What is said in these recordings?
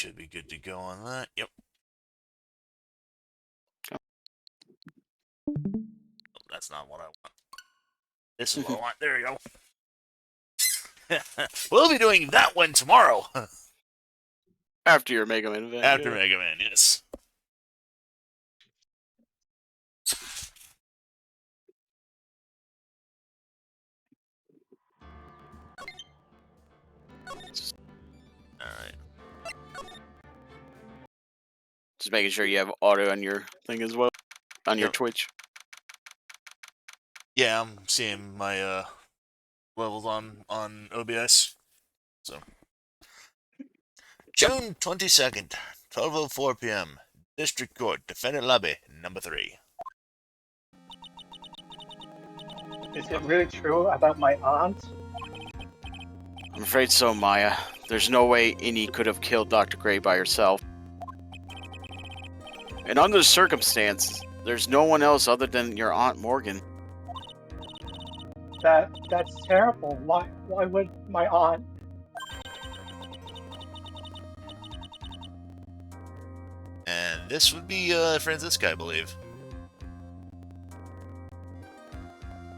should be good to go on that. Yep. Oh, that's not what I want. This is what I want. There you go. We'll be doing that one tomorrow. After your Mega Man event. After Mega Man, yes. Alright. Just making sure you have auto on your thing as well. On your Twitch. Yeah, I'm seeing my levels on OBS. So June 22nd, 12:04 p.m. District Court, Defendant Lobby, number 3. Is it really true about my aunt? I'm afraid so, Maya. There's no way Innie could have killed Dr. Gray by herself. And under the circumstances, there's no one else other than your Aunt Morgan. That's terrible. Why would my aunt? And this would be Franziska, I believe.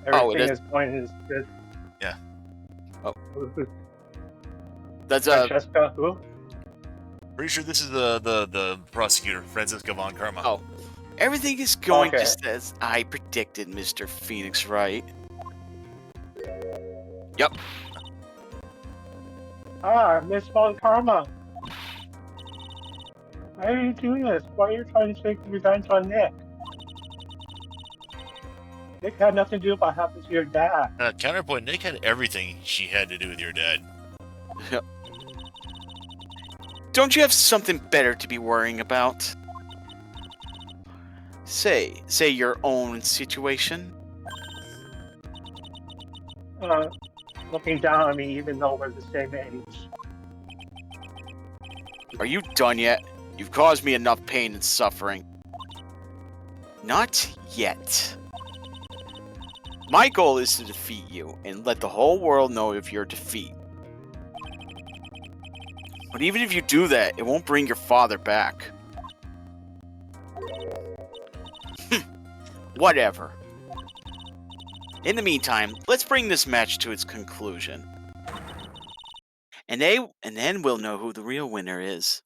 Everything is going as good. Yeah. Oh. That's Francesca who? Pretty sure this is the prosecutor, Franziska von Karma. Oh. Everything is going just as I predicted, Mr. Phoenix Wright. Yep. Ah, Miss Von Karma. Why are you doing this? Why are you trying to take revenge on Nick? Nick had nothing to do with what happened to your dad. Counterpoint, Nick had everything she had to do with your dad. Yep. Don't you have something better to be worrying about? Say your own situation. Looking down on me even though we're the same age. Are you done yet? You've caused me enough pain and suffering. Not yet. My goal is to defeat you and let the whole world know of your defeat. But even if you do that, it won't bring your father back. Whatever. In the meantime, let's bring this match to its conclusion. And then we'll know who the real winner is.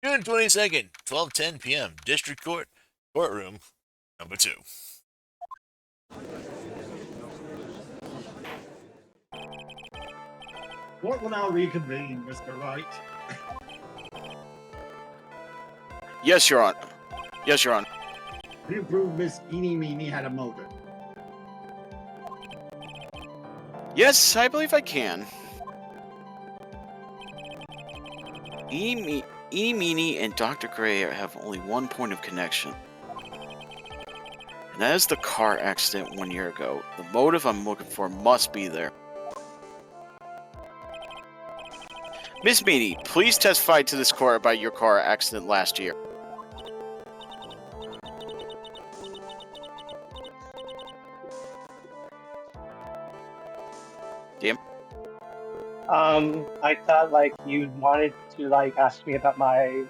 June 22nd, 12:10 p.m. District Court, courtroom number 2. Court will now reconvene, Mr. Wright. Yes, Your Honor. Yes, Your Honor. Do you prove Miss Eenie Meenie had a motive? Yes, I believe I can. Eenie Meenie and Dr. Gray have only one point of connection. And that is the car accident 1 year ago. The motive I'm looking for must be there. Miss Meenie, please testify to this court about your car accident last year. Damn. I thought you wanted to ask me about my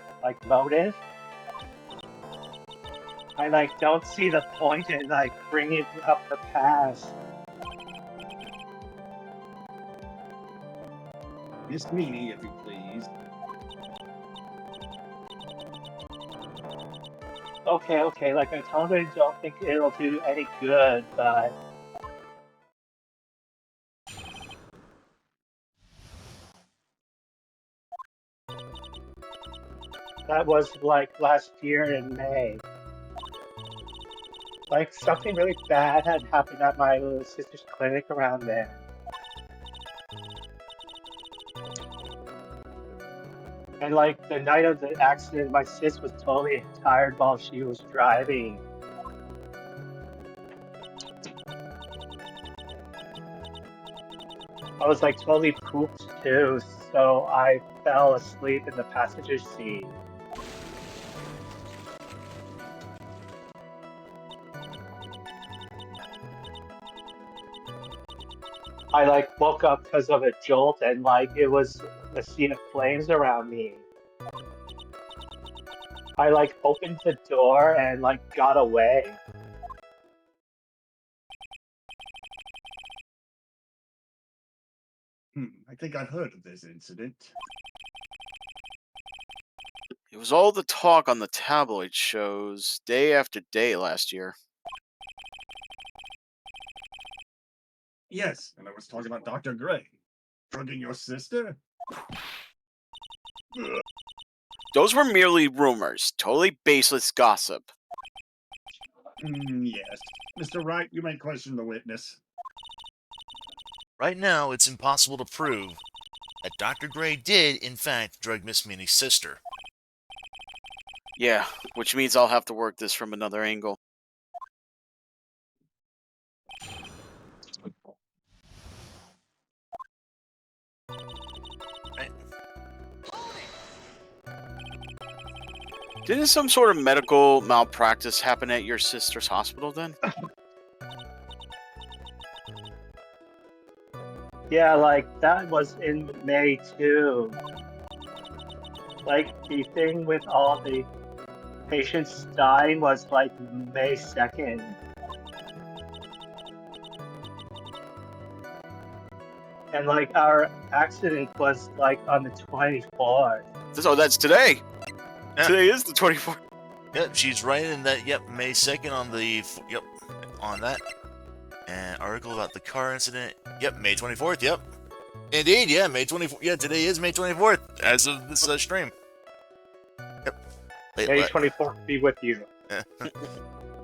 motive. I don't see the point in bringing up the past. Miss Meenie, if you please. Okay. I totally don't think it'll do any good, but that was last year in May. Something really bad had happened at my little sister's clinic around there. And the night of the accident, my sis was totally tired while she was driving. I was totally pooped too, so I fell asleep in the passenger seat. I like woke up because of a jolt and like it was a sea of flames around me. I like opened the door and like got away. I think I've heard of this incident. It was all the talk on the tabloid shows day after day last year. Yes, and I was talking about Dr. Gray. Drugging your sister? Those were merely rumors, totally baseless gossip. Yes. Mr. Wright, you may question the witness. Right now, it's impossible to prove that Dr. Gray did, in fact, drug Miss Minnie's sister. Yeah, which means I'll have to work this from another angle. Right? Didn't some sort of medical malpractice happen at your sister's hospital then? Yeah, like that was in May too. Like the thing with all the patients dying was like May 2nd. And like our accident was like on the 24th. Oh, that's today. Yeah. Today is the 24th. Yep, she's right in that. Yep, May 2nd on the. Yep, on that. And article about the car incident. Yep, May 24th. Yep. Indeed, yeah, May 24th. Yeah, today is May 24th as of this stream. Yep. May 24th be with you.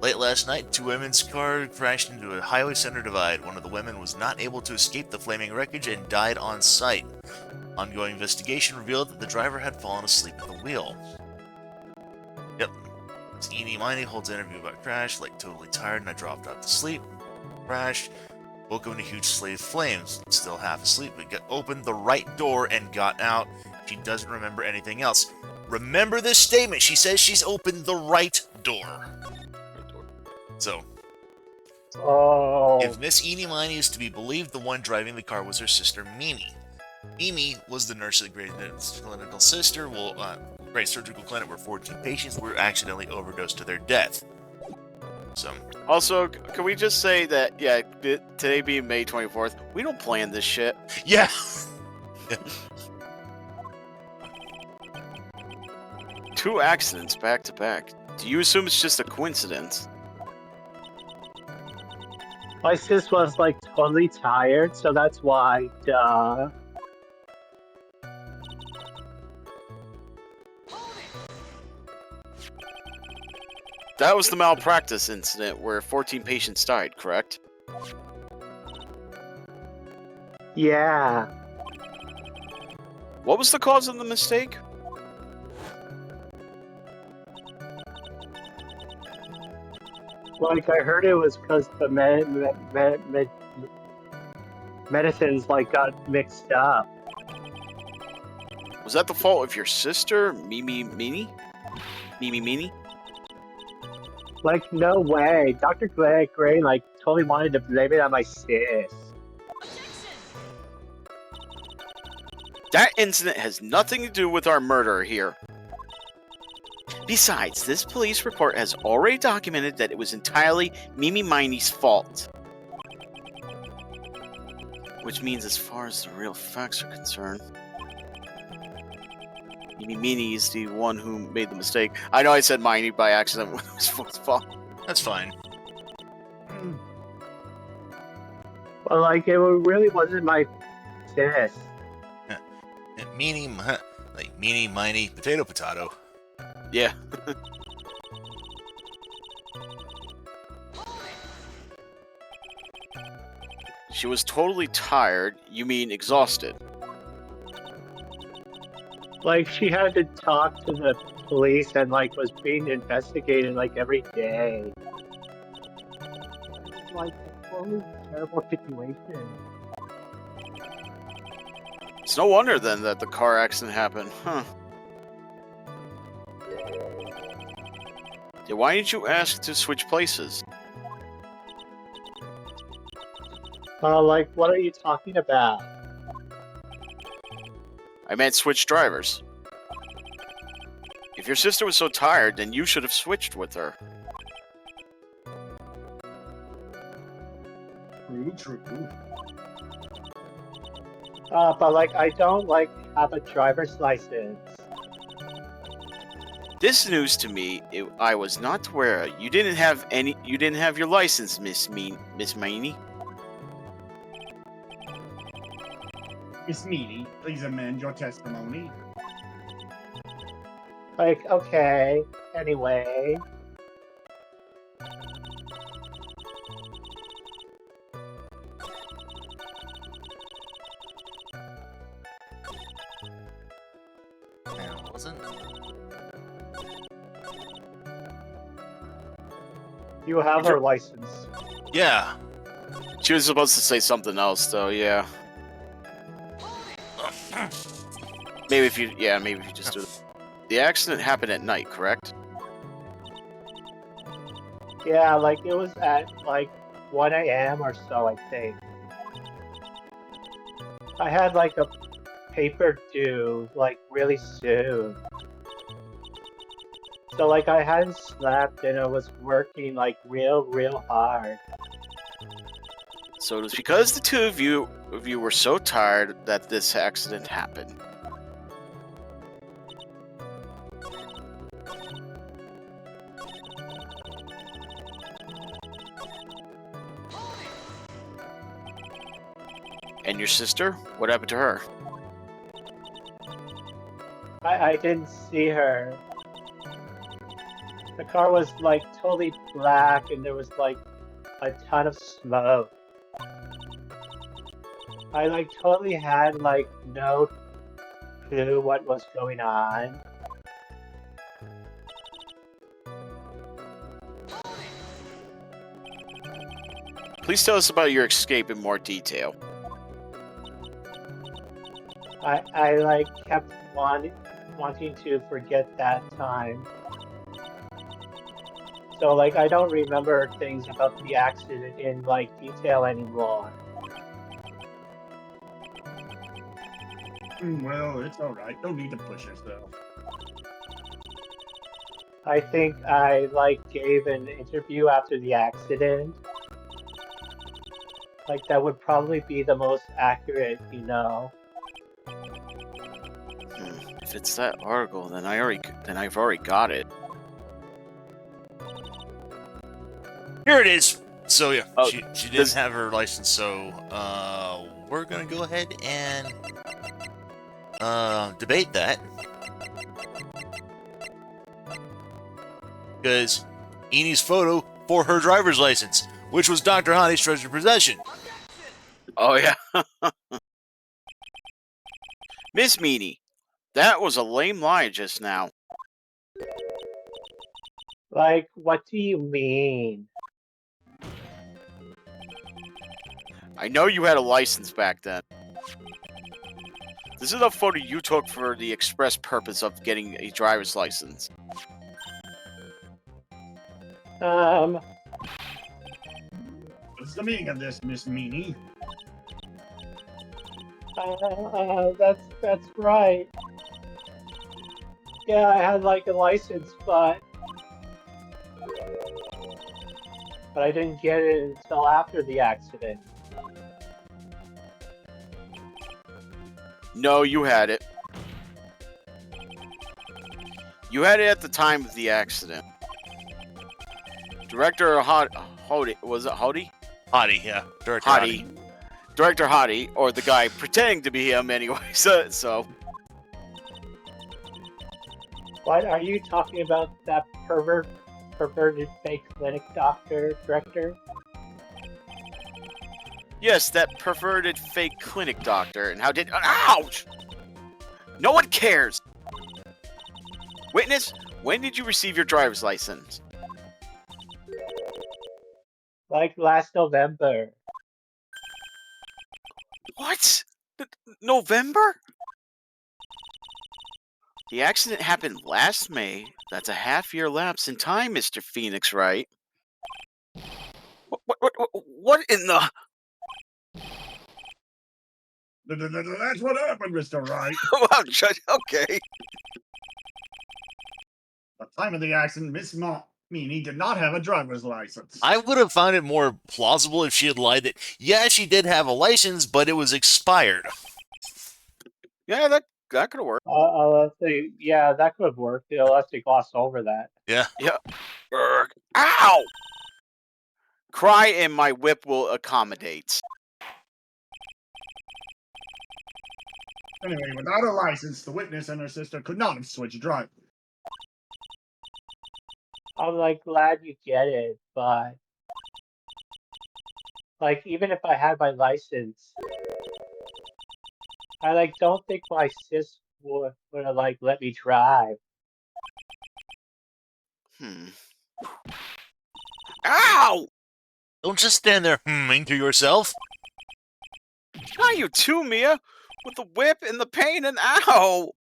Late last night, two women's car crashed into a highway center divide. One of the women was not able to escape the flaming wreckage and died on site. Ongoing investigation revealed that the driver had fallen asleep at the wheel. Yep. Eenie Miney holds an interview about crash, like totally tired and I dropped out to sleep. Crashed. Woke up in a huge slew of flames. Still half asleep, but opened the right door and got out. She doesn't remember anything else. Remember this statement. She says she's opened the right door. So, Oh. if Miss Eenie Miney is to be believed, the one driving the car was her sister Mimi. Mimi was the nurse at the Great Clinical Sister, Great Surgical Clinic, where 14 patients were accidentally overdosed to their death. So, Also, can we just say that, yeah, today being May 24th, we don't plan this shit. yeah. Two accidents back to back. Do you assume it's just a coincidence? My sis was like totally tired, so that's why, duh. That was the malpractice incident where 14 patients died, correct? Yeah. What was the cause of the mistake? Like I heard it was because the medicines like got mixed up. Was that the fault of your sister, Mimi Meanie? Mimi Meanie? Like no way. Dr. Gray like totally wanted to blame it on my sis. That incident has nothing to do with our murder here. Besides, this police report has already documented that it was entirely Mimi Miney's fault. Which means, as far as the real facts are concerned, Mimi Miney is the one who made the mistake. I know I said Miney by accident when it was his fault. That's fine. But like it really wasn't my sis. Meanie, miny, potato. Yeah. She was totally tired. You mean exhausted? Like she had to talk to the police and like was being investigated like every day. Like a totally terrible situation. It's no wonder then that the car accident happened, huh? Yeah, why didn't you ask to switch places? Like, what are you talking about? I meant switch drivers. If your sister was so tired, then you should have switched with her. True. But like, I don't like have a driver's license. This news to me, I was not aware. You didn't have any. You didn't have your license, Miss Meanie. Miss Meanie, please amend your testimony. Like, okay. Anyway. Yeah, it wasn't. You have her license. Yeah. She was supposed to say something else, though. Yeah. Maybe if you just do it. The accident happened at night, correct? Yeah, like it was at like 1 a.m. or so, I think. I had like a paper due like really soon. So like I hadn't slept and I was working like real hard. So it was because the two of you were so tired that this accident happened. And your sister? What happened to her? I didn't see her. The car was like totally black and there was like a ton of smoke. I like totally had like no clue what was going on. Please tell us about your escape in more detail. I like kept wanting to forget that time. So like I don't remember things about the accident in like detail anymore. Well, it's alright. Don't need to push yourself. I think I like gave an interview after the accident. Like that would probably be the most accurate, you know. If it's that article, then I've already got it. Here it is. So yeah, Oh, she didn't have her license, so we're gonna go ahead and debate that. Because Enie's photo for her driver's license, which was Dr. Hani's treasured possession. Oh yeah. Miss Meanie, that was a lame lie just now. Like, what do you mean? I know you had a license back then. This is a photo you took for the express purpose of getting a driver's license. What's the meaning of this, Miss Meanie? That's right. Yeah, I had like a license, but I didn't get it until after the accident. No, you had it. You had it at the time of the accident. Director Hody, was it Hody? Hottie, yeah. Director Hottie. Director Hottie, or the guy pretending to be him anyway, so... What are you talking about? That perverted fake clinic doctor director? Yes, that perverted fake clinic doctor, and how did... Ouch! No one cares! Witness, when did you receive your driver's license? Like last November. What? November? The accident happened last May. That's a half-year lapse in time, Mr. Phoenix, right? What in the... That's what happened, Mr. Wright. Wow, Judge. Okay. At the time of the accident, Miss Meanie did not have a driver's license. I would have found it more plausible if she had lied that, yeah, she did have a license, but it was expired. Yeah, that could have worked. Let's see. Yeah, that could have worked. Unless they glossed over that. Yeah. Urgh. Ow! Cry and my whip will accommodate. Anyway, without a license, the witness and her sister could not have switched drivers. I'm like glad you get it, but like even if I had my license, I like don't think my sis would have like let me drive. Ow! Don't just stand there humming to yourself. Not you too, Mia. With the whip and the pain and ow!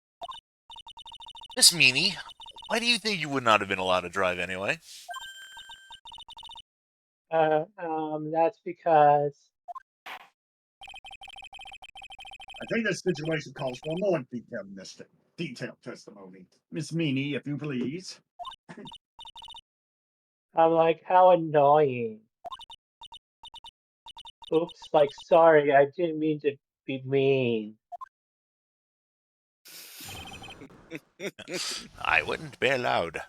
Miss Meanie, why do you think you would not have been allowed to drive anyway? That's because I think this situation calls for more detailed testimony. Miss Meanie, if you please. I'm like, how annoying. Oops, like sorry, I didn't mean to be mean. I wouldn't be allowed.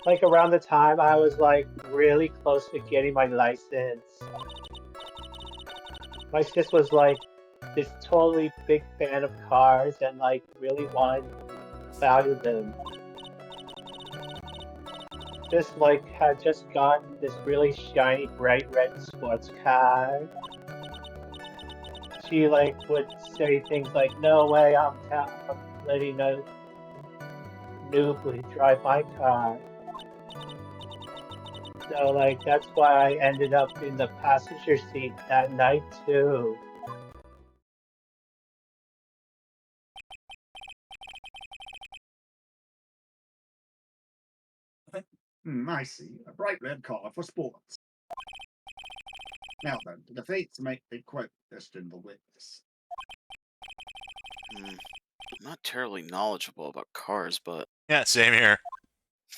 Like around the time I was like really close to getting my license, my sis was like this totally big fan of cars and like really valued them. Just like had just gotten this really shiny bright red sports car. She like would say things like, "No way, I'm letting a noob drive my car." So like that's why I ended up in the passenger seat that night too. I see. A bright red car for sports. Now then, the fates make the question the witness. I'm not terribly knowledgeable about cars, but Yeah, same here.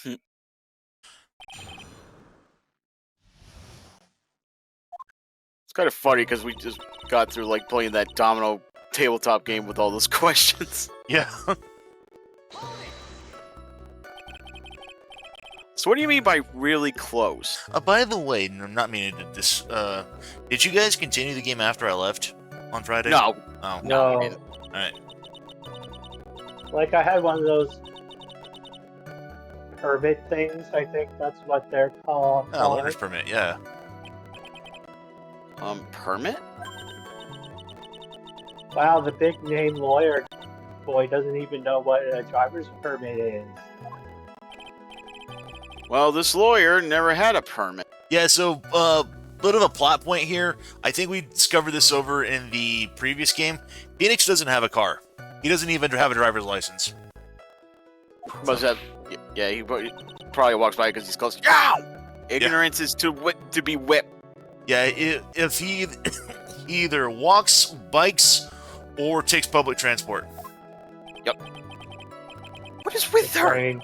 it's kind of funny because we just got through like playing that domino tabletop game with all those questions. Yeah. So what do you mean by really close? By the way, I'm not meaning to did you guys continue the game after I left on Friday? No. Oh. No. Alright. Like I had one of those permit things, I think that's what they're called. Oh, learner's permit, yeah. Permit? Wow, the big name lawyer boy doesn't even know what a driver's permit is. Well, this lawyer never had a permit. Yeah, so, bit of a plot point here. I think we discovered this over in the previous game. Phoenix doesn't have a car. He doesn't even have a driver's license. Must have. Yeah, he probably walks by because he's close. Yow! Ignorance is to be whipped. Yeah, if he either walks, bikes, or takes public transport. Yep. What is with her? Brain.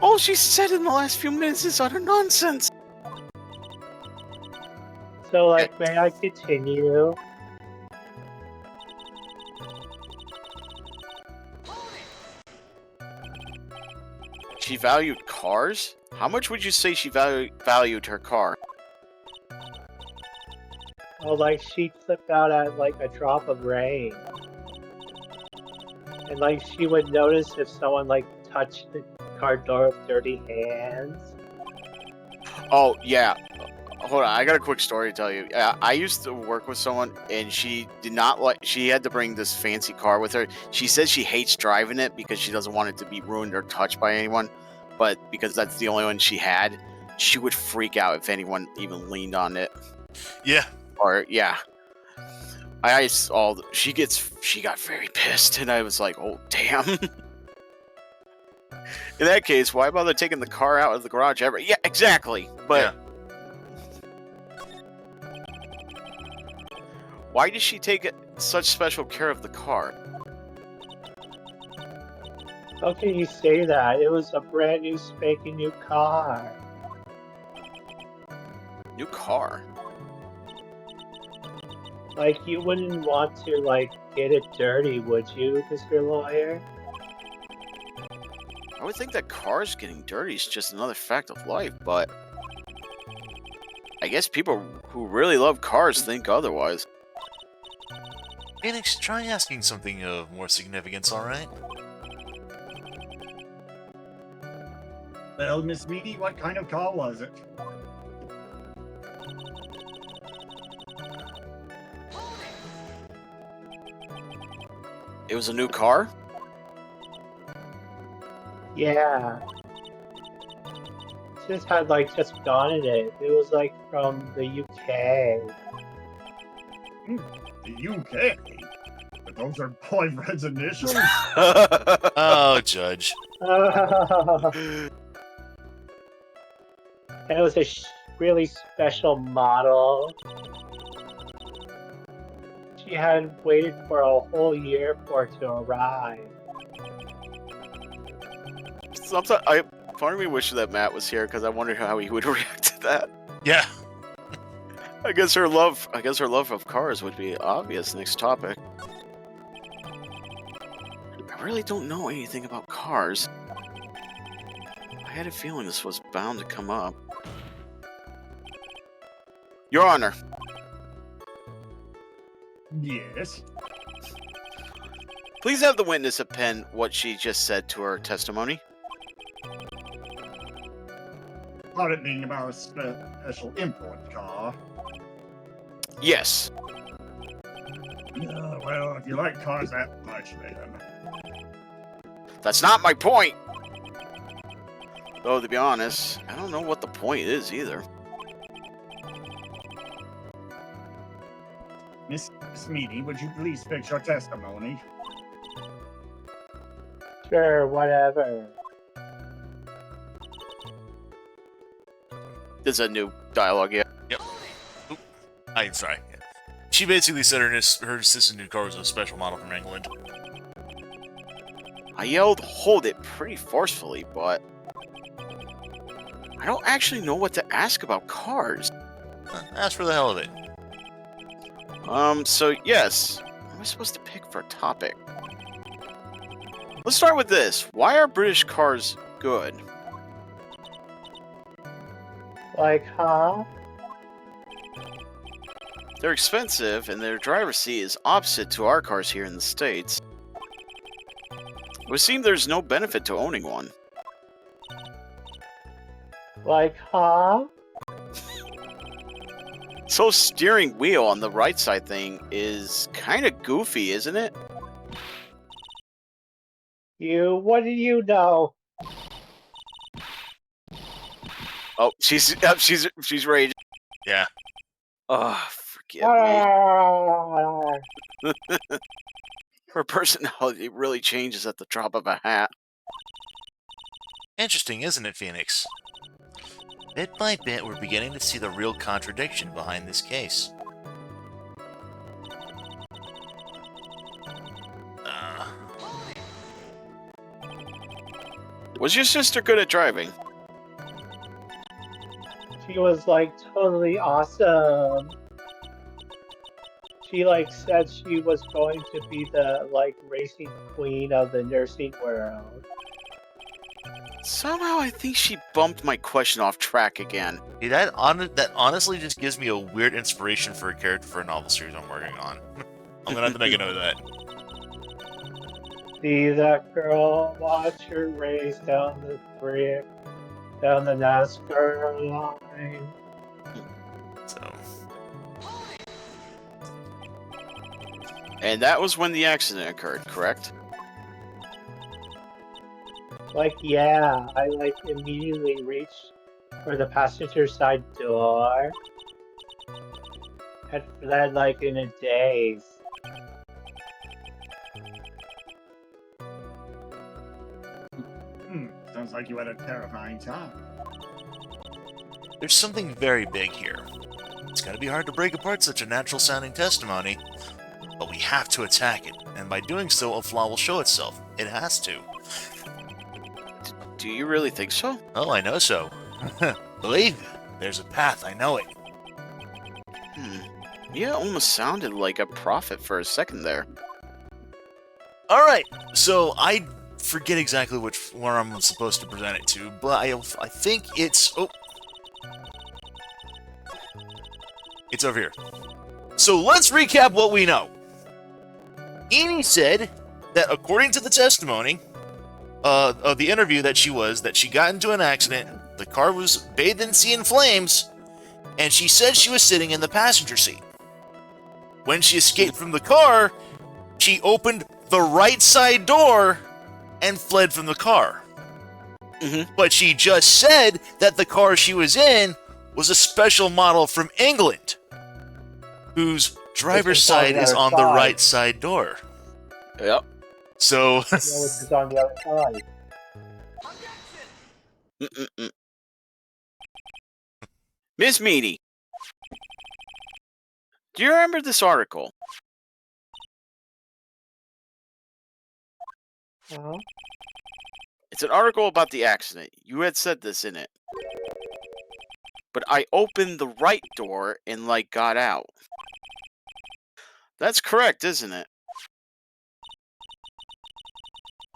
All she said in the last few minutes is utter nonsense. So, like, may I continue? She valued cars? How much would you say she valued her car? Well, like, she'd flip out at, like, a drop of rain. And, like, she would notice if someone, like, touched the car door with dirty hands. Oh, yeah. Hold on, I got a quick story to tell you. I used to work with someone, and she did not like. She had to bring this fancy car with her. She says she hates driving it because she doesn't want it to be ruined or touched by anyone. But because that's the only one she had, she would freak out if anyone even leaned on it. Yeah. Or yeah. She got very pissed, and I was like, oh damn. In that case, why bother taking the car out of the garage ever? Yeah, exactly. But. Yeah. Why did she take such special care of the car? How can you say that? It was a brand new spanking new car. New car? Like, you wouldn't want to, like, get it dirty, would you, Mr. Lawyer? I would think that cars getting dirty is just another fact of life, but I guess people who really love cars think otherwise. Phoenix, try asking something of more significance, alright? Well, Miss Meaty, what kind of car was it? It was a new car? Yeah. Just had, like, just gotten it. It was, like, from the UK. The UK? But those are boyfriend's initials? Oh, Judge. It was a really special model. She had waited for a whole year for it to arrive. Sometimes part of me wishes that Matt was here because I wonder how he would react to that. Yeah. I guess her love of cars would be obvious. Next topic. I really don't know anything about cars. I had a feeling this was bound to come up. Your Honor. Yes. Please have the witness append what she just said to her testimony. Pardon me about a special import car. Yes. Well, if you like cars that much, then. That's not my point. Though, to be honest, I don't know what the point is either. Miss Meaty, would you please fix your testimony? Sure, whatever. There's a new dialogue yet. Yep. Oop. I'm sorry. Yeah. She basically said her assistant new car was a special model from England. I yelled, "Hold it," pretty forcefully, but I don't actually know what to ask about cars. Ask for the hell of it. So yes. What am I supposed to pick for a topic? Let's start with this. Why are British cars good? Like, huh? They're expensive, and their driver's seat is opposite to our cars here in the States. It would seem there's no benefit to owning one. Like, huh? So steering wheel on the right side thing is kind of goofy, isn't it? What do you know? Oh, she's raging. Yeah. Oh, forgive me. Her personality really changes at the drop of a hat. Interesting, isn't it, Phoenix? Bit by bit, we're beginning to see the real contradiction behind this case. Was your sister good at driving? She was, like, totally awesome. She, like, said she was going to be the, like, racing queen of the nursing world. Somehow I think she bumped my question off track again. Hey, that honestly just gives me a weird inspiration for a character for a novel series I'm working on. I'm gonna have to make a note of that. See that girl? Watch her race down the NASCAR line. So, And that was when the accident occurred, correct? Like, yeah, I, like, immediately reached for the passenger side door. Had fled, like, in a daze. Sounds like you had a terrifying time. there's something very big here. It's gonna be hard to break apart such a natural-sounding testimony, but we have to attack it, and by doing so, a flaw will show itself. It has to. Do you really think so? Oh, I know so. Believe me, there's a path, I know it. Yeah, almost sounded like a prophet for a second there. Alright, so I forget exactly where I'm supposed to present it to, but I think it's... Oh. It's over here. So let's recap what we know. Eni said that according to the testimony of the interview that she got into an accident, the car was bathed in sea and flames, and she said she was sitting in the passenger seat. When she escaped from the car, she opened the right side door and fled from the car. But she just said that the car she was in was a special model from England, whose driver's side is on the right side door. Yep. So... Yeah, which is on the other side. Miss Meany, do you remember this article? Uh-huh. It's an article about the accident. You had said this in it. But I opened the right door and, got out. That's correct, isn't it?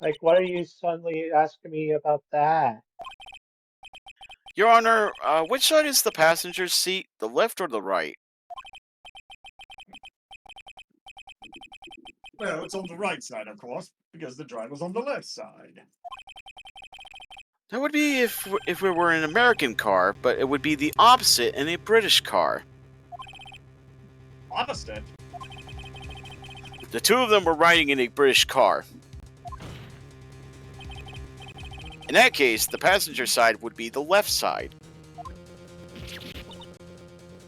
Like, what are you suddenly asking me about that? Your Honor, which side is the passenger's seat? The left or the right? Well, it's on the right side, of course, because the driver's on the left side. That would be if it were an American car, but it would be the opposite in a British car. Opposite? The two of them were riding in a British car. In that case, the passenger side would be the left side.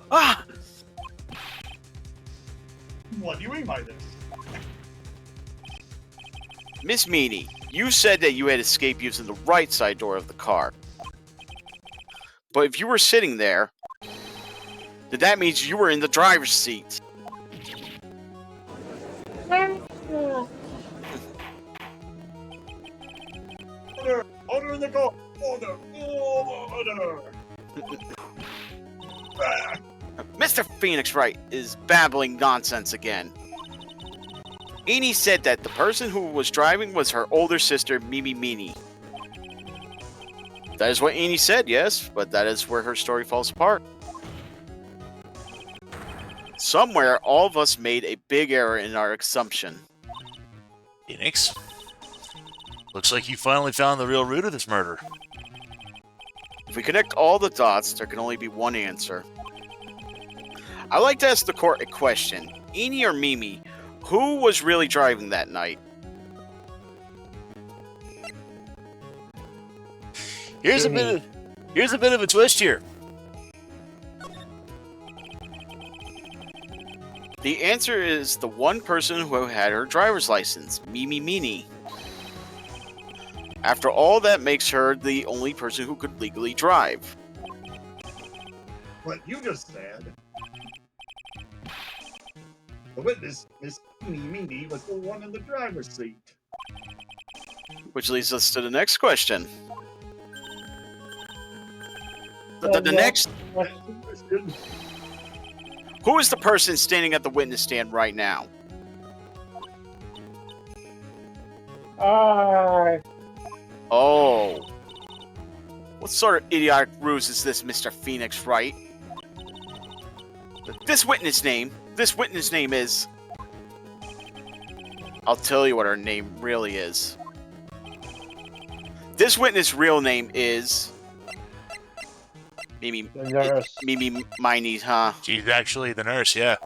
Ah! What do you mean by this? Miss Meany, you said that you had escaped using the right side door of the car. But if you were sitting there, then that means you were in the driver's seat. Order! Order in the car! Order! Order! Mr. Phoenix Wright is babbling nonsense again. Eni said that the person who was driving was her older sister, Mimi Meany. That is what Eni said, yes, but that is where her story falls apart. Somewhere, all of us made a big error in our assumption. Phoenix, looks like you finally found the real root of this murder. If we connect all the dots, there can only be one answer. I'd like to ask the court a question. Eni or Mimi, who was really driving that night? Here's a bit of a twist here. The answer is the one person who had her driver's license, Mimi Meany. After all, that makes her the only person who could legally drive. What you just said. The witness, Miss Mimi, was the one in the driver's seat. Which leads us to the next question. The next... Who is the person standing at the witness stand right now? Oh. What sort of idiotic ruse is this, Mr. Phoenix Wright? This witness name is... I'll tell you what her name really is. This witness' real name is... Mimi Miney, huh? She's actually the nurse, yeah.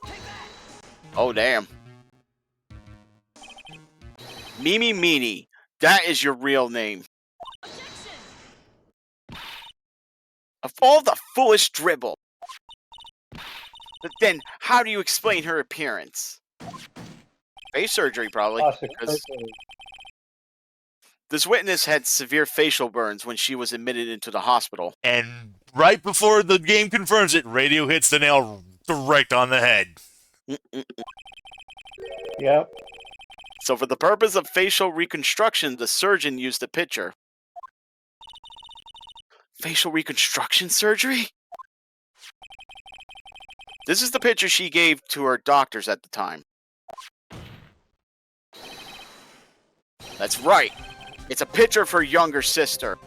Oh, damn. Mimi Meany. That is your real name. Of all the foolish dribble. But then, how do you explain her appearance? Face surgery, probably. Because this witness had severe facial burns when she was admitted into the hospital. And right before the game confirms it, radio hits the nail Direct on the head. Yep. So for the purpose of facial reconstruction, the surgeon used a picture. Facial reconstruction surgery? This is the picture she gave to her doctors at the time. That's right. It's a picture of her younger sister.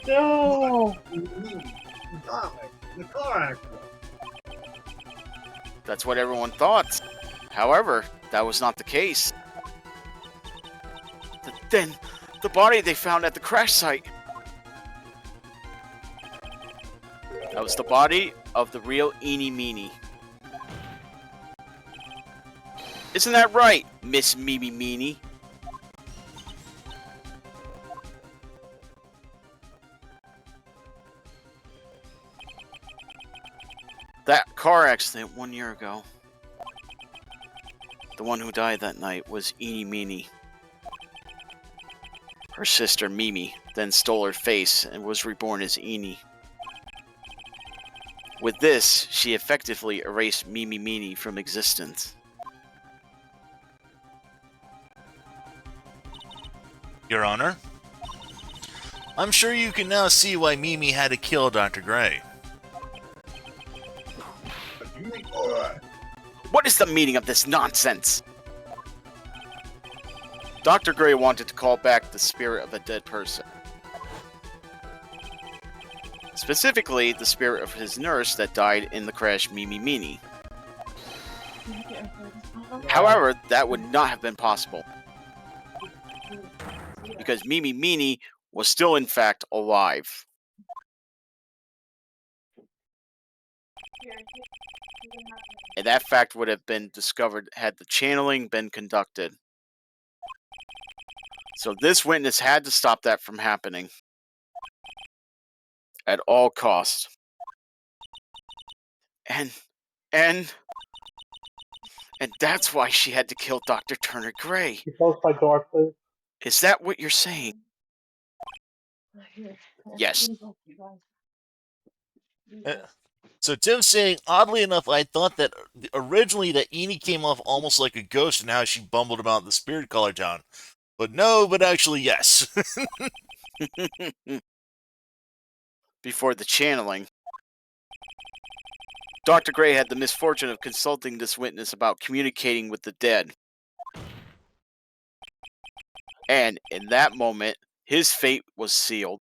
No. Die in the car accident. That's what everyone thought. However, that was not the case. Then, the body they found at the crash site. That was the body of the real Eenie Meenie. Isn't that right, Miss Mimi Meenie? That car accident 1 year ago. The one who died that night was Eenie Meenie. Her sister Mimi then stole her face and was reborn as Eenie. With this, she effectively erased Mimi Meenie from existence. Your Honor, I'm sure you can now see why Mimi had to kill Dr. Gray. But you think, alright. What is the meaning of this nonsense? Dr. Gray wanted to call back the spirit of a dead person. Specifically, the spirit of his nurse that died in the crash, Mimi Meenie. However, that would not have been possible. Because Mimi Meenie was still in fact alive. And that fact would have been discovered had the channeling been conducted. So this witness had to stop that from happening. At all costs. And that's why she had to kill Dr. Turner Gray. You close my door, please. Is that what you're saying? Yes. So Tim's saying, oddly enough, I thought that originally that Eenie came off almost like a ghost and how she bumbled about the Spirit Collar Town. But no, but actually yes. Before the channeling, Dr. Gray had the misfortune of consulting this witness about communicating with the dead. And in that moment, his fate was sealed.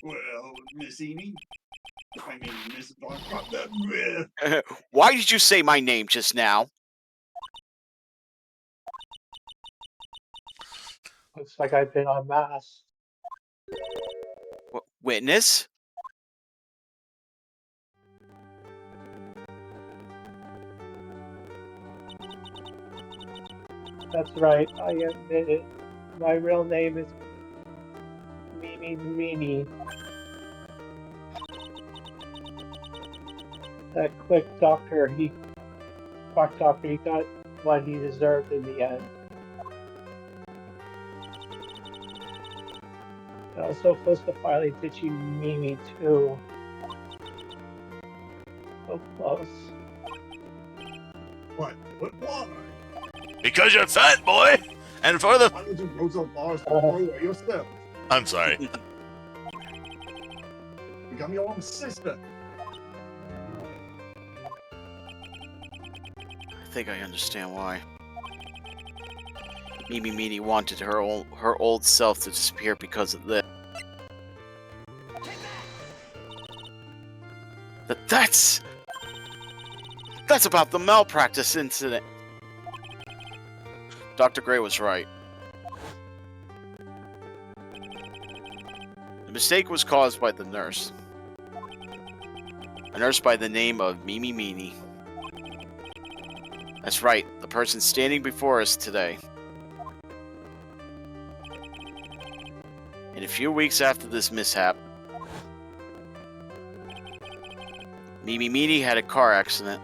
Well, Miss Eenie. I mean, Miss Dark. Why did you say my name just now? Looks like I've been unmasked. Witness? That's right, I admit it. My real name is Mimi Meenie. That quack doctor, he got what he deserved in the end. I was so close to finally ditching Mimi too. So close. What? Why? Because you're fat, boy! And for the... Why would you go so far as to throw away yourself? I'm sorry. Become your own sister. I think I understand why. Mimi Meenie wanted her old self to disappear because of this. But that's about the malpractice incident. Dr. Gray was right. The mistake was caused by the nurse. A nurse by the name of Mimi Meenie. That's right, the person standing before us today. In a few weeks after this mishap, Mimi Meenie had a car accident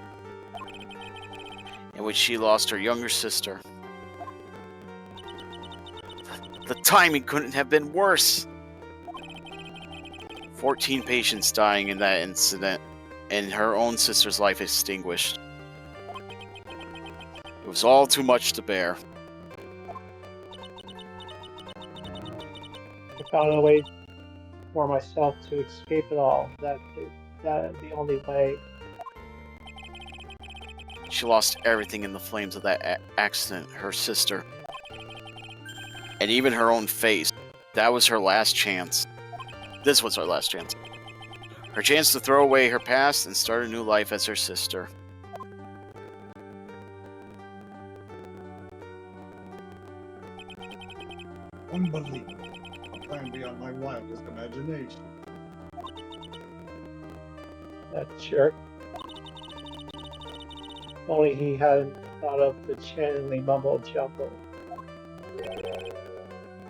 in which she lost her younger sister. The timing couldn't have been worse. 14 patients dying in that incident, and her own sister's life extinguished. It was all too much to bear. I found a way for myself to escape it all. That the only way. She lost everything in the flames of that accident, her sister. And even her own face. That was her last chance. This was her last chance. Her chance to throw away her past and start a new life as her sister. Unbelievable. A plan beyond my wildest imagination. That jerk. If only he hadn't thought of the channeling mumbo jumbo.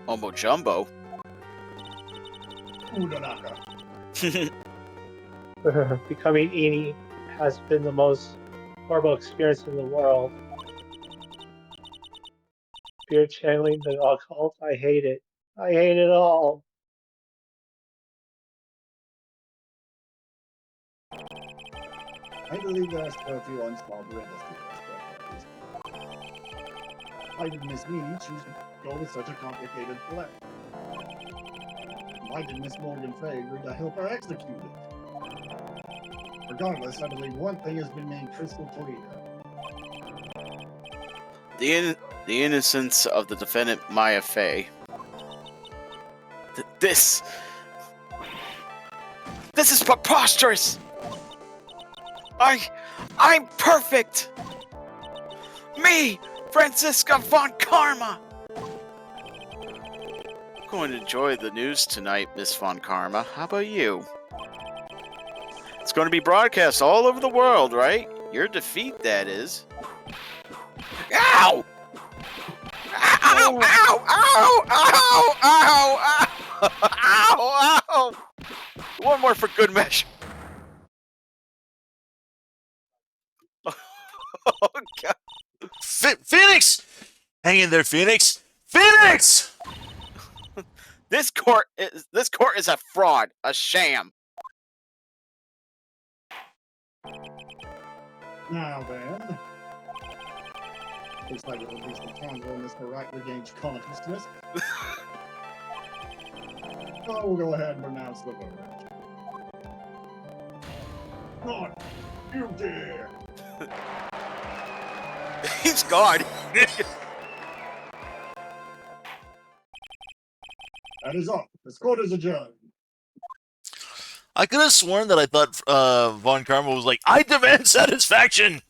Mumbo Jumbo. Udalaka. Becoming Eni has been the most horrible experience in the world. Spirit channeling the occult, I hate it. I hate it all. I believe there are still a few unsolved riddles to this. Why did Miss Meany choose to go with such a complicated plan? Why did Miss Morgan Fay agree to help her execute it? Regardless, I believe one thing has been made crystal clear. The innocence of the defendant Maya Fey. This is preposterous! I'm perfect! Me, Franziska von Karma! I'm going to enjoy the news tonight, Miss von Karma. How about you? It's going to be broadcast all over the world, right? Your defeat, that is. Ow! Ow! Ow! Ow! Ow! Ow! Ow! Ow! One more for good measure. Oh, God. Phoenix! Hang in there, Phoenix! Phoenix! This court is a fraud, a sham. Now then, looks like at least the convo in this right regains consciousness. Oh, we'll go ahead and pronounce the verdict. Not you dare! He's gone. That is all. This court is adjourned. I could have sworn that I thought Von Karma was like, I demand satisfaction!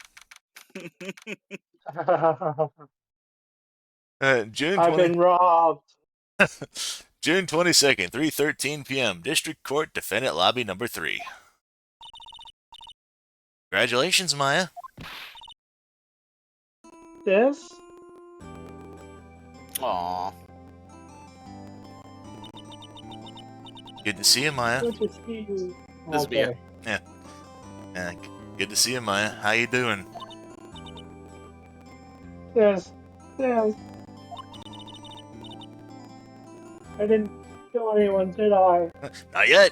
June I've 20- been robbed. June 22nd, 3:13 p.m. District Court, Defendant Lobby Number 3. Congratulations, Maya. This? Aww. Good to see you, Maya. Good to see you. This will be it. Yeah, good to see you, Maya. How you doing? This. I didn't kill anyone, did I? Not yet.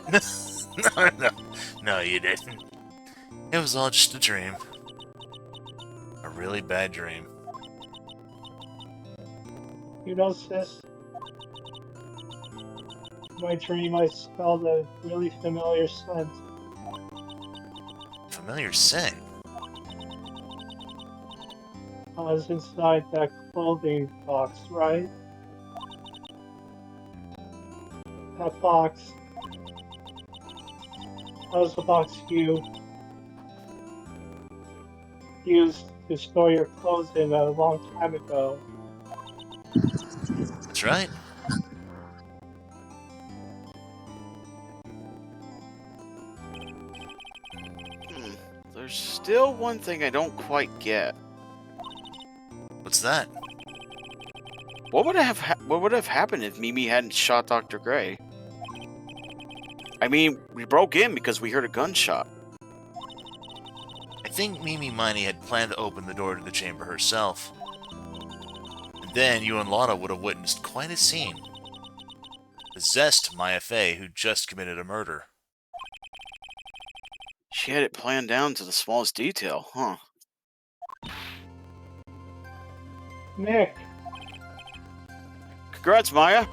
No, you didn't. It was all just a dream. A really bad dream. You know, sis, in my dream I smelled a really familiar scent. Familiar scent. I was inside that clothing box, right? That box. That was the box you used to store your clothes in a long time ago. That's right. There's still one thing I don't quite get. What's that? What would have happened if Mimi hadn't shot Dr. Gray? I mean, we broke in because we heard a gunshot. I think Mimi Miney had planned to open the door to the chamber herself. And Then you and Lana would have witnessed quite a scene. Possessed Maya Fey, who just committed a murder. She had it planned down to the smallest detail, huh? Nick, Congrats, Maya.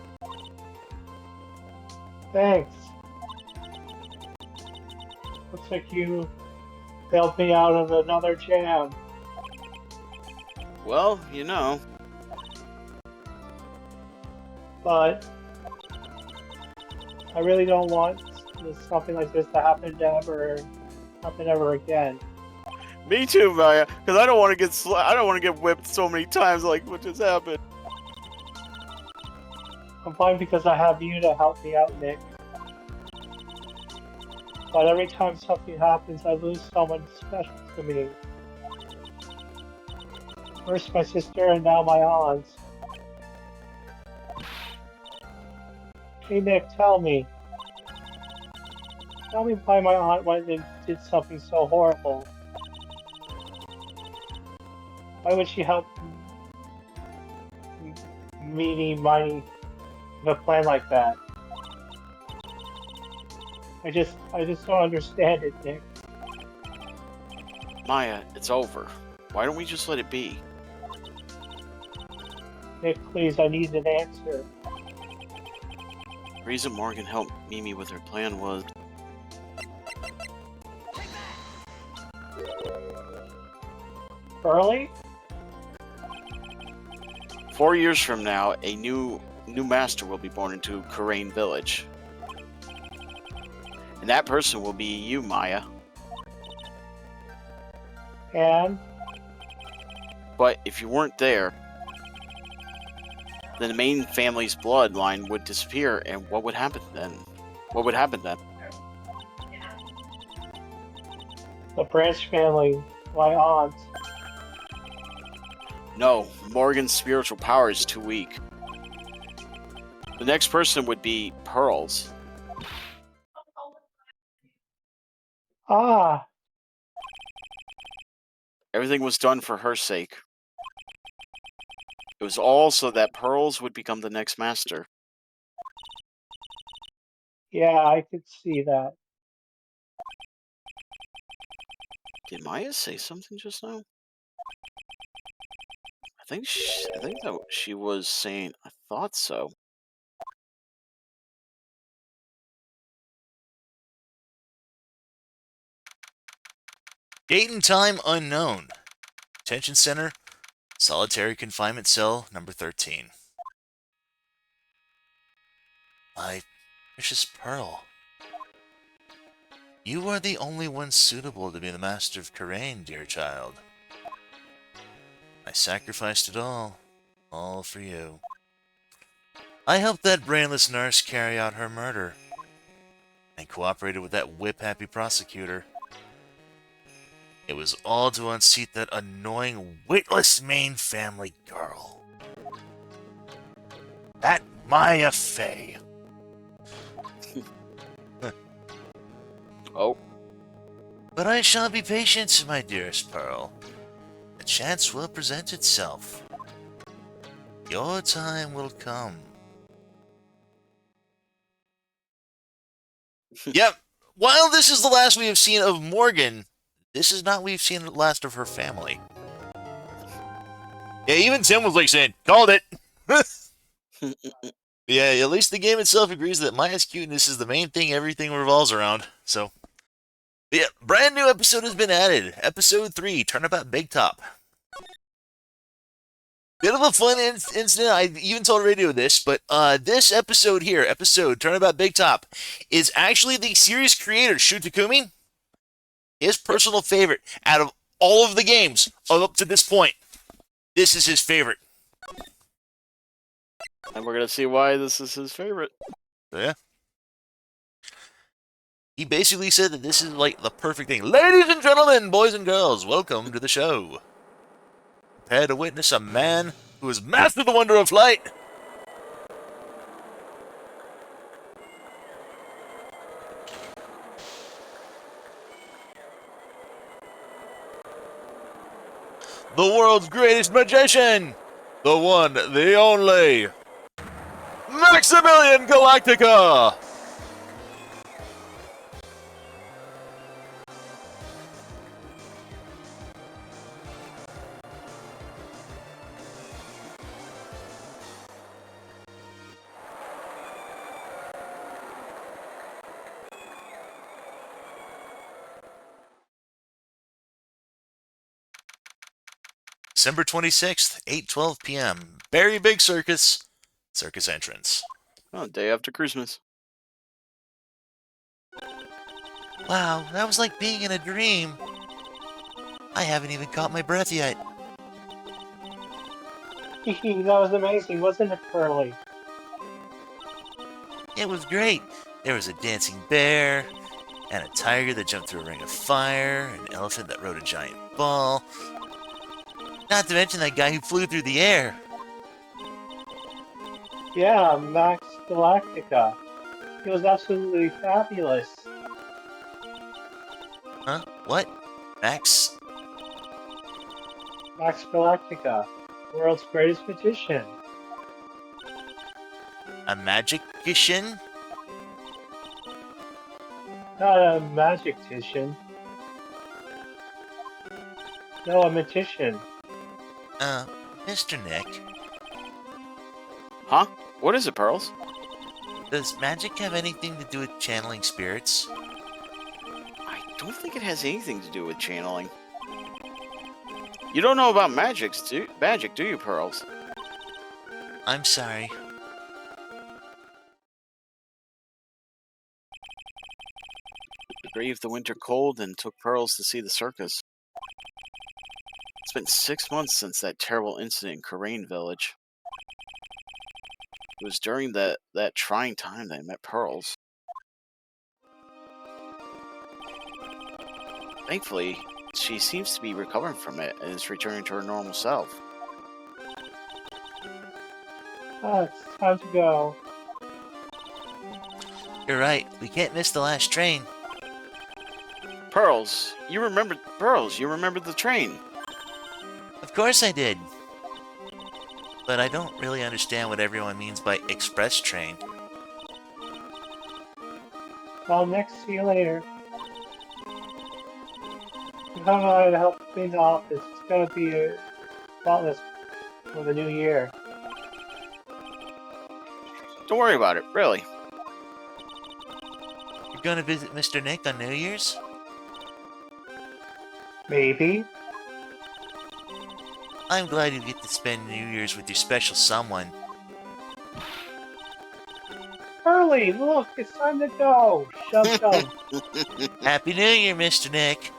thanks. Looks like you bailed me out of another jam. Well, you know. But I really don't want something like this to happen ever again. Me too, Maya. Because I don't want to get I don't want to get whipped so many times like what just happened. I'm fine because I have you to help me out, Nick. But every time something happens, I lose someone special to me. First my sister and now my aunts. Hey Nick, tell me. Tell me why my aunt went and did something so horrible. Why would she help meeny miny with a plan like that? I just don't understand it, Nick. Maya, it's over. Why don't we just let it be? Nick, please, I need an answer. The reason Morgan helped Mimi with her plan was Early? 4 years from now, a new master will be born into Karain Village. And that person will be you, Maya. And But if you weren't there, then the main family's bloodline would disappear, and what would happen then? What would happen then? the Branch family, my aunt. No, Morgan's spiritual power is too weak. The next person would be Pearls. Ah, Everything was done for her sake. It was all so that Pearls would become the next master. yeah, I could see that. Did Maya say something just now? I think that she was saying, I thought so. Date and time unknown. Detention center, solitary confinement cell number 13. My precious Pearl. You are the only one suitable to be the master of Karain, dear child. I sacrificed it all for you. I helped that brainless nurse carry out her murder, and cooperated with that whip-happy prosecutor. It was all to unseat that annoying, witless main family girl. That Maya Fey. Oh, But I shall be patient, my dearest Pearl. A chance will present itself. Your time will come. Yep. While this is the last we have seen of Morgan, this is not we've seen the last of her family. Yeah, even Tim was like saying, called it! Yeah, at least the game itself agrees that Maya's cuteness is the main thing everything revolves around, so... Yeah, brand new episode has been added. Episode 3, Turnabout Big Top. Bit of a fun incident. I even told Radio this, but this episode here, Turnabout Big Top, is actually the series creator, Shu Takumi, his personal favorite out of all of the games up to this point. This is his favorite. and we're gonna see why this is his favorite. So, yeah. He basically said that this is like the perfect thing. Ladies and gentlemen, boys and girls, welcome to the show. Prepare to witness a man who has mastered the wonder of flight. The world's greatest magician. the one, the only, Maximilian Galactica! December 26th, 8:12 p.m. Berry Big Circus, circus entrance. Oh, day after Christmas. Wow, that was like being in a dream. I haven't even caught my breath yet. That was amazing, wasn't it, Curly? It was great. There was a dancing bear, and a tiger that jumped through a ring of fire, an elephant that rode a giant ball. Not to mention that guy who flew through the air. Yeah, Max Galactica. He was absolutely fabulous. Huh? What? Max? Max Galactica, world's greatest magician. A magician? Not a magician. No, a magician. Mr. Nick, Huh? What is it, Pearls? does magic have anything to do with channeling spirits? I don't think it has anything to do with channeling. You don't know about magic, do you, Pearls? I'm sorry. Braved the winter cold and took Pearls to see the circus. It's been 6 months since that terrible incident in Karain Village. It was during that trying time that I met Pearls. Thankfully, she seems to be recovering from it and is returning to her normal self. It's time to go. You're right, we can't miss the last train. Pearls, you remember the train. Of course I did. But I don't really understand what everyone means by express train. Well, Nick, see you later. You come on to help clean the office. It's gonna be spotless for the new year. Don't worry about it, really. You're gonna visit Mr. Nick on New Year's? Maybe. I'm glad you get to spend New Year's with your special someone. Early, look, it's time to go. Shove, shove. Happy New Year, Mr. Nick!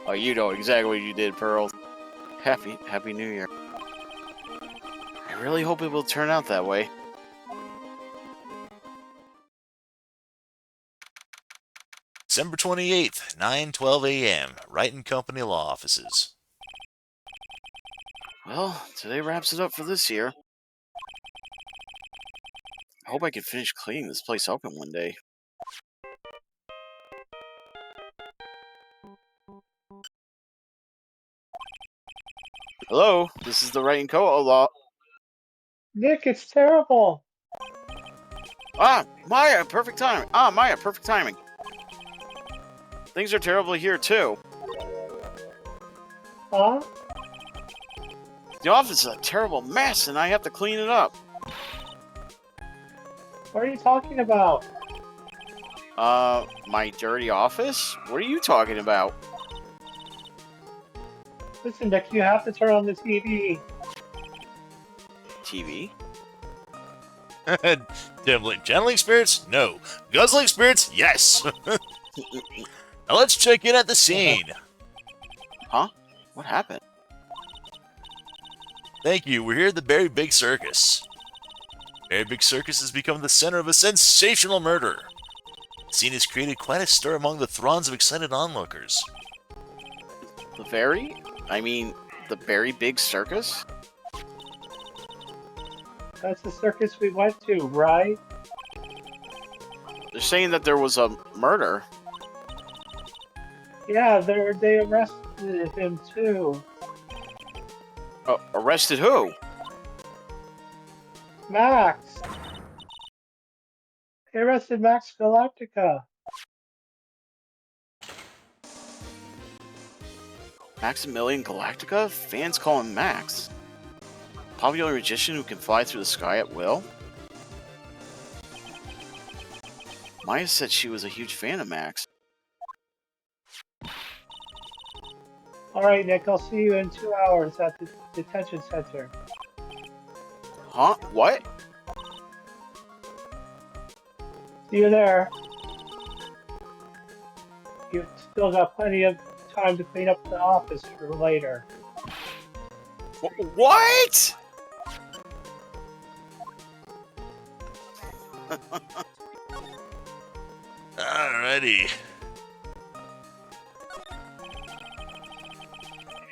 Oh, you know exactly what you did, Pearls. Happy New Year. I really hope it will turn out that way. December 28th, 9:12 a.m. Wright & Company Law Offices. Well, today wraps it up for this year. I hope I can finish cleaning this place up in one day. Hello, this is the Wright & Co. Law. Nick, it's terrible. Maya, perfect timing. Maya, perfect timing. Things are terrible here, too. Huh? The office is a terrible mess, and I have to clean it up. What are you talking about? My dirty office? What are you talking about? Listen, Nick, you have to turn on the TV. TV? Channeling spirits? No. Guzzling spirits? Yes! Now let's check in at the scene. Huh? What happened? Thank you, we're here at the Berry Big Circus. Berry Big Circus has become the center of a sensational murder. The scene has created quite a stir among the throngs of excited onlookers. The Berry Big Circus? That's the circus we went to, right? They're saying that there was a murder. Yeah, they arrested him too. Arrested who? Max! They arrested Max Galactica. Maximilian Galactica? Fans call him Max. Popular magician who can fly through the sky at will? Maya said she was a huge fan of Max. Alright, Nick, I'll see you in 2 hours at the detention center. Huh? What? See you there. You've still got plenty of time to clean up the office for later. What? Alrighty.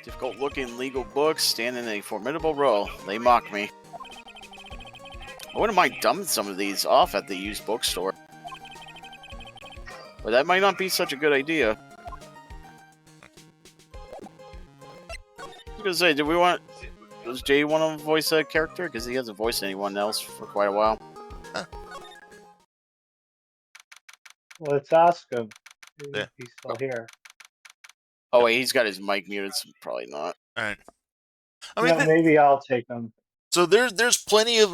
Difficult looking legal books stand in a formidable row. They mock me. I wouldn't mind dumping some of these off at the used bookstore. But that might not be such a good idea. I was gonna say, does Jay want to voice a character? Because he hasn't voiced anyone else for quite a while. Well, let's ask him. Yeah. If he's still here. Oh wait, he's got his mic muted, so probably not. Alright. I mean, Yeah, maybe I'll take him. so there's plenty of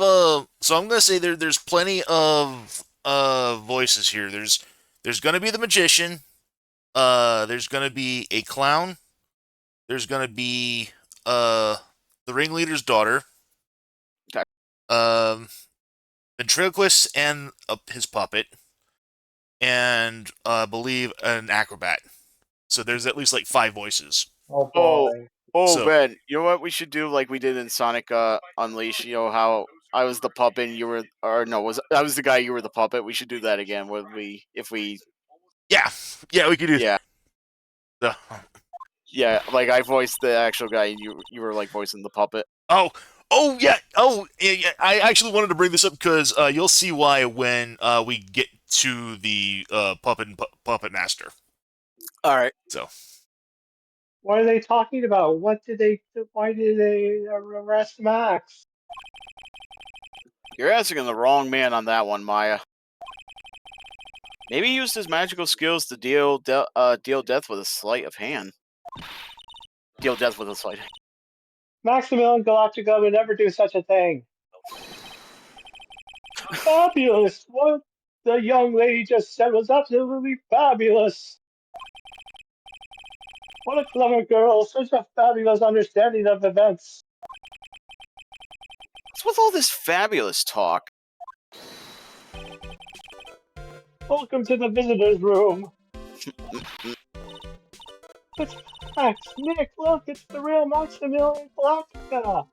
so I'm gonna say there's plenty of voices here. There's gonna be the magician, there's gonna be a clown, there's gonna be the ringleader's daughter, Okay. ventriloquist and his puppet, and I believe an acrobat. So there's at least like 5 voices. Oh boy. Oh, So- Ben, you know what we should do like we did in Sonic Unleashed? You know how I was the puppet and you were, or no, I was the guy, you were the puppet. We should do that again. If we, Yeah, we could do. yeah, So- yeah, like I voiced the actual guy and you were like voicing the puppet. Oh yeah. I actually wanted to bring this up because you'll see why when we get to the puppet master. All right. So What are they talking about? Why did they arrest Max? You're asking the wrong man on that one, Maya. Maybe he used his magical skills to deal death with a sleight of hand. Deal death with a sleight of hand. Maximilian Galactica would never do such a thing. Fabulous! What the young lady just said was absolutely fabulous. What a clever girl, such a fabulous understanding of events. What's with all this fabulous talk? Welcome to the visitors' room. It's Max, Nick, look, it's the real Maximilian Galactica.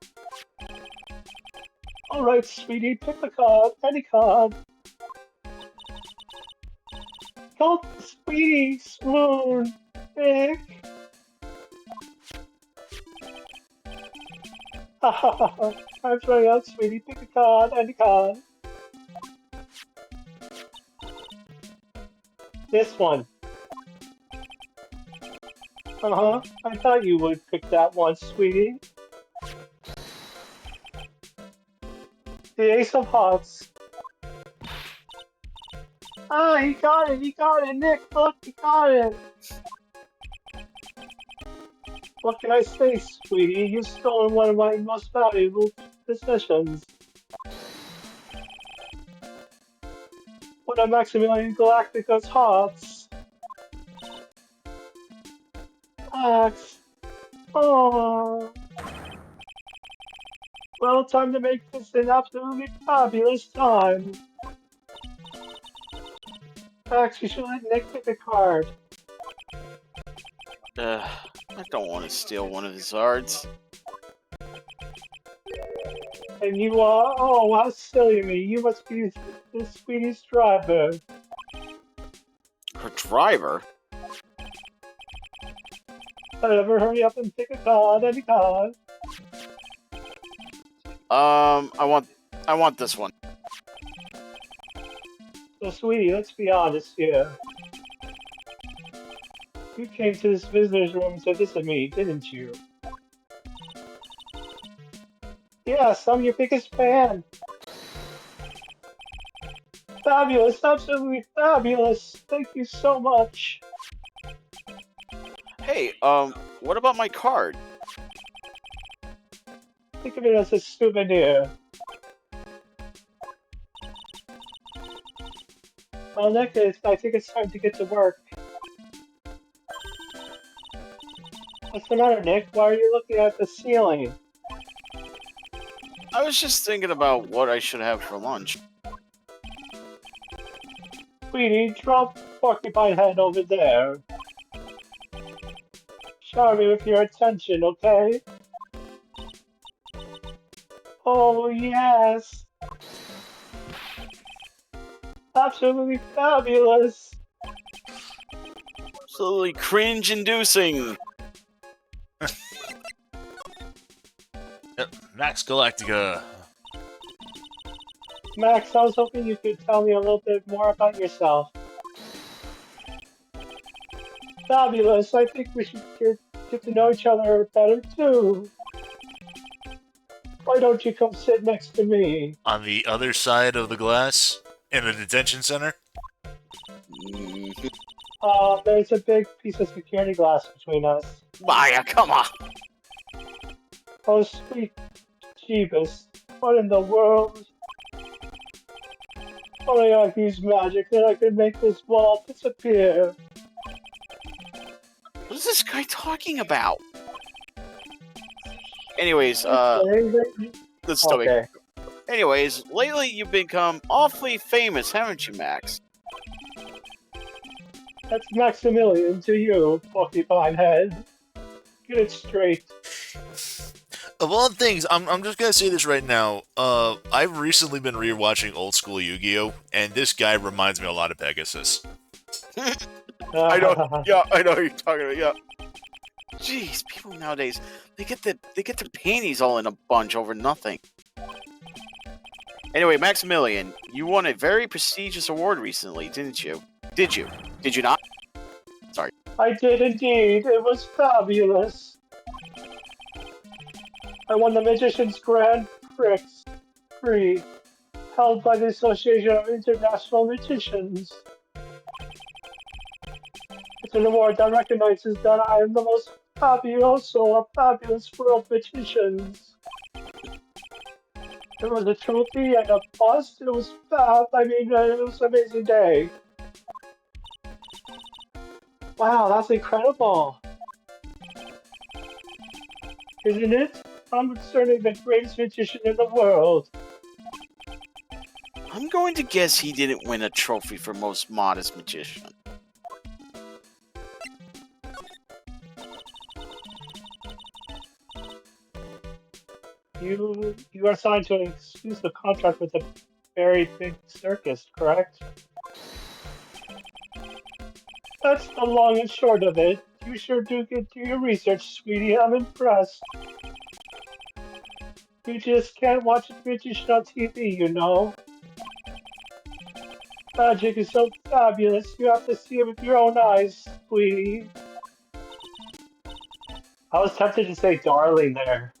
Alright, sweetie, pick a card, any card. Don't, sweetie, swoon, Nick. I'm trying out, sweetie, pick a card, any card. This one. Uh-huh. I thought you would pick that one, sweetie. The Ace of Hearts. Ah, he got it, Nick, look, he got it. What can I say, sweetie? You've stolen one of my most valuable possessions. One of Maximilian Galactica's hearts. Max. Oh. Well, time to make this an absolutely fabulous time. Max, you should let Nick pick a card. I don't want to steal one of his cards. And you are, oh, how silly of me. You must be the sweetest driver. Her driver? Whatever, hurry up and pick a card, any card. I want this one. So, sweetie, let's be honest here. You came to this visitor's room to visit me, didn't you? Yes, I'm your biggest fan. Fabulous, absolutely fabulous. Thank you so much. Hey, what about my card? Think of it as a souvenir. Well, Nick, I think it's time to get to work. What's the matter, Nick? Why are you looking at the ceiling? I was just thinking about what I should have for lunch. Sweetie, drop Porcupine Head over there. Shower me with your attention, okay? Oh, yes. Absolutely fabulous. Absolutely cringe-inducing. Yep, Max Galactica. Max, I was hoping you could tell me a little bit more about yourself. Fabulous. I think we should get to know each other better, too. Why don't you come sit next to me? On the other side of the glass, in the detention center. Mhm. There's a big piece of security glass between us. Maya, come on. Oh, sweet Jeebus. What in the world? Only I can use magic, then I can make this wall disappear. What is this guy talking about? Anyways, let's stop it. Okay. Anyways, lately you've become awfully famous, haven't you, Max? That's Maximilian to you, Porcupine Head. Get it straight. Of all things, I'm just gonna say this right now. I've recently been rewatching old school Yu-Gi-Oh, and this guy reminds me a lot of Pegasus. I know. Yeah, I know what you're talking about. Yeah. Jeez, people nowadays they get their panties all in a bunch over nothing. Anyway, Maximilian, you won a very prestigious award recently, didn't you? Did you? Did you not? I did indeed. It was fabulous. I won the Magician's Grand Prix, held by the Association of International Magicians. It's an award that recognizes that I am the most fabuloso of fabulous world magicians. There was a trophy and a bust. It was fab. I mean, it was an amazing day. Wow, that's incredible. Isn't it? I'm certainly the greatest magician in the world. I'm going to guess he didn't win a trophy for most modest magician. You are signed to an exclusive contract with a very big circus, correct? That's the long and short of it. You sure do do your research, sweetie. I'm impressed. You just can't watch a magician on TV, you know. Magic is so fabulous. You have to see it with your own eyes, sweetie. I was tempted to say darling there.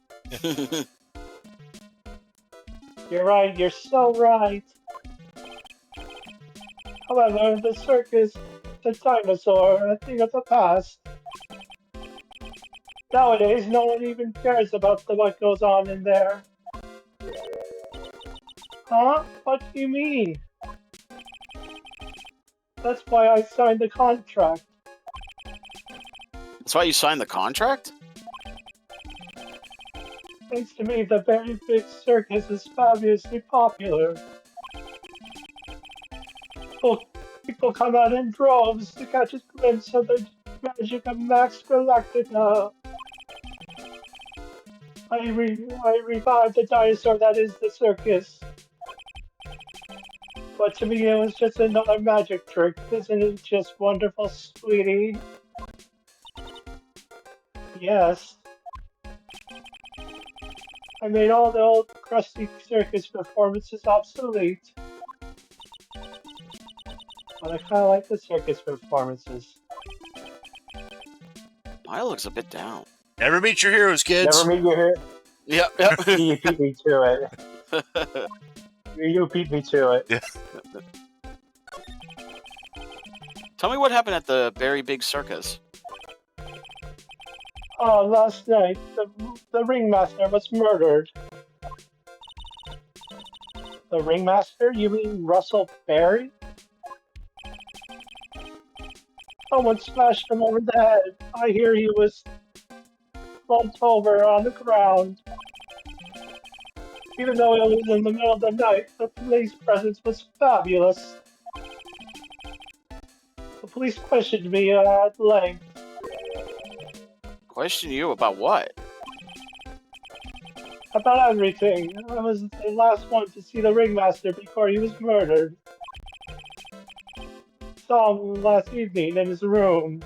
You're right, you're so right. However, the circus, the dinosaur, a thing of the past. Nowadays, no one even cares about what goes on in there. Huh? What do you mean? That's why I signed the contract. That's why you signed the contract? Thanks to me, the very big circus is fabulously popular. People come out in droves to catch a glimpse of the magic of Max Galactica. I revived the dinosaur that is the circus. But to me, it was just another magic trick. Isn't it just wonderful, sweetie? Yes. I made all the old crusty circus performances obsolete. But I kinda like the circus performances. Maya looks a bit down. Never meet your heroes, kids. Never meet your Yep. You beat me to it. You beat me to it. Tell me what happened at the Very Big Circus. Oh, last night, the ringmaster was murdered. The ringmaster? You mean Russell Berry? Someone smashed him over the head. I hear he was slumped over on the ground. Even though it was in the middle of the night, the police presence was fabulous. The police questioned me at length. Question you about what? About everything. I was the last one to see the ringmaster before he was murdered. Saw him last evening in his room.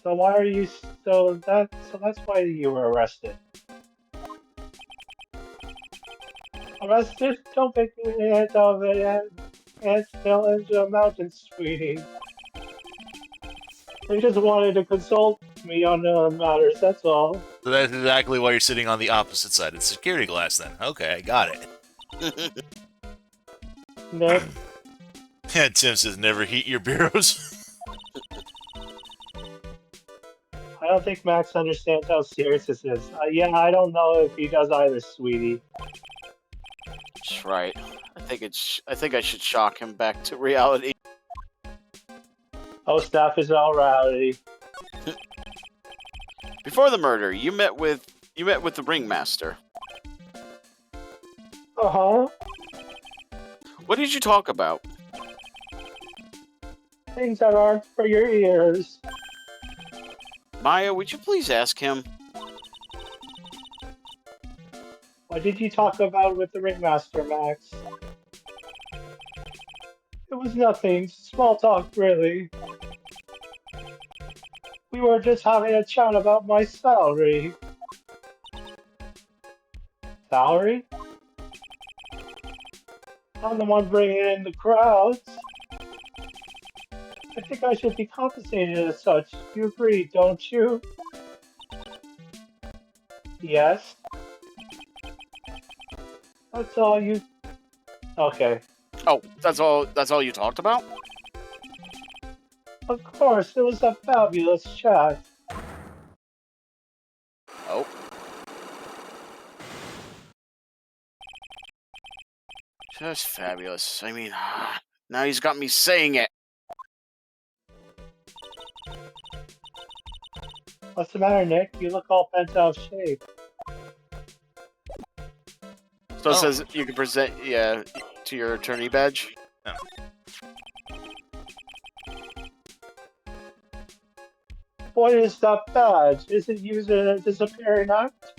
So why are you so that's why you were arrested. Arrested? Don't make me head of it and still into a mountain, sweetie. They just wanted to consult me on matters, that's all. So that's exactly why you're sitting on the opposite side of the security glass then. Okay, I got it. Nick, Yeah, Tim says never heat your bureaus. I don't think Max understands how serious this is. Yeah, I don't know if he does either, sweetie. That's right. I think I should shock him back to reality. Oh, staff is all rowdy. Before the murder, you met with the ringmaster. Uh-huh. What did you talk about? Things that aren't for your ears. Maya, would you please ask him? What did you talk about with the ringmaster, Max? It was nothing. Small talk, really. We were just having a chat about my salary. Salary? I'm the one bringing in the crowds. I think I should be compensated as such. You agree, don't you? Yes. That's all you... Okay. Oh, that's all you talked about? Of course, it was a fabulous chat. Oh. Just fabulous. I mean, now he's got me saying it. What's the matter, Nick? You look all bent out of shape. So it Oh. says you can present to your attorney badge. What is that badge? Is it used in a disappearing act?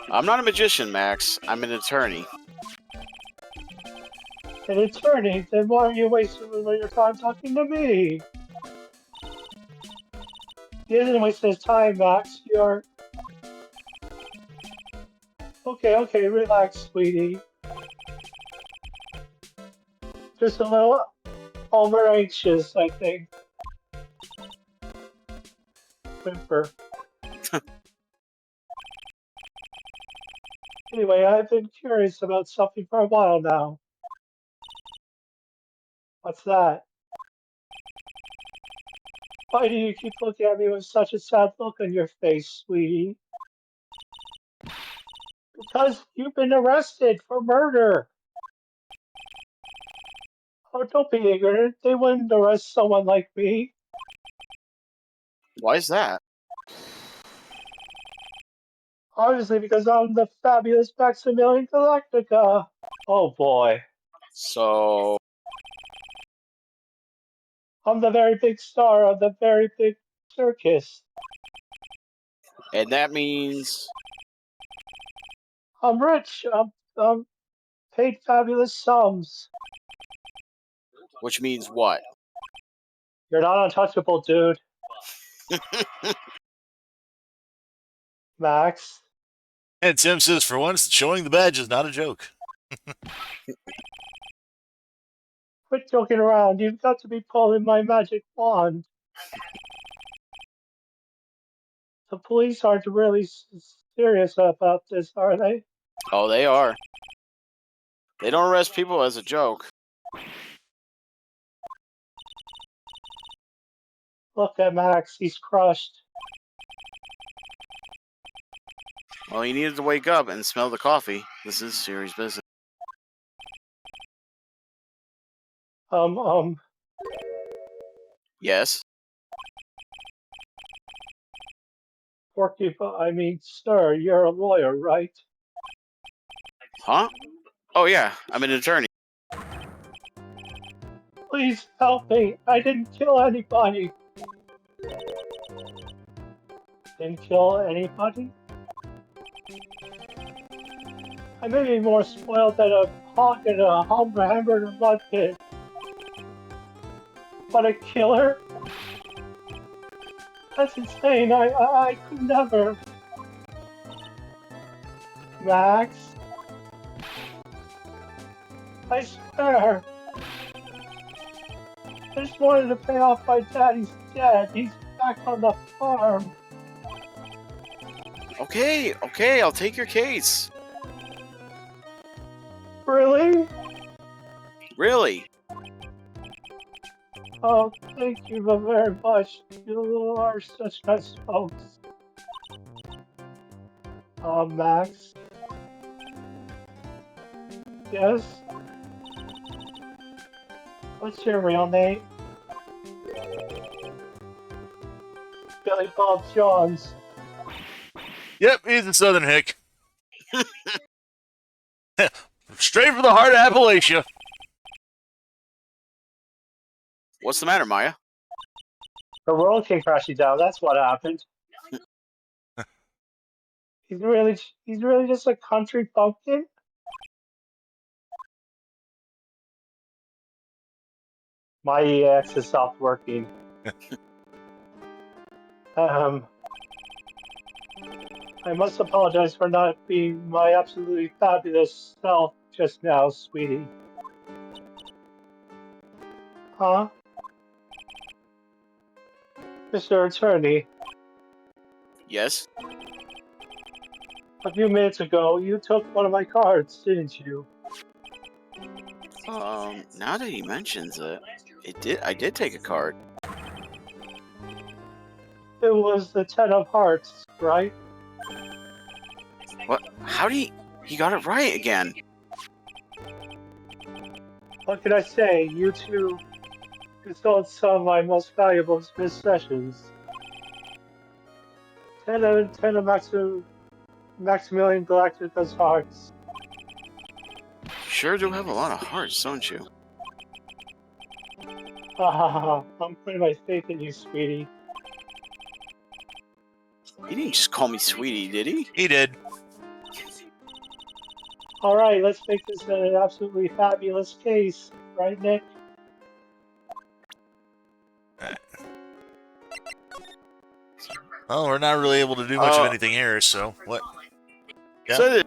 I'm not a magician, Max. I'm an attorney. An attorney? Then why are you wasting your time talking to me? He isn't wasting his time, Max. You're... Okay, relax, sweetie. Just a little over anxious, I think. Whimper. Anyway, I've been curious about something for a while now. What's that? Why do you keep looking at me with such a sad look on your face, sweetie? Because you've been arrested for murder. Oh, don't be ignorant. They wouldn't arrest someone like me. Why is that? Obviously, because I'm the fabulous Maximilian Galactica. Oh boy. So, I'm the very big star of the very big circus. and that means I'm rich. I'm paid fabulous sums. which means what? You're not untouchable, dude. Max. And Tim says, for once, showing the badge is not a joke. Quit joking around. You've got to be pulling my magic wand. The police aren't really serious about this, are they? Oh, they are. They don't arrest people as a joke. Look at Max, he's crushed. Well, he needed to wake up and smell the coffee. This is serious business. Yes? Sir, you're a lawyer, right? Huh? Oh, yeah. I'm an attorney. Please help me. I didn't kill anybody. Didn't kill anybody? I may be more spoiled than a hog in a hamburger mud pit. But a killer? That's insane. I could never. Max? I swear. I just wanted to pay off my daddy's debt. He's back on the farm. Okay, I'll take your case. Really? Really? Oh, thank you very much. You are such nice folks. Max? Yes? What's your real name? Billy Bob Johns. Yep, he's a Southern hick. Straight from the heart of Appalachia. What's the matter, Maya? The world came crashing down. That's what happened. He's really just a country bumpkin. My EX has stopped working. I must apologize for not being my absolutely fabulous self just now, sweetie. Huh? Mr. Attorney, Yes? a few minutes ago, you took one of my cards, didn't you? Now that he mentions it, I did take a card. It was the Ten of Hearts, right? What? How did he got it right again? What can I say? You two consult some of my most valuable possessions. 10 of Maximilian Galactica's hearts. Sure do have a lot of hearts, don't you? I'm putting my faith in you, sweetie. He didn't just call me sweetie, did he? He did. Alright, let's make this an absolutely fabulous case, right, Nick? Well, we're not really able to do much of Oh. anything here, so what? Yeah.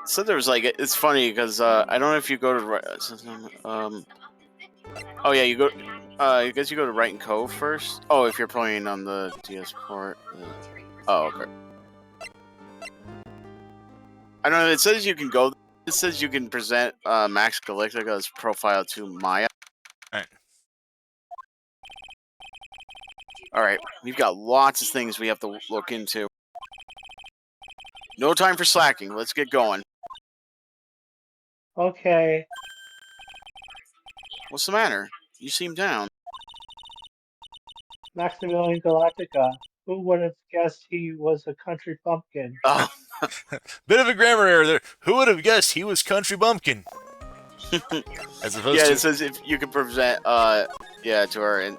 So there was like it's funny because I don't know if you go to oh yeah, you go I guess you go to Wright & Cove first. Oh, if you're playing on the DS port. Oh, okay. I don't know. It says you can go. It says you can present Max Galactica's profile to Maya. Alright. Alright, we've got lots of things we have to look into. No time for slacking. Let's get going. Okay. What's the matter? You seem down. Maximilian Galactica. Who would have guessed he was a country bumpkin? Oh, Bit of a grammar error there. Who would have guessed he was Country Bumpkin? As opposed yeah. to... It says if you can present, yeah, to her, and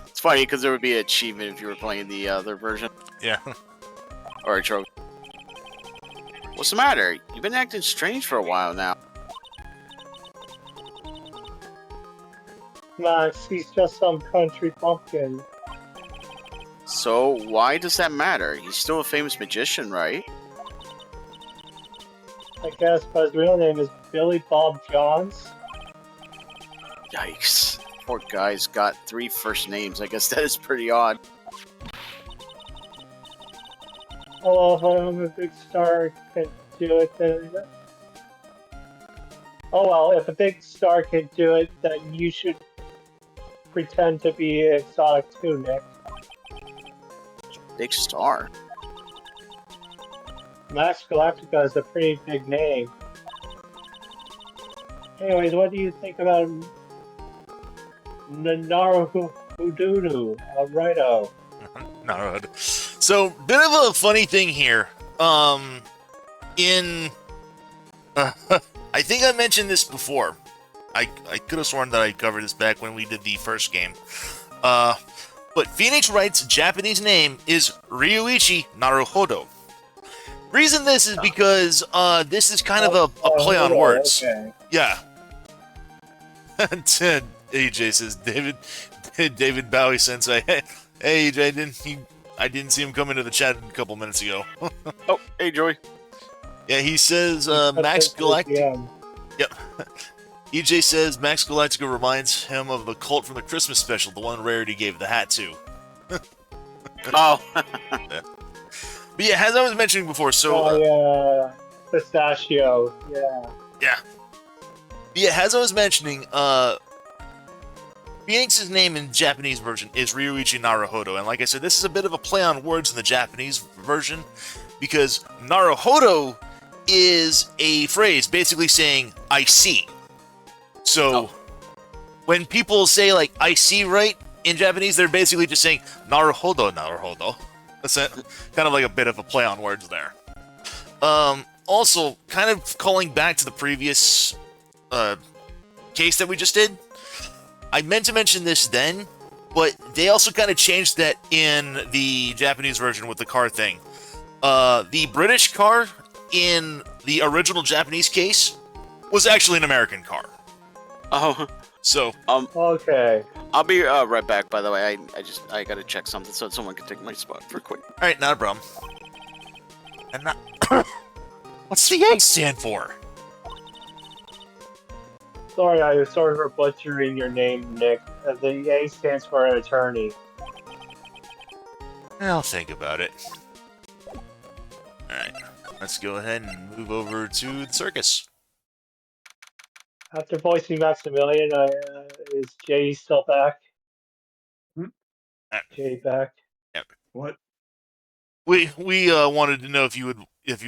it's funny because there would be an achievement if you were playing the other version Yeah. or a trophy. What's the matter? You've been acting strange for a while now. Max, he's just some country bumpkin. So why does that matter? He's still a famous magician, right? I guess, but his real name is Billy Bob Johns. Yikes. Poor guy's got 3 first names. I guess that is pretty odd. Oh, if I'm a big star can do it, then. Oh well, if a big star can do it, then you should pretend to be exotic too, Nick. Big star. Max Galactica is a pretty big name. Anyways, what do you think about Naruhodoodoo? Righto. Narod. So, bit of a funny thing here. I think I mentioned this before. I could have sworn that I covered this back when we did the first game. But Phoenix Wright's Japanese name is Ryuichi Naruhodo. Reason this is because this is kind of a play on words. Okay. Yeah. AJ says David Bowie Sensei. Hey AJ, I didn't see him come into the chat a couple minutes ago. Oh, hey Joey. Yeah, he says Max Galactica. Yep. EJ says Max Galactica reminds him of the cult from the Christmas special, the one Rarity gave the hat to. Oh. Yeah. But yeah, as I was mentioning before, so yeah, pistachio. Yeah. yeah. Yeah, as I was mentioning, Phoenix's name in Japanese version is Ryuichi Naruhodo, and like I said, this is a bit of a play on words in the Japanese version, because Naruhodo is a phrase basically saying, I see. So, when people say, like, I see right in Japanese, they're basically just saying, Naruhodo, Naruhodo. That's it. Kind of like a bit of a play on words there. Also, kind of calling back to the previous case that we just did, I meant to mention this then, but they also kind of changed that in the Japanese version with the car thing. The British car in the original Japanese case was actually an American car. Oh. So, Okay. I'll be right back. By the way, I gotta check something so someone can take my spot for quick. all right, not a problem. And not what's the A stand for? Sorry for butchering your name, Nick. The A stands for an attorney. I'll think about it. Alright, let's go ahead and move over to the circus. After voicing Maximilian, is Jay still back? Jay back? What? We wanted to know if you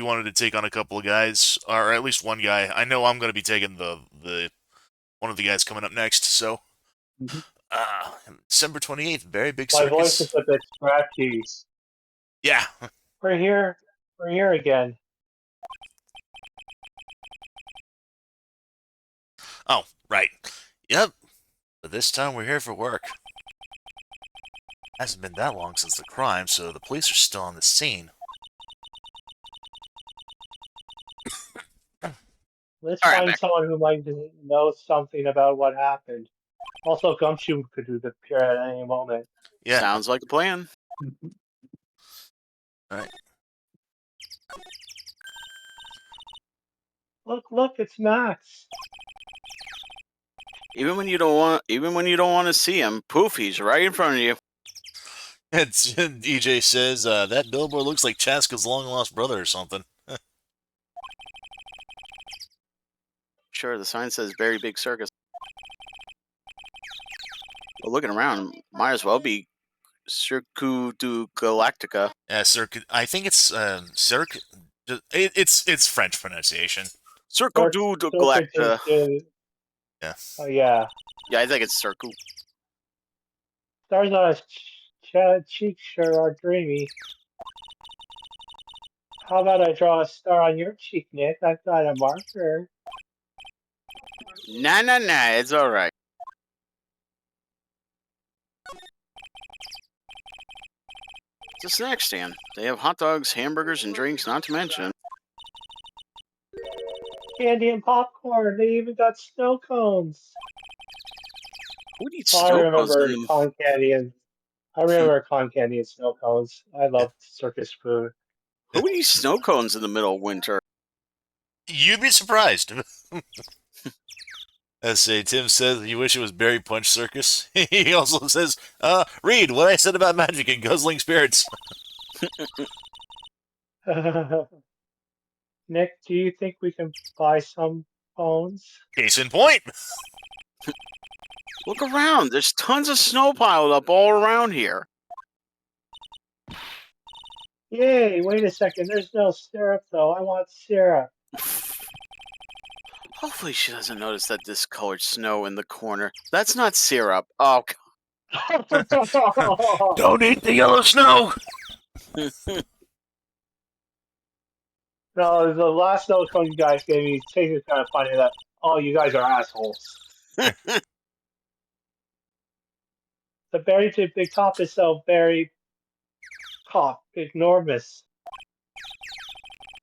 wanted to take on a couple of guys, or at least one guy. I know I'm going to be taking the one of the guys coming up next. So, December 28th, very big My circus. voice is a bit scratchy. Yeah. We're here again. Oh, right. Yep. But this time we're here for work. Hasn't been that long since the crime, so the police are still on the scene. Let's All right, find Mac. someone who might know something about what happened. Also, Gumshoe could appear at any moment. Yeah. Sounds like a plan. Alright. Look, it's Max. Even when you don't want to see him, poof, he's right in front of you. It's, EJ says, that billboard looks like Chaska's long-lost brother or something. Sure, the sign says very big circus. But looking around, might as well be Cirque du Galactica. Yeah, I think it's, Cirque... It's French pronunciation. Cirque du Galactica. Yeah. Oh yeah. Yeah, I think it's Cirque. Stars on his cheek sure are dreamy. How about I draw a star on your cheek, Nick? I've got a marker. Nah, it's alright. It's a snack stand. They have hot dogs, hamburgers, and drinks, not to mention. Candy and popcorn. They even got snow cones. Who eats Oh, I snow cones remember in- con candy and con candy and snow cones. I love circus food. Who eats snow cones in the middle of winter? You'd be surprised. As say, Tim says, you wish it was Berry Punch Circus. He also says, read what I said about magic and guzzling spirits. Nick, do you think we can buy some phones? Case in point. Look around. There's tons of snow piled up all around here. Yay, wait a second. There's no syrup, though. I want syrup. Hopefully she doesn't notice that discolored snow in the corner. That's not syrup. Oh, Don't eat the yellow snow. No, the last note cone you guys gave me tasted kind of funny that, oh, you guys are assholes. The berry to big top is so very enormous.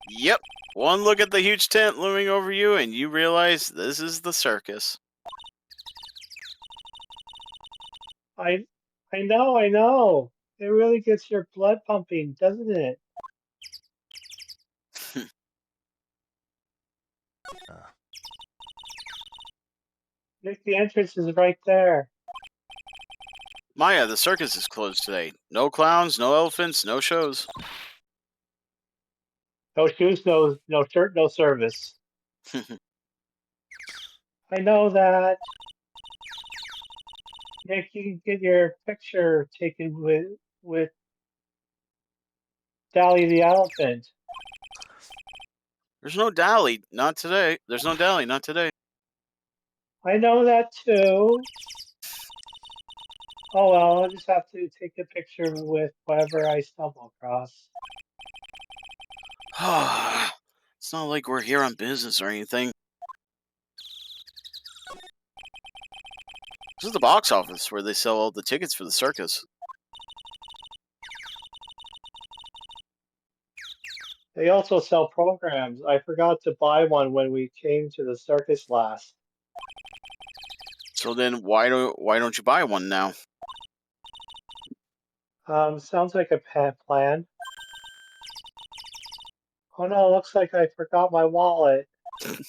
Yep. One look at the huge tent looming over you, and you realize this is the circus. I know. It really gets your blood pumping, doesn't it? Nick, the entrance is right there. Maya, the circus is closed today. No clowns, no elephants, no shows. No shoes, no shirt, no service. I know that. Nick, you can get your picture taken with Dally the elephant. There's no Dally, not today. There's no Dally, not today. I know that too. Oh well, I'll just have to take a picture with whatever I stumble across. It's not like we're here on business or anything. This is the box office where they sell all the tickets for the circus. They also sell programs. I forgot to buy one when we came to the circus last. So then why don't you buy one now? Sounds like a plan. Oh no, looks like I forgot my wallet. If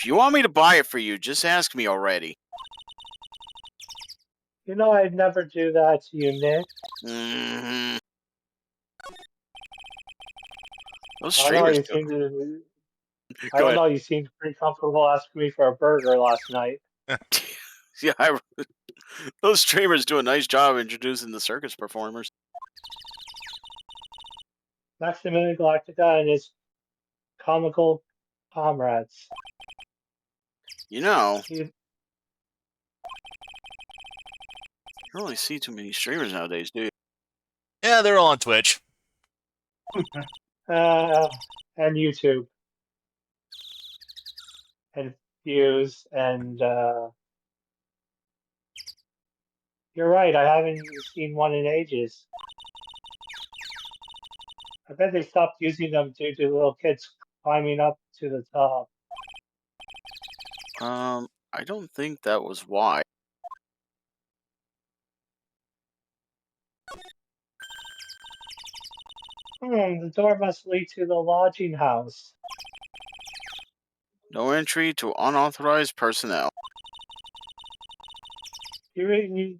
you want me to buy it for you, just ask me already. You know I'd never do that to you, Nick. Mm-hmm. Those I know streamers you do. seemed to. I Go don't ahead. know. You seemed pretty comfortable asking me for a burger last night. Yeah, those streamers do a nice job introducing the circus performers. Maximilian Galactica and his comical comrades. You know, You, you don't really see too many streamers nowadays, do you? Yeah, they're all on Twitch. and YouTube. And views and you're right, I haven't seen one in ages. I bet they stopped using them due to little kids climbing up to the top. I don't think that was why. The door must lead to the lodging house. No entry to unauthorized personnel. You really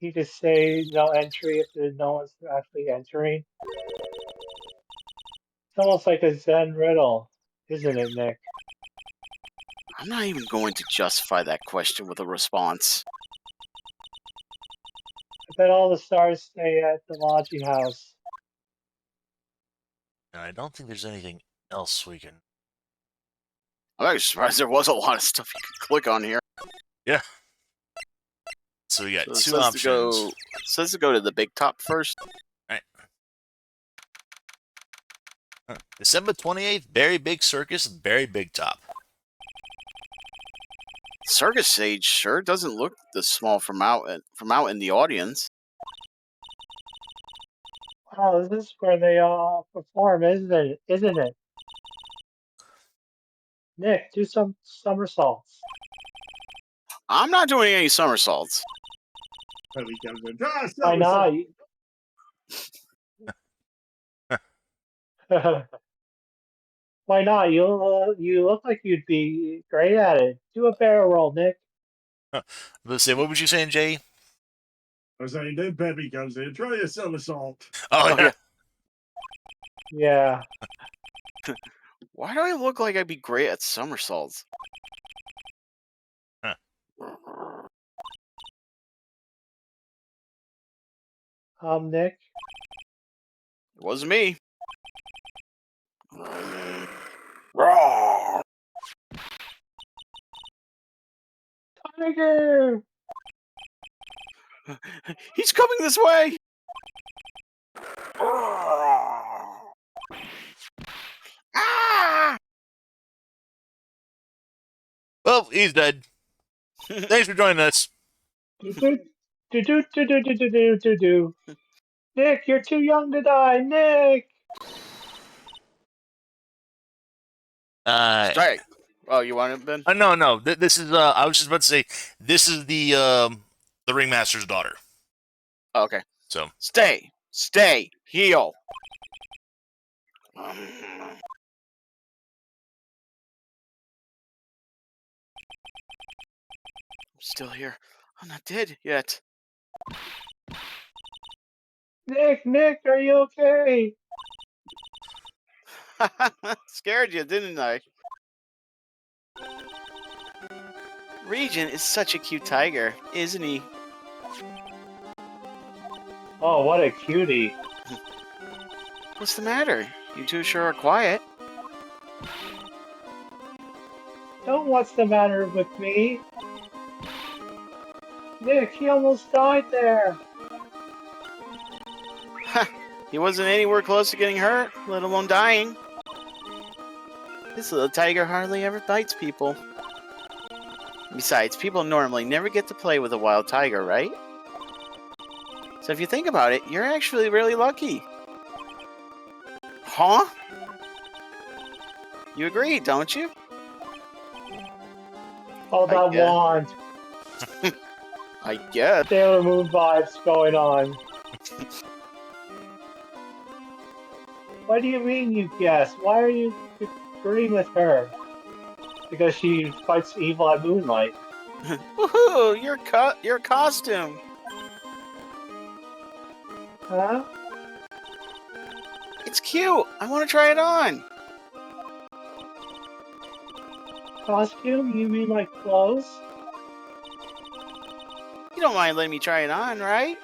need to say no entry if no one's actually entering. It's almost like a Zen riddle, isn't it, Nick? I'm not even going to justify that question with a response. I bet all the stars stay at the lodging house. And I don't think there's anything else we can. I'm actually surprised there was a lot of stuff you could click on here. Yeah. So we got So it two says options. it says to go to the big top first. December 28th, Very Big Circus, Very Big Top. Circus stage sure doesn't look this small from out in the audience. Oh, this is where they all perform, isn't it? Nick, do some somersaults. I'm not doing any somersaults. There we go. Ah, Why not? Why not? You look like you'd be great at it. Do a barrel roll, Nick. Let's see, what was you saying, Jay? I was saying, then Peppy comes in. Try a somersault. Oh, Oh, yeah. Yeah. Why do I look like I'd be great at somersaults? Huh. Nick. It wasn't me. Roar! Tiger! He's coming this way! Ah! Well, he's dead. Thanks for joining us. Do. Nick, you're too young to die. Nick. Strike. Oh, you want it, Ben? No. This is. I was just about to say. This is the ringmaster's daughter. Oh, okay. So Stay. Heal. I'm still here. I'm not dead yet. Nick, are you okay? Scared you, didn't I? Regent is such a cute tiger, isn't he? Oh, what a cutie. What's the matter? You two sure are quiet. Don't what's the matter with me? Nick, he almost died there. He wasn't anywhere close to getting hurt, let alone dying. This little tiger hardly ever bites people. Besides, people normally never get to play with a wild tiger, right? So if you think about it, you're actually really lucky. Huh? You agree, don't you? Oh, that guess. wand. I guess. Sailor Moon vibes going on. What do you mean you guess? Why are you agreeing with her? Because she fights evil at moonlight. Woohoo! Your costume. Huh? It's cute. I want to try it on. Costume? You mean like clothes? You don't mind letting me try it on, right?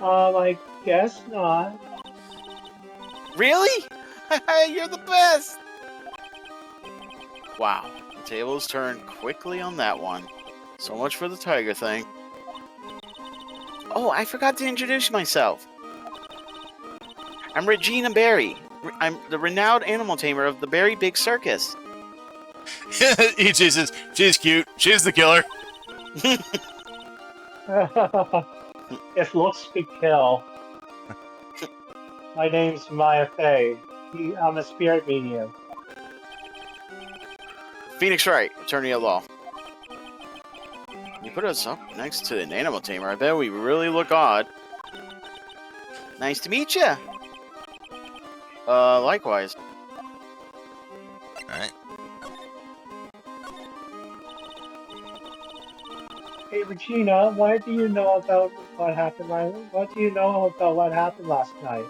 I guess not. Really? You're the best! Wow, the tables turned quickly on that one. So much for the tiger thing. Oh, I forgot to introduce myself. I'm Regina Berry. I'm the renowned animal tamer of the Berry Big Circus. she's cute. She's the killer. If looks could kill. My name's Maya Fey. I'm a spirit medium. Phoenix Wright, attorney at law. You put us up next to an animal tamer. I bet we really look odd. Nice to meet you. Likewise. Alright. Hey Regina, why do you know about what happened? What do you know about what happened last night?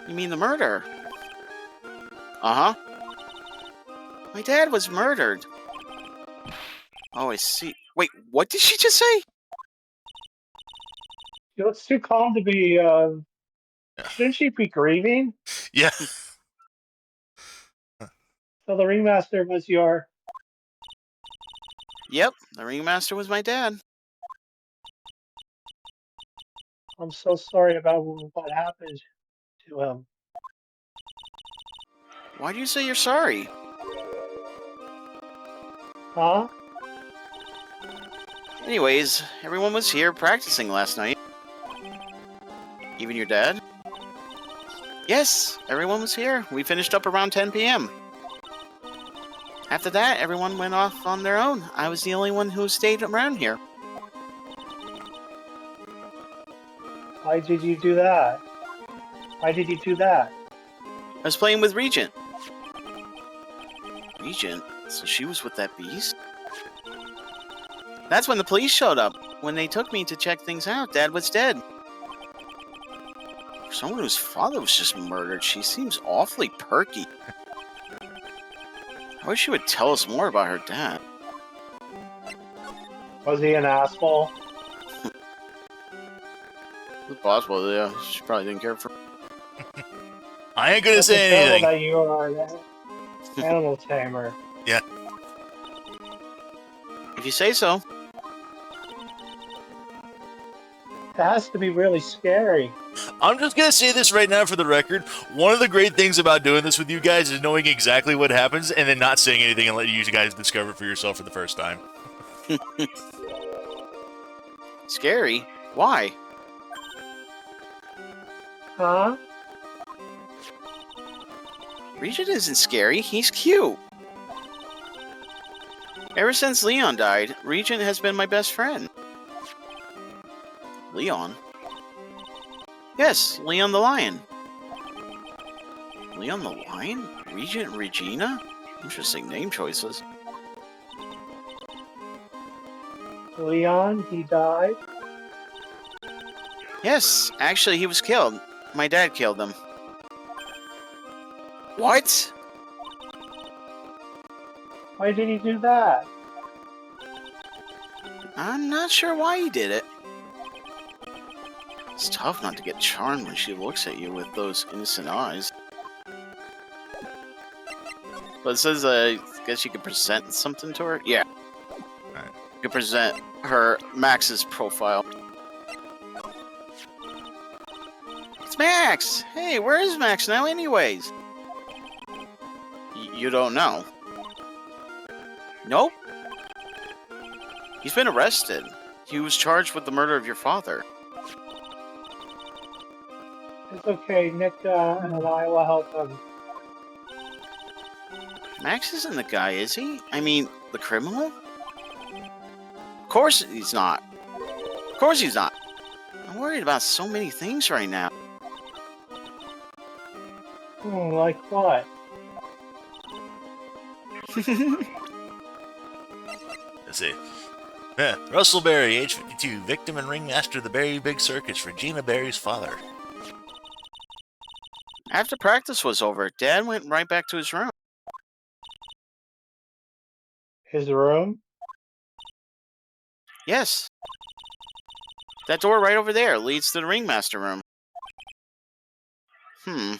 You mean the murder? Uh-huh. My dad was murdered. Oh, I see. Wait, what did she just say? She looks too calm to be, shouldn't she be grieving? Yeah. So the ringmaster was your... Yep, the ringmaster was my dad. I'm so sorry about what happened to him. Why do you say you're sorry? Huh? Anyways, everyone was here practicing last night. Even your dad? Yes, everyone was here. We finished up around 10 p.m. After that, everyone went off on their own. I was the only one who stayed around here. Why did you do that? Why did you do that? I was playing with Regent. Regent? So she was with that beast? That's when the police showed up. When they took me to check things out, Dad was dead. someone whose father was just murdered, she seems awfully perky. I wish she would tell us more about her dad. Was he an asshole? It's possible, yeah. She probably didn't care for. I ain't gonna That's say terrible anything. that you are an animal tamer. If you say so. It has to be really scary. I'm just gonna say this right now for the record. One of the great things about doing this with you guys is knowing exactly what happens and then not saying anything and letting you guys discover it for yourself for the first time. Scary? Why? Huh? Regent isn't scary. He's cute. Ever since Leon died, Regent has been my best friend. Leon? Yes, Leon the Lion. Leon the Lion? Regent and Regina? Interesting name choices. Leon, he died? Yes, actually he was killed. My dad killed him. What? Why did he do that? I'm not sure why he did it. It's tough not to get charmed when she looks at you with those innocent eyes. But it says, I guess you could present something to her? Yeah. Right. You could present her Max's profile. It's Max! Hey, where is Max now anyways? You don't know? Nope. He's been arrested. He was charged with the murder of your father. It's okay, Nick and I will help him. Max isn't the guy, is he? I mean, the criminal? Of course he's not. Of course he's not. I'm worried about so many things right now. Like what? Let's see. Russell Berry, age 52, victim and ringmaster of the Berry Big Circus, Regina Berry's father. After practice was over, Dad went right back to his room. His room? Yes. That door right over there leads to the ringmaster room. I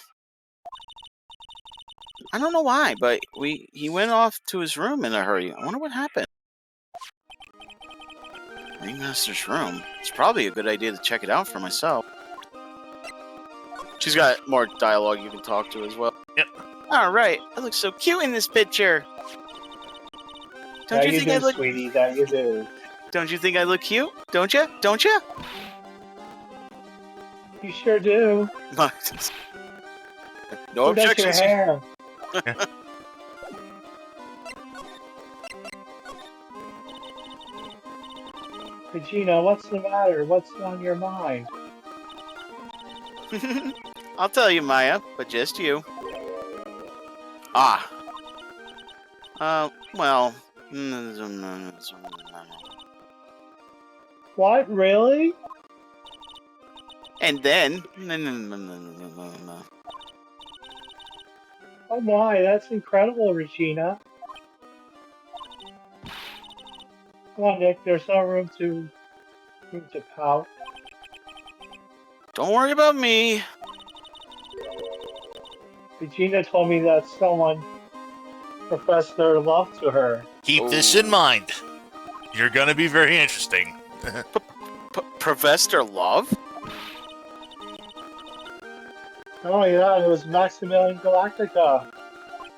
don't know why, but he went off to his room in a hurry. I wonder what happened. Ringmaster's room. It's probably a good idea to check it out for myself. She's got more dialogue you can talk to as well. Yep. Alright, I look so cute in this picture. Don't That you think I look sweetie, that you do. Don't you think I look cute? Don't you? Don't you? You sure do. No Who does your objections. hair? Regina, what's the matter? What's on your mind? I'll tell you, Maya, but just you. Ah. Well. What, really? And then. Oh my, that's incredible, Regina. Come on, Nick, there's no room to pout. Don't worry about me. Regina told me that someone professed their love to her. Keep this in mind. You're gonna be very interesting. Professor Love? Not only that, it was Maximilian Galactica.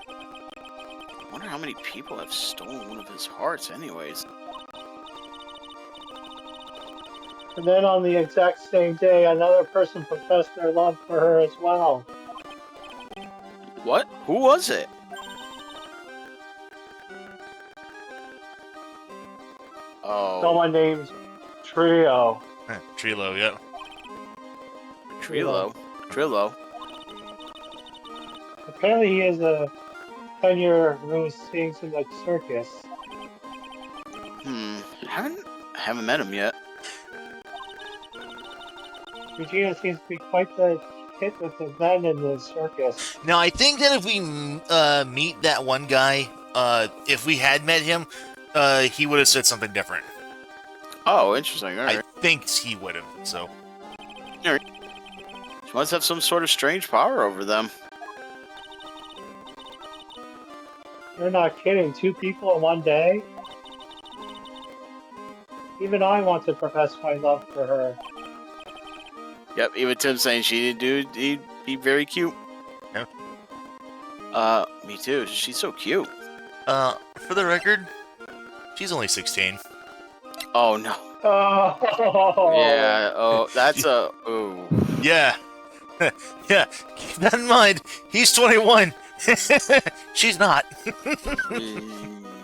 I wonder how many people have stolen one of his hearts, anyways. And then on the exact same day, another person professed their love for her as well. What? Who was it? Oh. Someone named Trio. Trilo, yeah. Trillo. Apparently he has a tenure who sings in the circus. Haven't met him yet. Regina seems to be quite the hit with the men in the circus. Now, I think that if we meet that one guy, if we had met him, he would have said something different. Oh, interesting. All I right. think he would have. So, She must have some sort of strange power over them. You're not kidding. 2 people in one day? Even I want to profess my love for her. Yep, even Tim saying she didn't do he'd be very cute. Yeah. Me too. She's so cute. for the record, she's only 16. Oh no. Oh! Yeah, oh that's a ooh. Yeah. Yeah, keep that in mind. He's 21. She's not.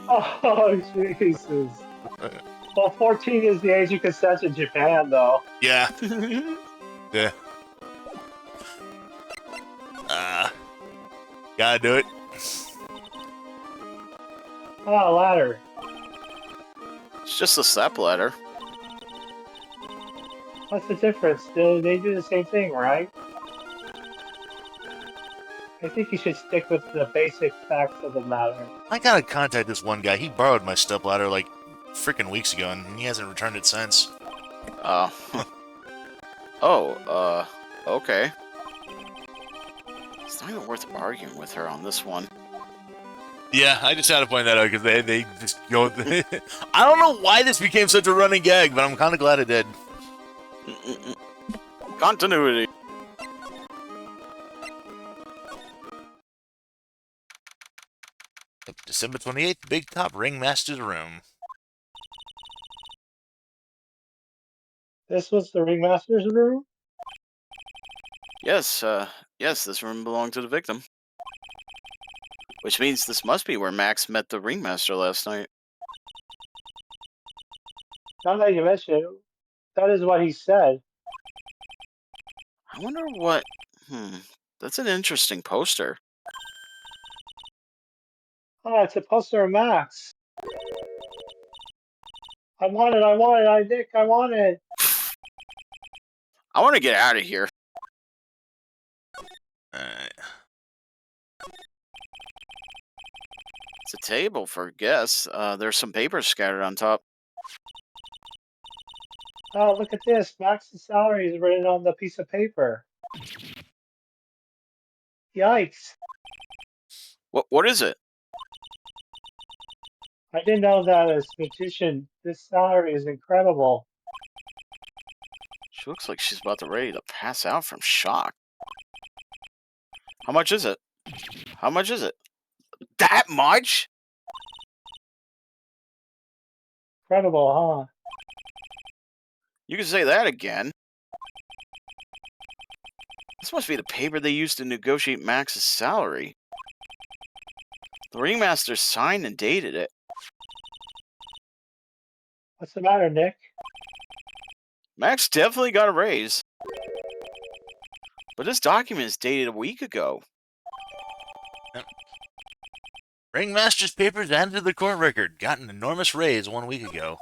Oh, Jesus. Well, 14 is the age of consent in Japan, though. Yeah. Yeah. Gotta do it. Oh, ladder. It's just a step ladder. What's the difference? They do the same thing, right? I think you should stick with the basic facts of the matter. I gotta contact this one guy. He borrowed my stepladder like freaking weeks ago, and he hasn't returned it since. Okay. It's not even worth arguing with her on this one. Yeah, I just had to point that out because they just go. I don't know why this became such a running gag, but I'm kind of glad it did. Continuity. December 28th, Big Top Ringmaster's Room. This was the ringmaster's room? Yes, this room belonged to the victim. Which means this must be where Max met the ringmaster last night. Now that you mention it, that is what he said. I wonder what... That's an interesting poster. Oh, it's a poster of Max. I want it, Nick, I want it. I want to get out of here. Alright. It's a table for guests. There's some papers scattered on top. Oh, look at this. Max's salary is written on the piece of paper. Yikes. What is it? I didn't know that as a magician, this salary is incredible. She looks like she's about to ready to pass out from shock. How much is it? How much is it? That much? Incredible, huh? You can say that again. This must be the paper they used to negotiate Max's salary. The ringmaster signed and dated it. What's the matter, Nick? Max definitely got a raise. But this document is dated a week ago. Ringmaster's papers added to the court record. Got an enormous raise 1 week ago.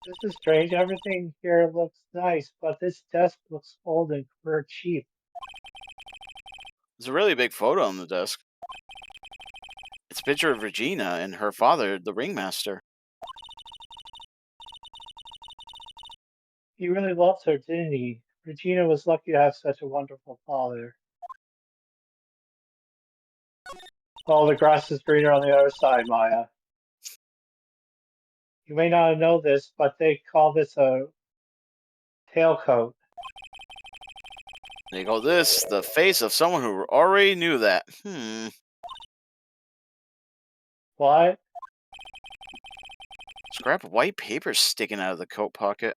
This is strange. Everything here looks nice, but this desk looks old and cheap. There's a really big photo on the desk. It's a picture of Regina and her father, the ringmaster. He really loved her, didn't he? Regina was lucky to have such a wonderful father. Oh, the grass is greener on the other side, Maya. You may not know this, but they call this a tailcoat. They call this the face of someone who already knew that. What? Scrap of white paper sticking out of the coat pocket.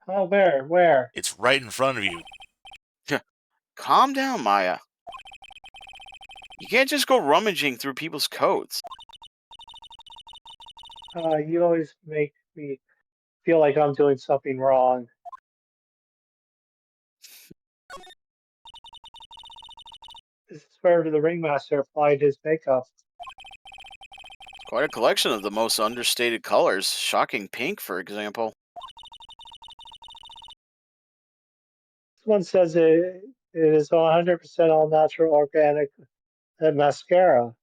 Oh, where? It's right in front of you. Calm down, Maya. You can't just go rummaging through people's coats. You always make me feel like I'm doing something wrong. This is where the ringmaster applied his makeup. Of Quite a collection of the most understated colors. Shocking pink, for example. This one says it is 100% all natural, organic mascara.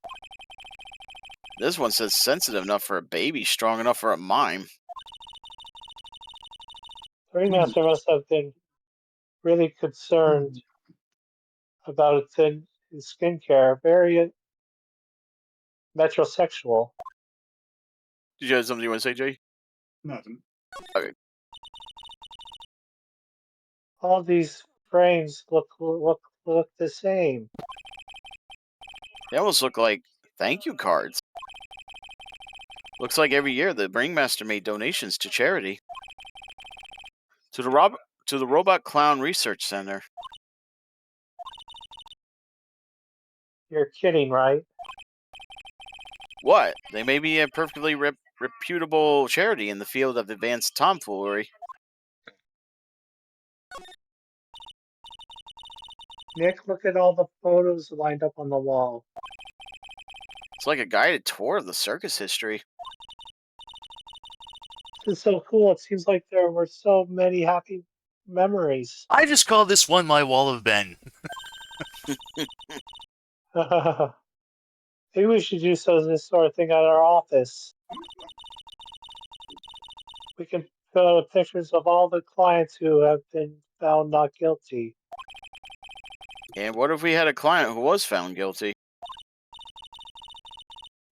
This one says sensitive enough for a baby, strong enough for a mime. Ringmaster must have been really concerned about his skincare. Very metrosexual. Did you have something you want to say, Jay? Nothing. All these frames look the same. They almost look like thank you cards. Looks like every year the Ringmaster made donations to charity. To the Robot Clown Research Center. You're kidding, right? What? They may be a perfectly reputable charity in the field of advanced tomfoolery. Nick, look at all the photos lined up on the wall. It's like a guided tour of the circus history. This is so cool. It seems like there were so many happy memories. I just call this one my Wall of Ben. Maybe we should do this sort of thing at our office. We can put pictures of all the clients who have been found not guilty. And what if we had a client who was found guilty?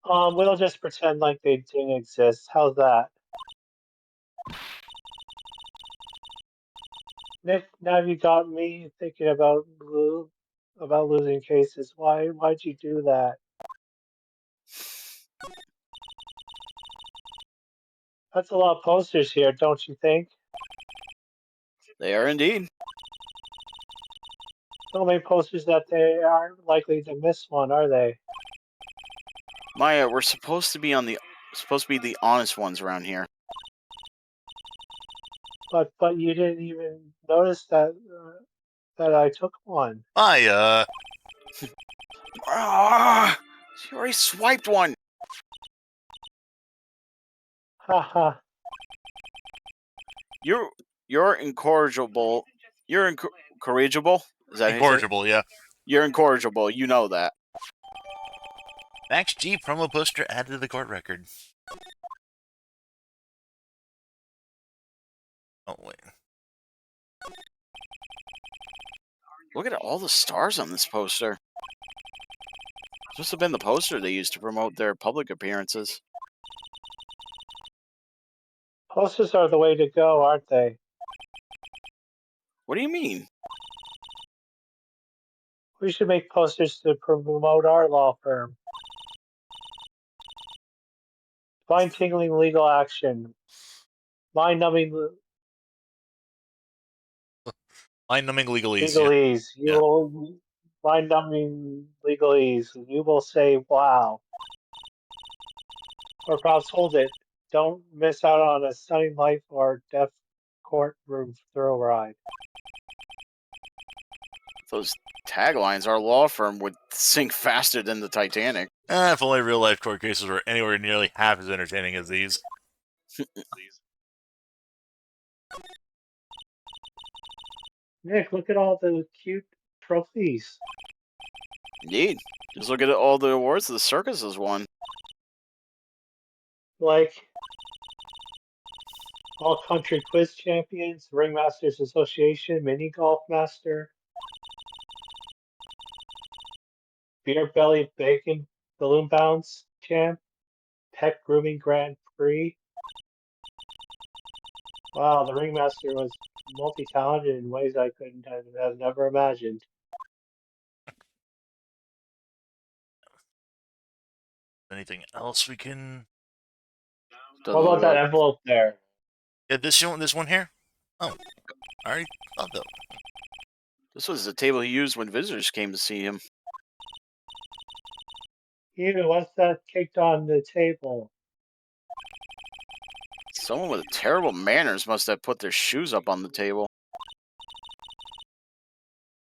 We'll just pretend like they didn't exist. How's that? Nick, now you got me thinking about losing cases. Why'd you do that? That's a lot of posters here, don't you think? They are indeed. So many posters that they aren't likely to miss one, are they? Maya, we're supposed to be the honest ones around here. But you didn't even notice that I took one. I, Ah! She already swiped one. Haha. You're incorrigible. You're incorrigible. Is that how you say it? incorrigible, yeah. You're incorrigible. You know that. Max G promo poster added to the court record. Oh, wait. Look at all the stars on this poster. This must have been the poster they used to promote their public appearances. Posters are the way to go, aren't they? What do you mean? We should make posters to promote our law firm. Spine-tingling legal action. Mind-numbing Mind-numbing legalese. legalese. Yeah. You will mind-numbing legalese. You will say, "Wow." Or perhaps hold it. Don't miss out on a stunning life or death courtroom thrill ride. Those taglines, our law firm would sink faster than the Titanic. If only real-life court cases were anywhere nearly half as entertaining as these. Nick, look at all the cute trophies. Indeed. Just look at all the awards the circus has won. Like All Country Quiz Champions, Ringmasters Association, Mini Golf Master, Beer Belly Bacon Balloon Bounce Champ, Pet Grooming Grand Prix. Wow, the Ringmaster was multi-talented in ways I couldn't have never imagined. Anything else we can... What about that envelope there? Yeah, this one here? Oh, I already thought that. This was the table he used when visitors came to see him. Ew, what's that caked on the table? Someone with terrible manners must have put their shoes up on the table.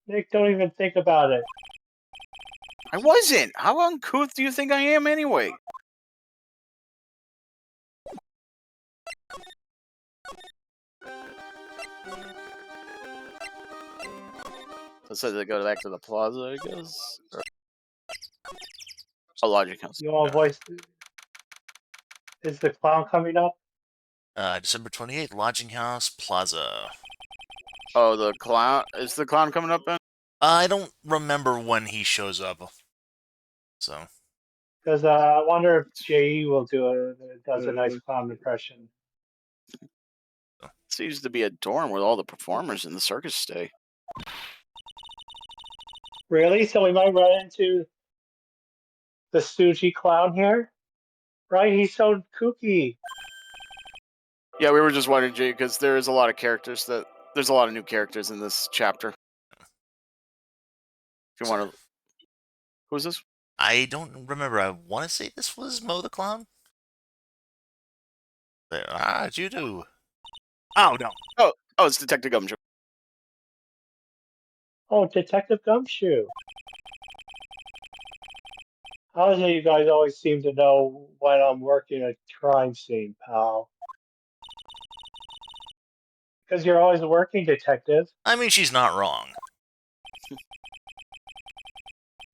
Nick, don't even think about it. I wasn't! How uncouth do you think I am anyway? So they go back to the plaza, I guess. Or... Oh, Lodging House. You want to voice? Is the clown coming up? December 28th, Lodging House Plaza. Oh, the clown. Is the clown coming up then? I don't remember when he shows up. So. Because I wonder if JE will does a nice clown impression. Seems to be a dorm where all the performers in the circus stay. Really? So we might run into the Stoogie clown here, right? He's so kooky. Yeah, we were just wondering, Jay, because there's a lot of characters there's a lot of new characters in this chapter. If you want to, who's this? I don't remember. I want to say this was Mo the Clown. There, you do. Oh no. Oh, it's Detective Gumshoe. Oh, Detective Gumshoe. How is it you guys always seem to know when I'm working a crime scene, pal? Because you're always working, detective. I mean, she's not wrong.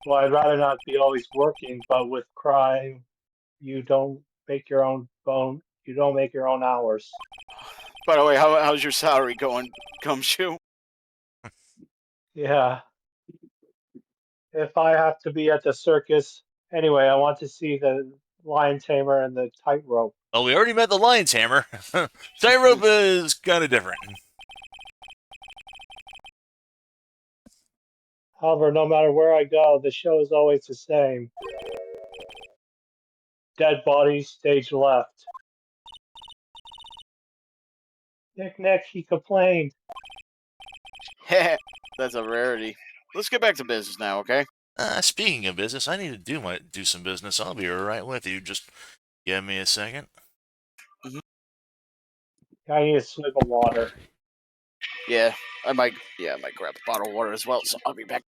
Well, I'd rather not be always working, but with crime, you don't make your own bone. You don't make your own hours. By the way, how's your salary going, Gumshoe? Yeah. If I have to be at the circus, anyway, I want to see the lion tamer and the tightrope. Oh, we already met the Lion's Hammer. Tightrope is kind of different. However, no matter where I go, the show is always the same. Dead bodies, stage left. Nick, he complained. That's a rarity. Let's get back to business now, okay? Speaking of business, I need to do some business. I'll be right with you. Just give me a second. I need a swig of water. Yeah, I might grab a bottle of water as well, so I'll be back.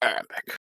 Alright, I'm back.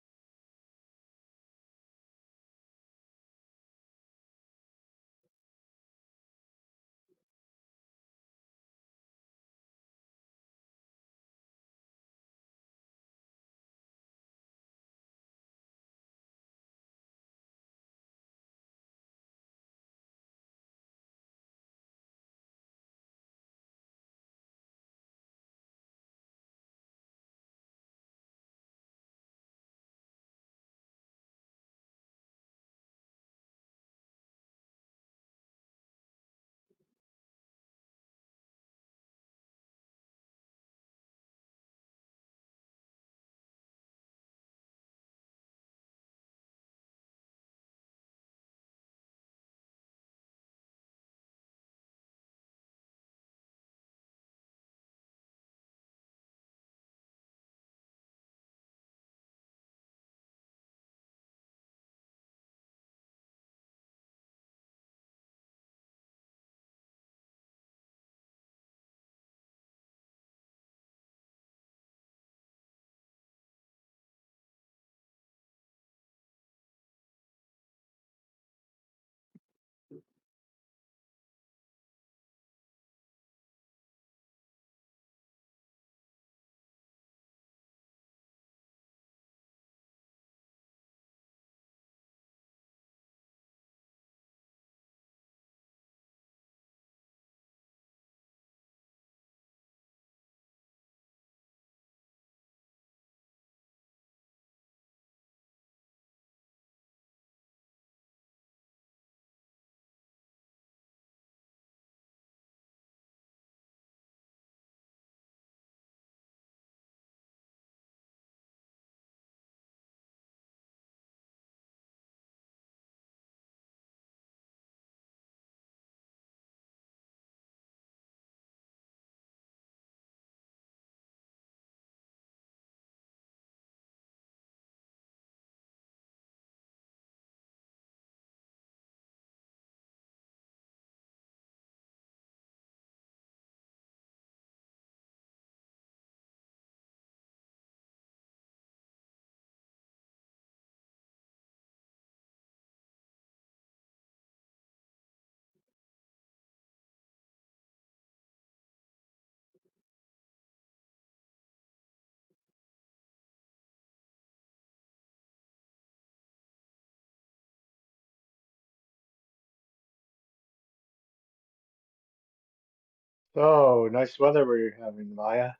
Oh, nice weather we're having, Maya.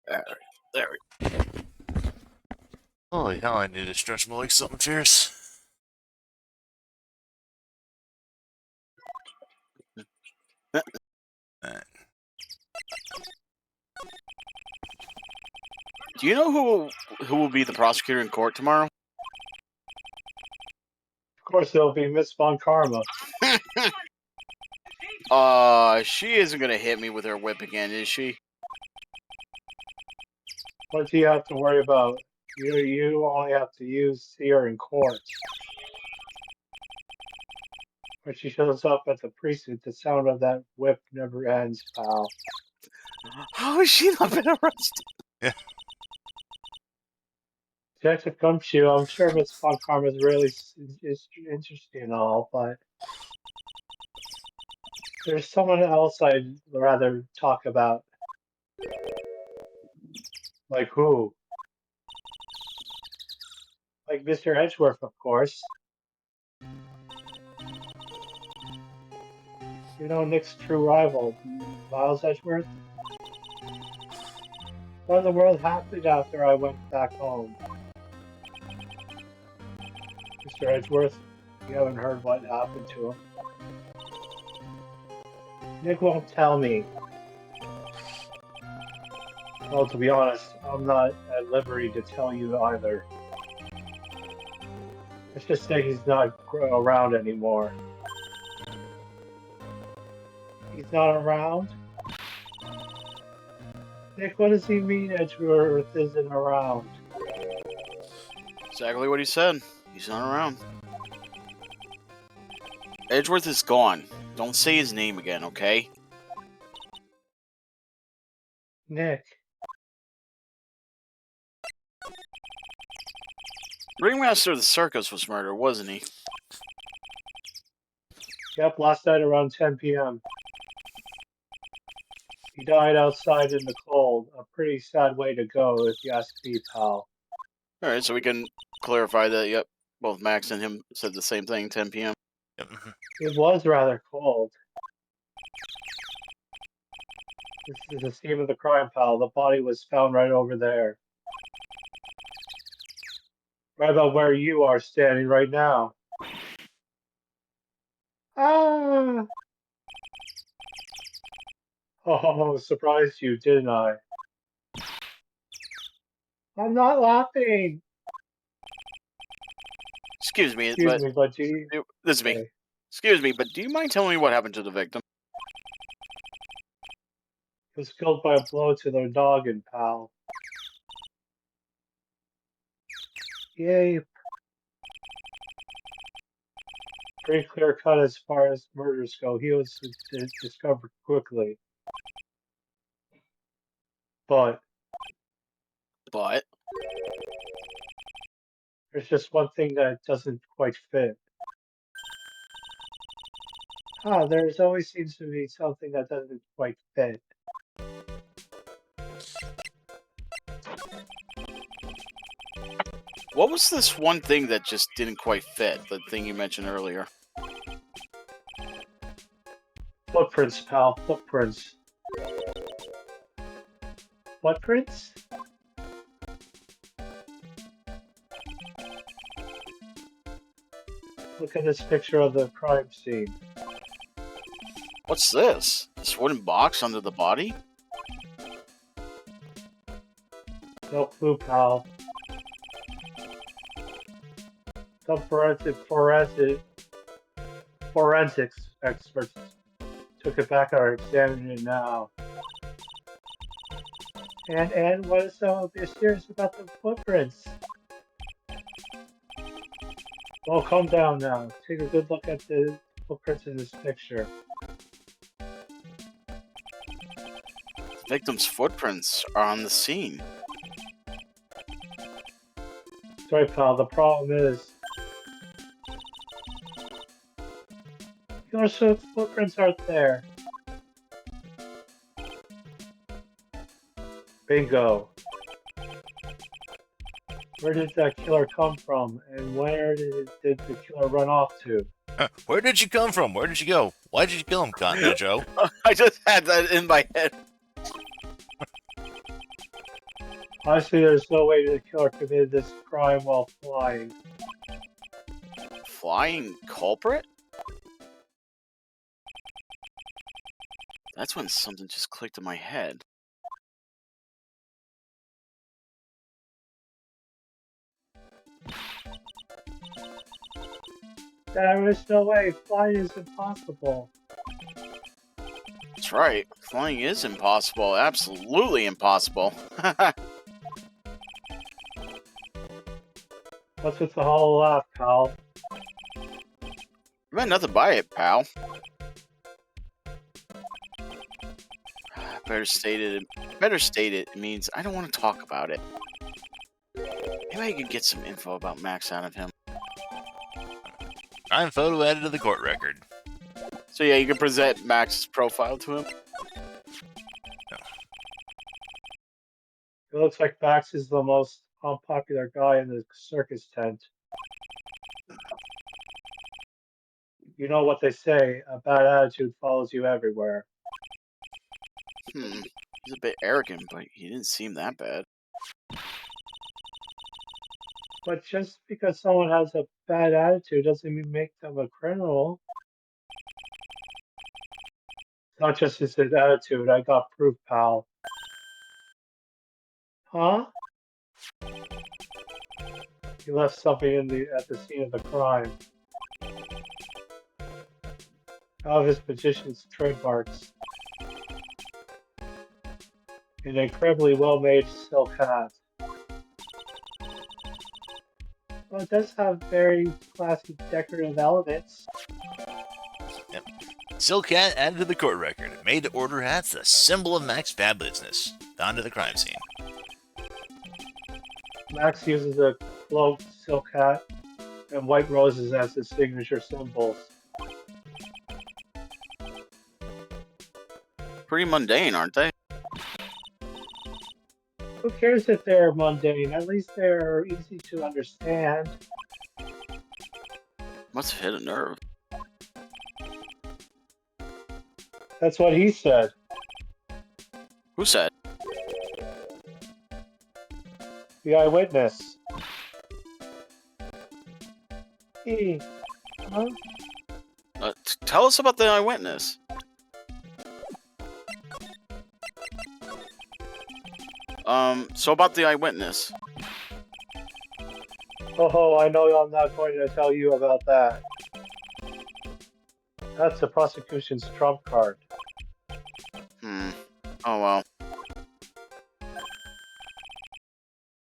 Alright, there we Holy hell, I need to stretch my legs something fierce. Alright. Do you know who will be the prosecutor in court tomorrow? Of course, it'll be Miss Von Karma. She isn't gonna hit me with her whip again, is she? What do you have to worry about? You only have to see her in court. When she shows up at the precinct, the sound of that whip never ends, pal. How has she not been arrested? Detective Gumshoe, I'm sure Miss Von Karma is really interesting and all, but there's someone else I'd rather talk about. Like who? Like Mr. Edgeworth, of course. You know Nick's true rival, Miles Edgeworth? What in the world happened after I went back home? Mr. Edgeworth, you haven't heard what happened to him. Nick won't tell me. Well, to be honest, I'm not at liberty to tell you either. Let's just say he's not around anymore. He's not around? Nick, what does he mean Edgeworth isn't around? Exactly what he said. He's not around. Edgeworth is gone. Don't say his name again, okay? Nick. Ringmaster of the circus was murdered, wasn't he? Yep, last night around 10 p.m. He died outside in the cold. A pretty sad way to go, if you ask me, pal. Alright, so we can clarify that, yep. Both Max and him said the same thing, 10 p.m. Yep. It was rather cold. This is the scene of the crime, pal. The body was found right over there. Right about where you are standing right now. Ah! Oh, surprised you, didn't I? I'm not laughing. Excuse me, Excuse me, but do you... This is me. Okay. Excuse me, but do you mind telling me what happened to the victim? He was killed by a blow to the noggin, pal. Yay. Pretty clear cut as far as murders go. He was discovered quickly. But there's just one thing that doesn't quite fit. There's always seems to be something that doesn't quite fit. What was this one thing that just didn't quite fit? The thing you mentioned earlier. Footprints, pal. Footprints. Footprints? Look at this picture of the crime scene. What's this? This wooden box under the body? No clue, pal. Some forensics experts took it back and are examining it now. And what is so mysterious about the footprints? Well, calm down now. Take a good look at the footprints in this picture. The victim's footprints are on the scene. Sorry, pal. The problem is, those footprints aren't there. Bingo. Where did that killer come from? And where did the killer run off to? Where did you come from? Where did you go? Why did you kill him, Contino Joe? I just had that in my head. Honestly, there's no way the killer committed this crime while flying. Flying culprit? That's when something just clicked in my head. There is no way. Flying is impossible. That's right. Flying is impossible. Absolutely impossible. What's with the whole laugh, pal? I meant nothing by it, pal. Better state it. Better state it means I don't want to talk about it. Maybe I can get some info about Max out of him. Crime photo added to the court record. So yeah, you can present Max's profile to him. It looks like Max is the most unpopular guy in the circus tent. You know what they say, a bad attitude follows you everywhere. He's a bit arrogant, but he didn't seem that bad. But just because someone has a bad attitude doesn't mean make them a criminal. It's not just his attitude, I got proof, pal. Huh? He left something at the scene of the crime. All of his magician's trademarks. An incredibly well-made silk hat. Well, it does have very classy decorative elements. Yep. Silk hat added to the court record. Made to order hats, the symbol of Max fabulousness. On to the crime scene. Max uses a cloaked silk hat and white roses as his signature symbols. Pretty mundane, aren't they? Who cares if they're mundane? At least they're easy to understand. Must have hit a nerve. That's what he said. Who said? The eyewitness. He. Huh? Tell us about the eyewitness. So about the eyewitness. Oh, I know I'm not going to tell you about that. That's the prosecution's trump card. Oh well.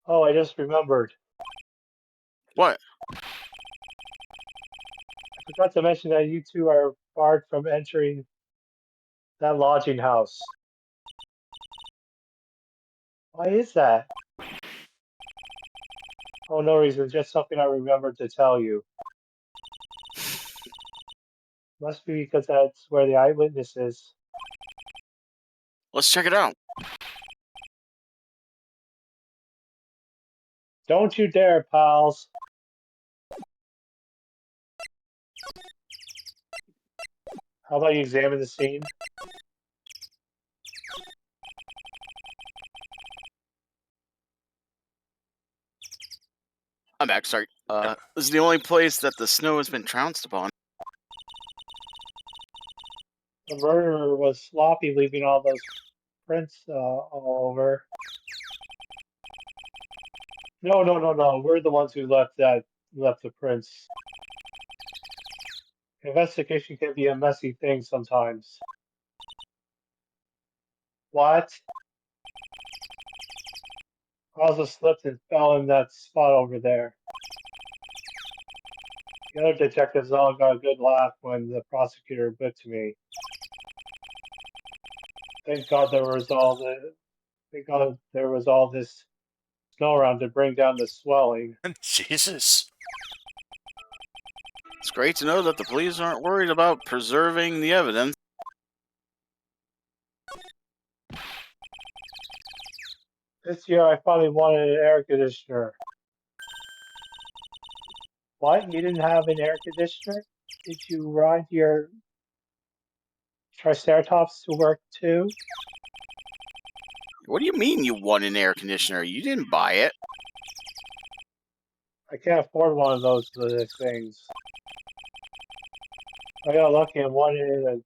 Oh, I just remembered. What? I forgot to mention that you two are barred from entering that lodging house. Why is that? Oh, no reason, just something I remembered to tell you. Must be because that's where the eyewitness is. Let's check it out. Don't you dare, pals. How about you examine the scene? I'm back, sorry. This is the only place that the snow has been trounced upon. The murderer was sloppy, leaving all those prints all over. No. We're the ones who left the prints. Investigation can be a messy thing sometimes. What? Also slipped and fell in that spot over there. The other detectives all got a good laugh when the prosecutor bit to me. Thank God there was all this snow around to bring down the swelling. Jesus. It's great to know that the police aren't worried about preserving the evidence. This year I finally wanted an air conditioner. What? You didn't have an air conditioner? Did you ride your Triceratops to work too? What do you mean you won an air conditioner? You didn't buy it. I can't afford one of those little things. I got lucky and won it in a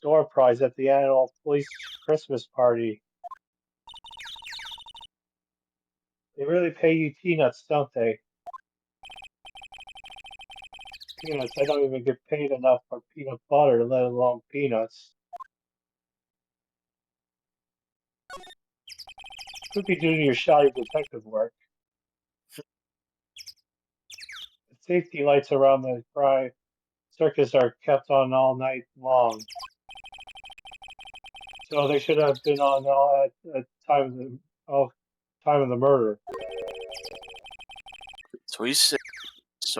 door prize at the annual police Christmas party. They really pay you peanuts, don't they? Peanuts, I don't even get paid enough for peanut butter, let alone peanuts. Could be due to your shoddy detective work. The safety lights around the circus are kept on all night long. So they should have been on all at time of the murder. So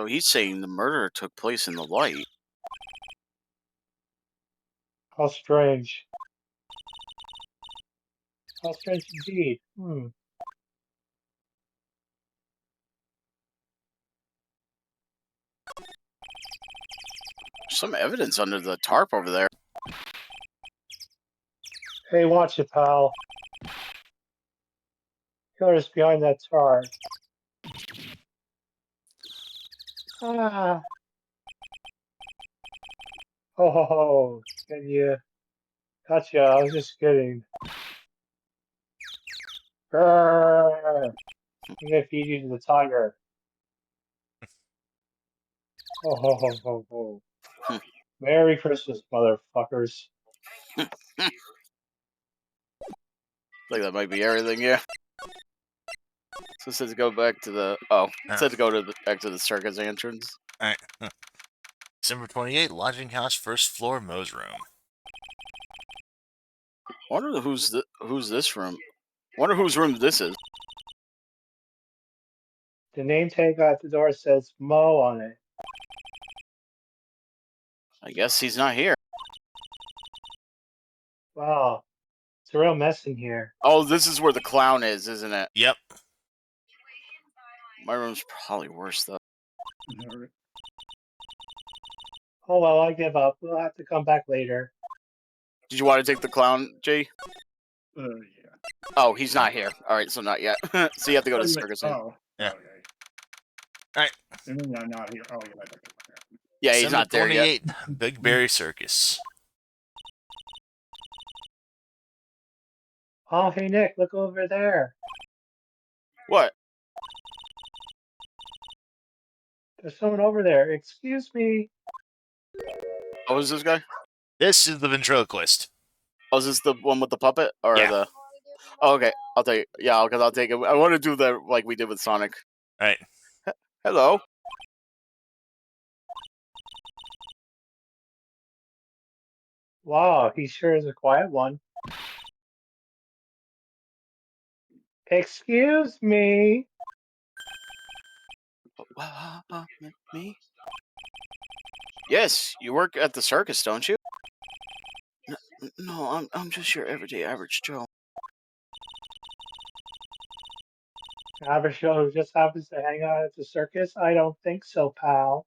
he's saying the murder took place in the light. How strange. How strange indeed. Some evidence under the tarp over there. Hey, watch it, pal. Killer's behind that tar. Ah. Ho ho ho. Can you? Gotcha. I was just kidding. Grrr. I'm gonna feed you to the tiger. Ho ho ho ho ho. Merry Christmas, motherfuckers. Like that might be everything, yeah. So it says go back to the it said to go to back to the circus entrance. Alright. December 28th, lodging house, first floor, Moe's room. Wonder who's this room. Wonder whose room this is. The name tag at the door says Mo on it. I guess he's not here. Wow. It's a real mess in here. Oh, this is where the clown is, isn't it? Yep. My room's probably worse though. Oh well, I give up. We'll have to come back later. Did you want to take the clown, Jay? Yeah. Oh, he's not here. Alright, so not yet. So you have to go to the circus. Oh. Yeah. Okay. Alright. I mean, I'm not here. Oh, yeah. Yeah, he's December not there yet. 28th, Big Berry Circus. Oh, hey Nick, look over there. What? There's someone over there. Excuse me. Oh, is this guy? This is the ventriloquist. Oh, is this the one with the puppet? Or Yeah. the... Oh, okay. I'll take it. Yeah, because I'll take it. I want to do that like we did with Sonic. Alright. Hello. Wow, he sure is a quiet one. Excuse me. Me? Yes, you work at the circus, don't you? No, I'm just your everyday average Joe. Average Joe who just happens to hang out at the circus? I don't think so, pal.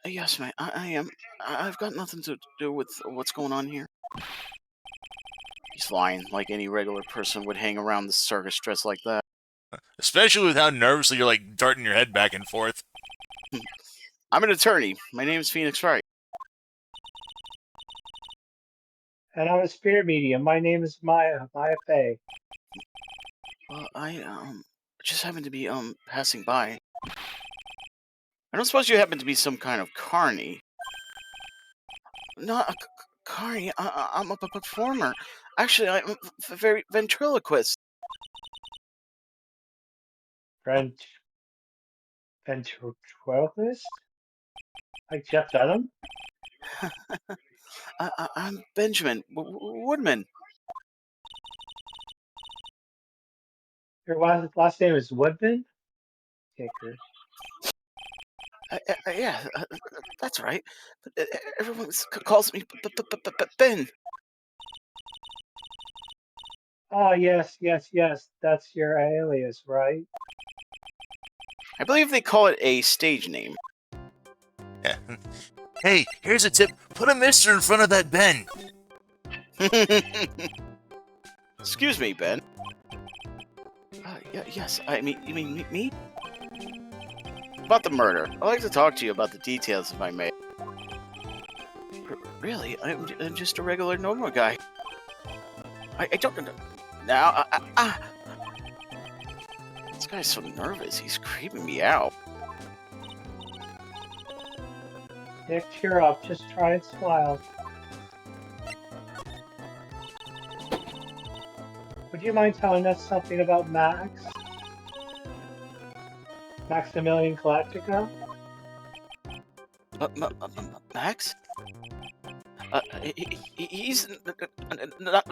Yes, mate, I am. I've got nothing to do with what's going on here. He's lying, like any regular person would hang around the circus dressed like that. Especially with how nervously you're like darting your head back and forth. I'm an attorney. My name's Phoenix Wright. And I'm a spirit medium. My name is Maya Fey. Well, I just happen to be passing by. I don't suppose you happen to be some kind of carny. Not a carny. I'm a performer. Actually, I'm a very ventriloquist. Ventriloquist? Like Jeff Dunham? I'm Benjamin Woodman. Your last name is Woodman? Kicker. Yeah, that's right. Everyone calls me Ben. Oh, yes. That's your alias, right? I believe they call it a stage name. Yeah. Hey, here's a tip. Put a mister in front of that Ben. Excuse me, Ben. Yes, I mean, you mean me? About the murder. I'd like to talk to you about the details, if I may. Really? I'm just a regular normal guy. I don't know. Now, this guy's so nervous. He's creeping me out. Nick, cheer up. Just try and smile. Would you mind telling us something about Max? Maximilian Galactica? Max? He's not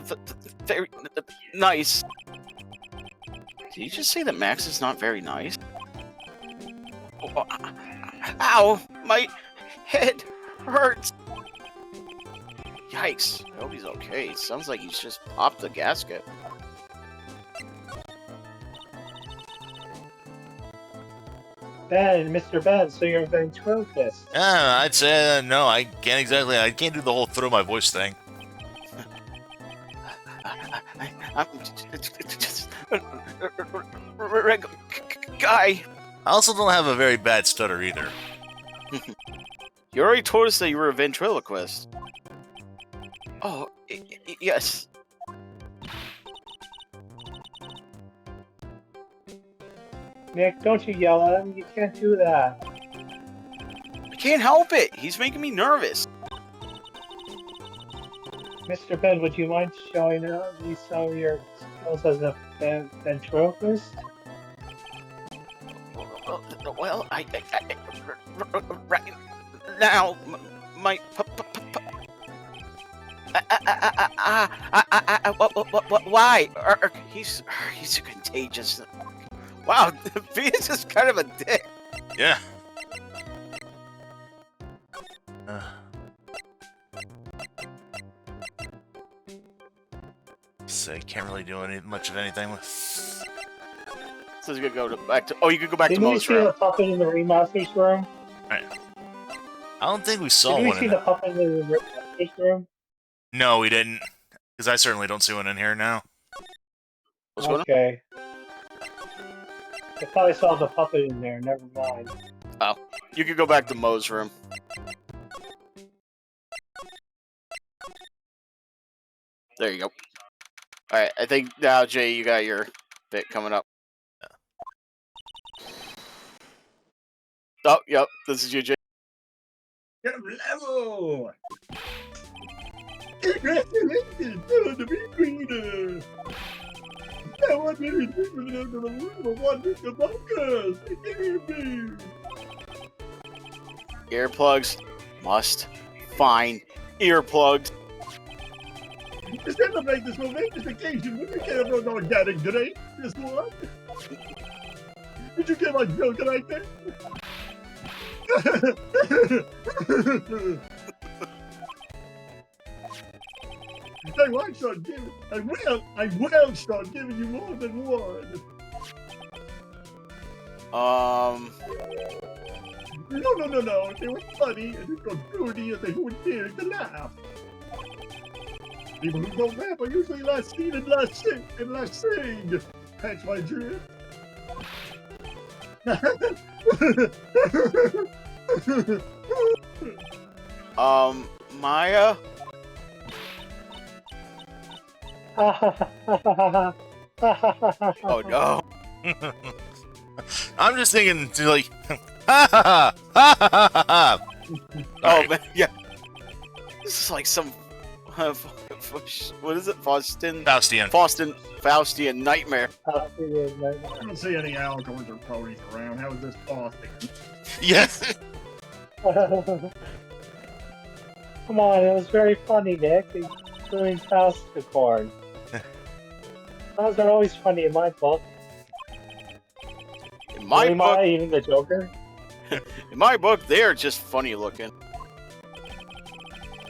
very nice. Did you just say that Max is not very nice? Ow! My head hurts! Yikes. I hope he's okay. It sounds like he's just popped the gasket. Ben, Mr. Ben, so you're a ventriloquist. I'd say no, I can't do the whole throw my voice thing. I'm just a regular guy. I also don't have a very bad stutter either. You already told us that you were a ventriloquist. Oh, yes. Nick, don't you yell at him. You can't do that. I can't help it. He's making me nervous. Mr. Ben, would you mind showing me some of your skills as a ventriloquist? Well, I right now, my why? He's contagious. Wow, Venus is kind of a dick. Yeah. So I can't really do much of anything with. So you could go back to. Oh, you could go back to Didn't you Mo's see room. the puppet in the remaster's room? I don't think we saw Did you one. see the puppet in the remaster's room? No, we didn't. Because I certainly don't see one in here now. What's going on? Okay. I thought I saw the puppet in there. Never mind. You could go back to Mo's room. There you go. Alright, I think now, Jay, you got your bit coming up. Oh, yep, this is you, Jay. Level! Congratulations on the big reader! Now I'm going to do the room of wonders among us! Hear me! Earplugs must find earplugs. To celebrate this momentous occasion, would you care for an organic drink? This one? Did you get my joke right there? I will start giving you more than one. No. It was funny, and it was fruity, and they wouldn't dare to laugh. People who don't laugh are usually last seen and last sing. Catch my drift? Maya? Oh no. I'm just thinking, like, ha ha ha ha ha ha ha. Oh man, yeah. This is like some, what is it? Faustian nightmare. I don't see any Algors or ponies around. How is this possible? Yes. Come on, it was very funny, Nick. Doing Fausticorn. Those are always funny in my book. In my book, even the Joker. in my book, they're just funny looking.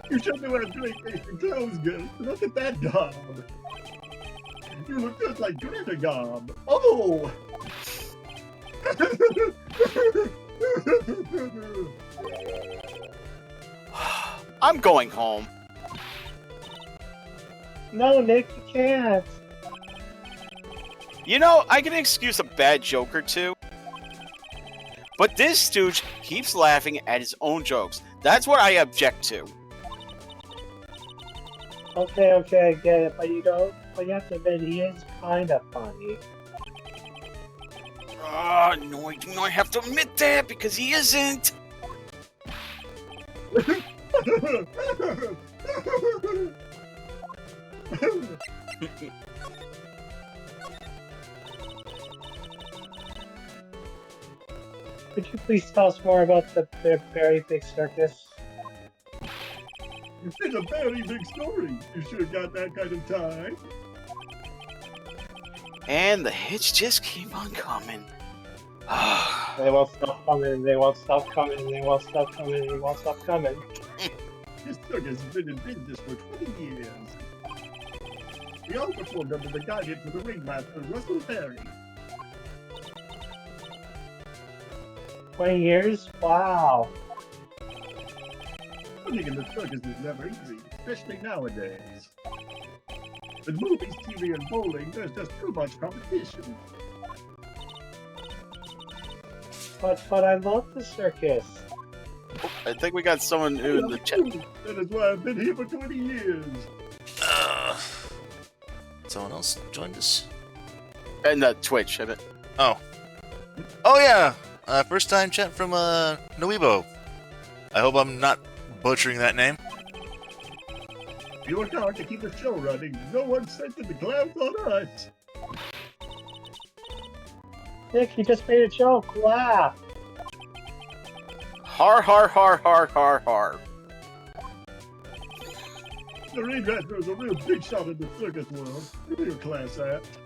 You shouldn't wear PlayStation clothes, girl. Look at that dog. You look just like Greta Gob. Oh! I'm going home. No, Nick, you can't. You know, I can excuse a bad joke or two. But this stooge keeps laughing at his own jokes. That's what I object to. Okay, I get it, but you don't. But you have to admit, he is kind of funny. No, I do not have to admit that because he isn't. Could you please tell us more about the very big circus? It's a very big story. You should have got that kind of time. And the hits just keep on coming. They won't stop coming, they won't stop coming, they won't stop coming, they won't stop coming. This circus has been in business for 20 years. We all performed under the guidance of the ringmaster, Russell Perry. 20 years? Wow. Running in the circus is never easy, especially nowadays. In movies, TV, and bowling, there's just too much competition. But I love the circus. I think we got someone new in the chat. That is why I've been here for 20 years. Someone else joined us. And Twitch, I bet. Oh yeah. First time chat from Noibo. I hope I'm not butchering that name. You work hard to keep the show running. No one sent the clowns on us. Nick, you just made a joke. Laugh. Har har har har har har. The ringmaster is a real big shot in the circus world. Real class act.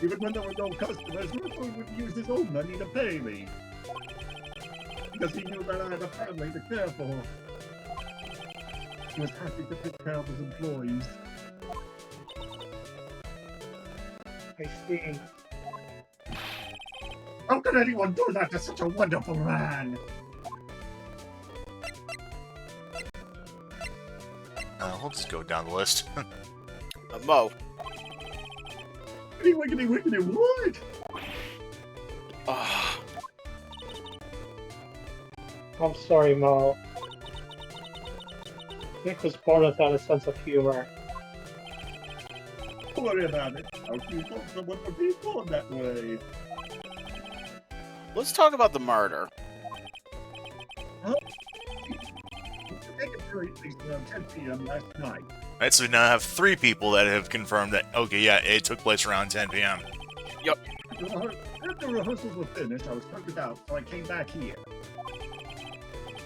Even when there were no customers, Russell would use his own money to pay me. Because he knew that I had a family to care for. He was happy to take care of his employees. I see. How could anyone do that to such a wonderful man? We'll just go down the list. Mo. Wiggity, wiggity, what? Ah, I'm sorry, Mo. Nick was born without a sense of humor. Don't worry about it. How can you want someone to be born that way? let's talk about the murder. They could do it at least around 10 p.m. last night. Right, so we now have 3 people that have confirmed that, okay, yeah, it took place around 10 p.m. After rehearsals were finished, I was tugged out, so I came back here.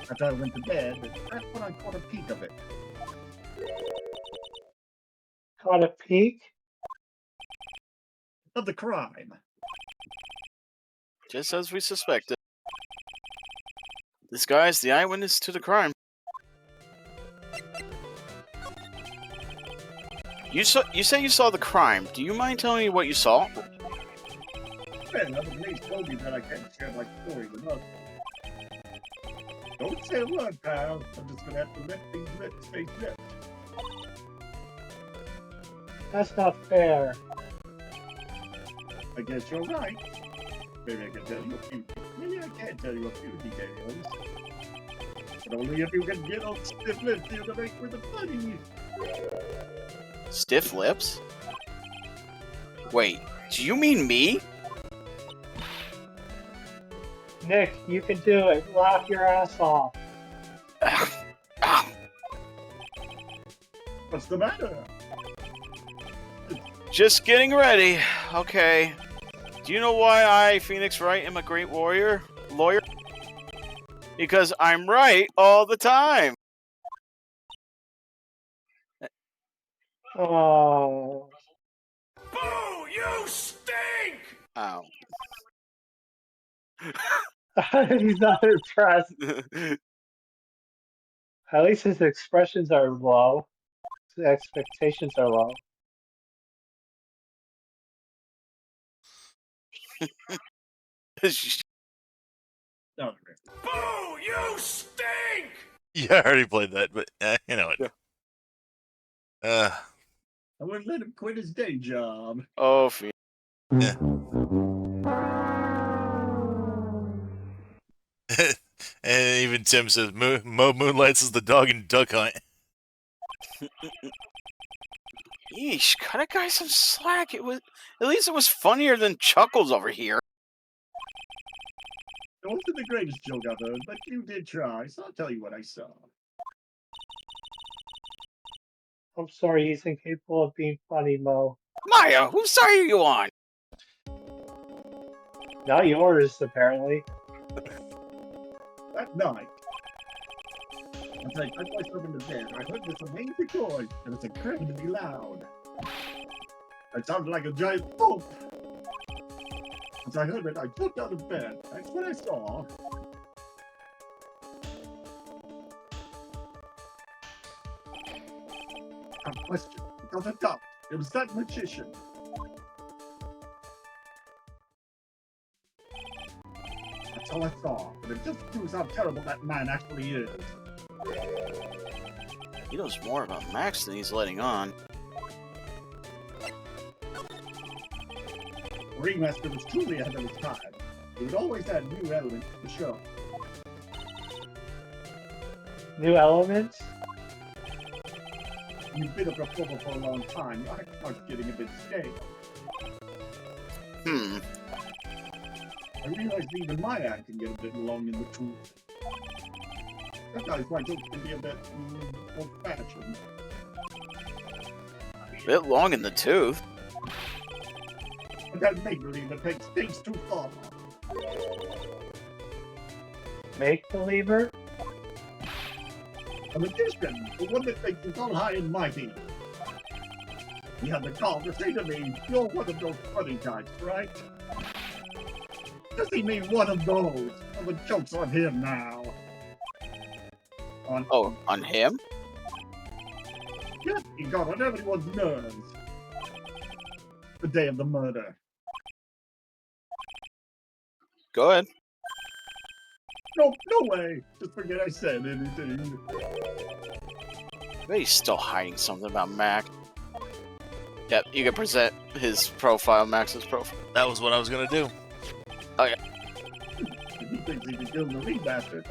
After I went to bed, that's when I caught a peek of it. Caught a peek? Of the crime. Just as we suspected. This guy's the eyewitness to the crime. You say you saw the crime. Do you mind telling me what you saw? Man, other police told me that I can't share my story with others. Don't say a word, pal. I'm just gonna have to let these lips stay lipped. That's not fair. I guess you're right. Maybe I can tell you a few. Maybe I can tell you a few details. But only if you can get on stiff lips here to make for the funny. Stiff lips? Wait, do you mean me? Nick, you can do it. Laugh your ass off. What's the matter? Just getting ready. Okay. Do you know why I, Phoenix Wright, am a great lawyer? Because I'm right all the time. Oh. Boo! You stink! Ow. He's not impressed. At least his expressions are low. His expectations are low. No, Boo! You stink! Yeah, I already played that, but you know it. I wouldn't let him quit his day job. Oh, Phoenix. Yeah. And even Tim says, Mo moonlights as the dog in Duck Hunt. Yeesh, cut a guy some slack. At least it was funnier than Chuckles over here. It wasn't the greatest joke I've heard, but you did try, so I'll tell you what I saw. I'm sorry, he's incapable of being funny, Mo. Maya, whose side are you on? Not yours, apparently. That night, as I put myself into bed, I heard this amazing noise, and it's incredibly loud. It sounded like a giant boom. As I heard it, I jumped out of bed. That's what I saw. A question. Without a doubt, it was that magician. That's all I saw, but it just proves how terrible that man actually is. He knows more about Max than he's letting on. Ringmaster was truly ahead of his time. He would always add new elements to the show. New elements? You've been a performer for a long time, your act starts getting a bit stale. I realize even my act can get a bit long in the tooth. Sometimes my jokes can be a bit old-fashioned. Bit long in the tooth. But that make-believe that takes things too far. Make-believer? A magician, the one that thinks he's all high and mighty. He had the call to say to me, "You're one of those funny types, right?" Does he mean one of those? Well, the joke's on him now. On him? Yes, he got on everyone's nerves. The day of the murder. Go ahead. No way! Just forget I said anything. I bet he's still hiding something about Mac. Yep, you can present his profile, Max's profile. That was what I was gonna do. If he thinks he can kill the Ringmaster,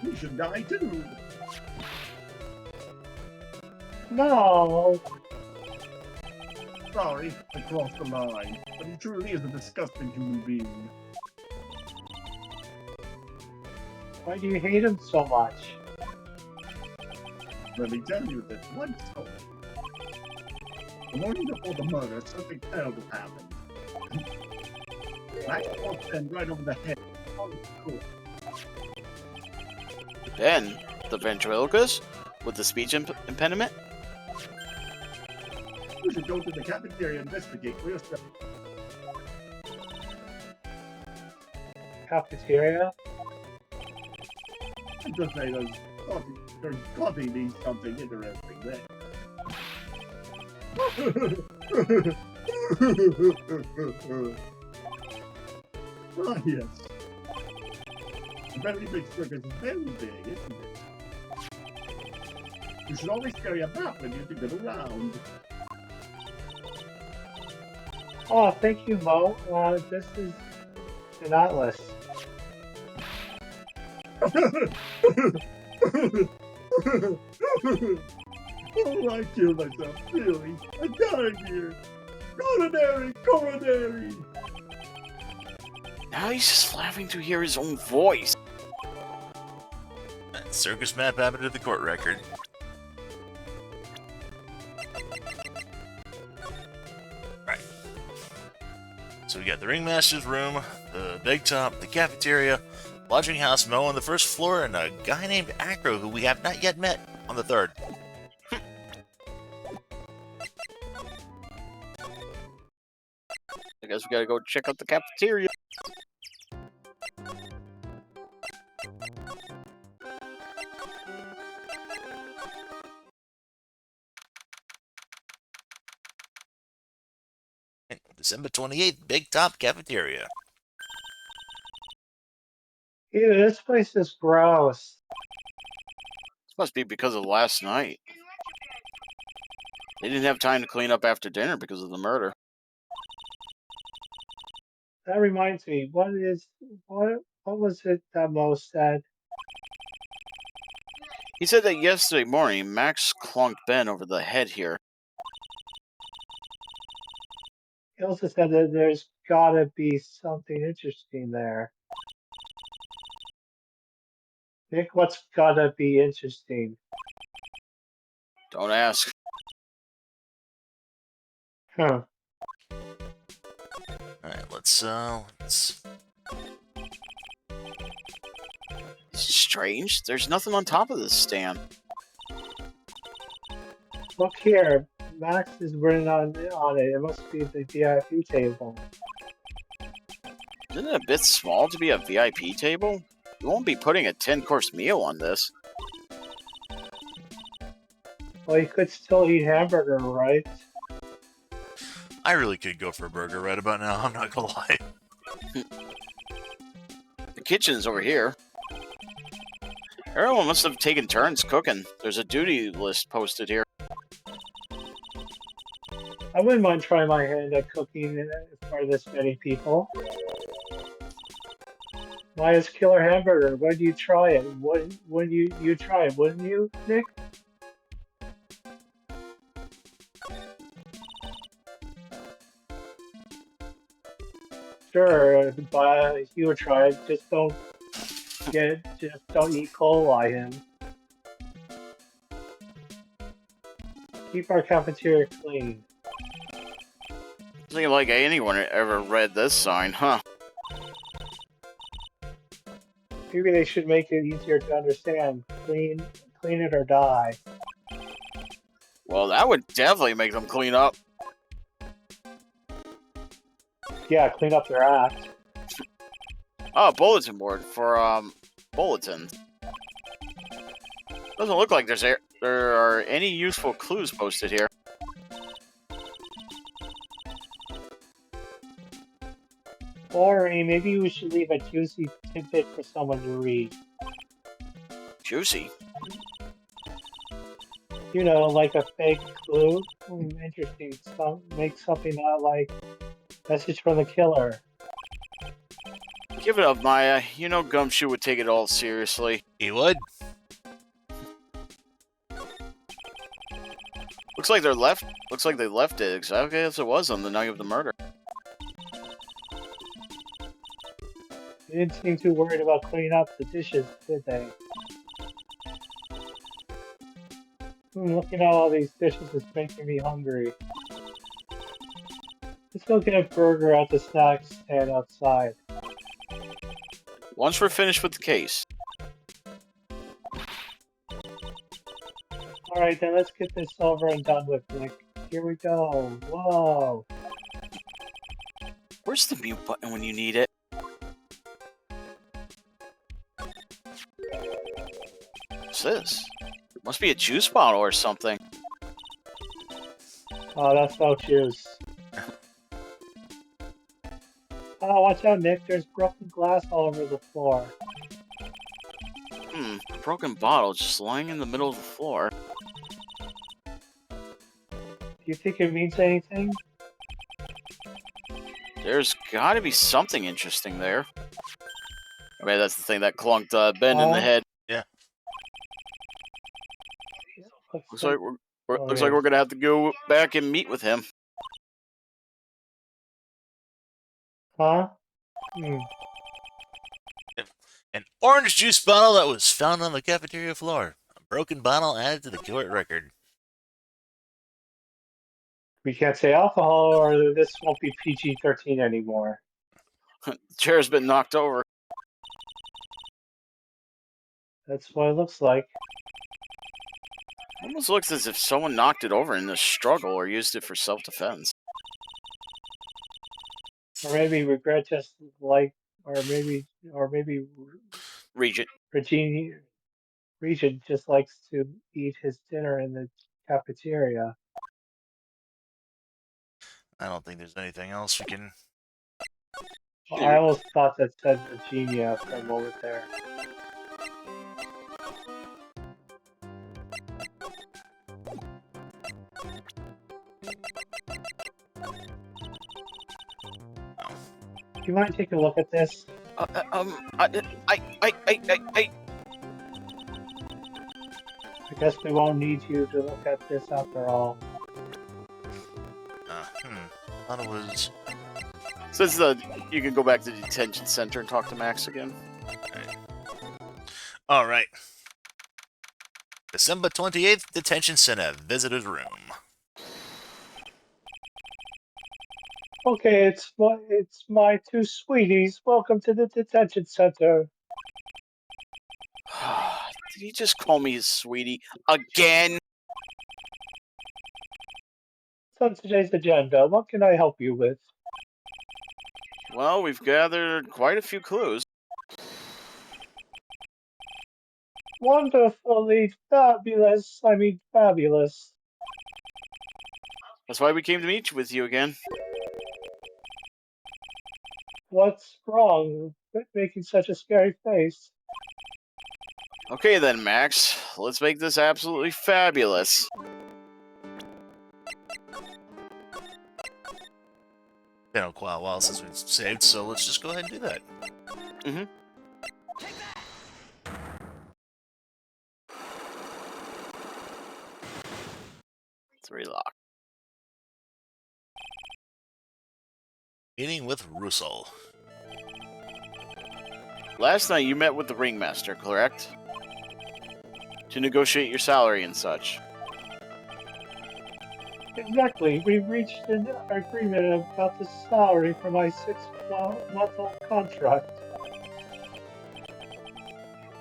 he should die too. No. Sorry, I crossed the line, but he truly is a disgusting human being. Why do you hate him so much? Let me tell you this one story. The morning before the murder, something terrible happened. Max walked Ben right over the head. Cool. Then, the ventriloquist with the speech impediment? You should go to the cafeteria and investigate for yourself. Cafeteria? I'm just saying there's coffee means something interesting there. Ah, yes. A very big circus is very big, isn't it? You should always carry a map when you get around. Oh, thank you, Mo. This is an atlas. Oh, I killed myself, really. I died here. Coronary! Now he's just laughing to hear his own voice. Circus map added to the court record. Right. So we got the Ringmaster's room, the Big Top, the cafeteria, lodging house Mo on the first floor, and a guy named Acro who we have not yet met on the third. I guess we gotta go check out the cafeteria. December 28th, Big Top Cafeteria. Ew, this place is gross. This must be because of last night. They didn't have time to clean up after dinner because of the murder. That reminds me, what was it that Mo said? He said that yesterday morning, Max clunked Ben over the head here. He also said that there's gotta be something interesting there. Nick, what's gotta be interesting? Don't ask. Huh. Alright, let's It's strange. There's nothing on top of this stand. Look here, Max is written on it. It must be the VIP table. Isn't it a bit small to be a VIP table? You won't be putting a 10-course meal on this. Well, you could still eat hamburger, right? I really could go for a burger right about now, I'm not gonna lie. The kitchen's over here. Everyone must have taken turns cooking. There's a duty list posted here. I wouldn't mind trying my hand at cooking for this many people. Maya's Killer Hamburger. When do you try it? When you try it, wouldn't you, Nick? Sure, but you would try it. Just don't eat coli him. Keep our cafeteria clean. Doesn't seem like anyone ever read this sign, huh? Maybe they should make it easier to understand. Clean it or die. Well, that would definitely make them clean up. Yeah, clean up their act. Oh, bulletin board for, bulletins. Doesn't look like there are any useful clues posted here. Or maybe we should leave a juicy tidbit for someone to read. Juicy. You know, like a fake clue. Interesting. Make something out like message from the killer. Give it up, Maya. You know Gumshoe would take it all seriously. He would? Looks like they left it exactly as it was on the night of the murder. They didn't seem too worried about cleaning up the dishes, did they? Looking at all these dishes is making me hungry. Let's go get a burger at the snack stand outside. Once we're finished with the case. Alright, then let's get this over and done with, Nick. Here we go. Whoa. Where's the mute button when you need it? What's this? It must be a juice bottle or something. Oh, that's no juice. Oh, watch out, Nick. There's broken glass all over the floor. A broken bottle just lying in the middle of the floor. Do you think it means anything? There's gotta be something interesting there. I mean, that's the thing that clunked Ben in the head. Yeah. Looks like we're gonna have to go back and meet with him. Huh? An orange juice bottle that was found on the cafeteria floor. A broken bottle added to the court record. We can't say alcohol or this won't be PG-13 anymore. The chair's been knocked over. That's what it looks like. Almost looks as if someone knocked it over in the struggle or used it for self-defense. Or maybe regret just like, or maybe Regent. Regent just likes to eat his dinner in the cafeteria. I don't think there's anything else we can... I almost thought that said Virginia for a moment there. Do you mind taking a look at this? I I guess we won't need you to look at this after all. Thought it was. So you can go back to the detention center and talk to Max again. All right. December 28th, detention center, visitor's room. Okay, it's my two sweeties. Welcome to the detention center. Did he just call me his sweetie again? So on today's agenda, what can I help you with? Well, we've gathered quite a few clues. Wonderfully fabulous. I mean, fabulous. That's why we came to meet with you again. What's wrong with making such a scary face? Okay then, Max. Let's make this absolutely fabulous. Been a while since we've saved, so let's just go ahead and do that. Mm-hmm. It's relocked. Meeting with Russell. Last night you met with the ringmaster, correct? To negotiate your salary and such. Exactly. We reached an agreement about the salary for my 6-month-old contract.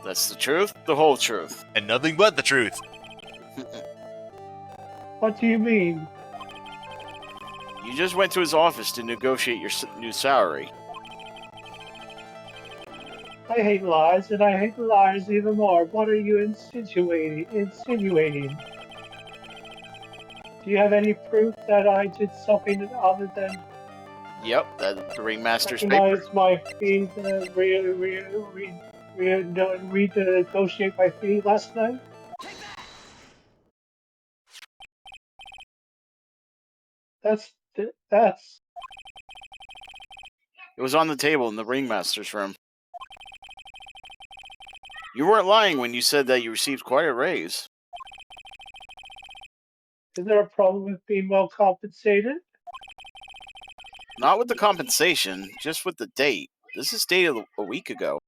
That's the truth, the whole truth. And nothing but the truth. What do you mean? You just went to his office to negotiate your new salary. I hate lies, and I hate liars even more. What are you insinuating? Do you have any proof that I did something other than Yep, that's the ringmaster's paper. recognize my fee, renegotiate my fee last night? That's It was on the table in the ringmaster's room. You weren't lying when you said that you received quite a raise. Is there a problem with being well compensated? Not with the compensation, just with the date. This is dated a week ago.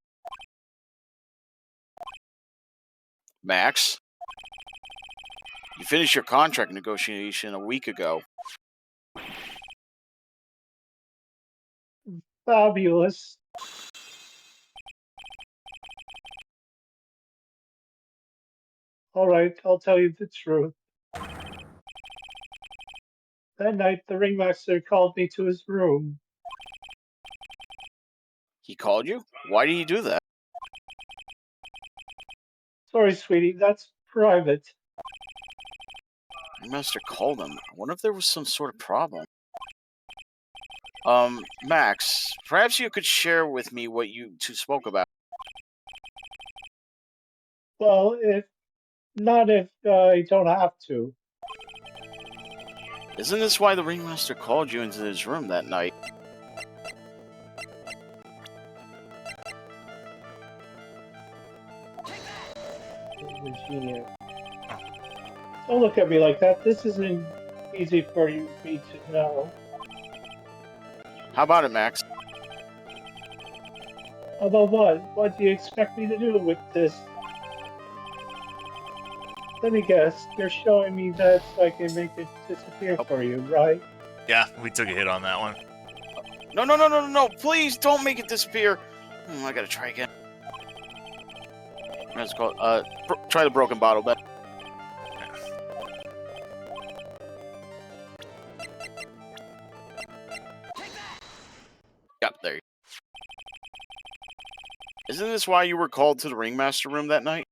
Max, you finished your contract negotiation a week ago. Fabulous. All right, I'll tell you the truth. That night, the ringmaster called me to his room. He called you? Why did he do that? Sorry, sweetie, that's private. Ringmaster called him. I wonder if there was some sort of problem. Max, perhaps you could share with me what you two spoke about. Well, if I don't have to. Isn't this why the ringmaster called you into his room that night? Virginia. Don't look at me like that. This isn't easy for me to know. How about it, Max? About what? What do you expect me to do with this? Let me guess. You're showing me that so I can make it disappear for you, right? Yeah, we took a hit on that one. No, please don't make it disappear. I gotta try again. Let's call try the broken bottle bet. Yep, there you go. Isn't this why you were called to the ringmaster room that night?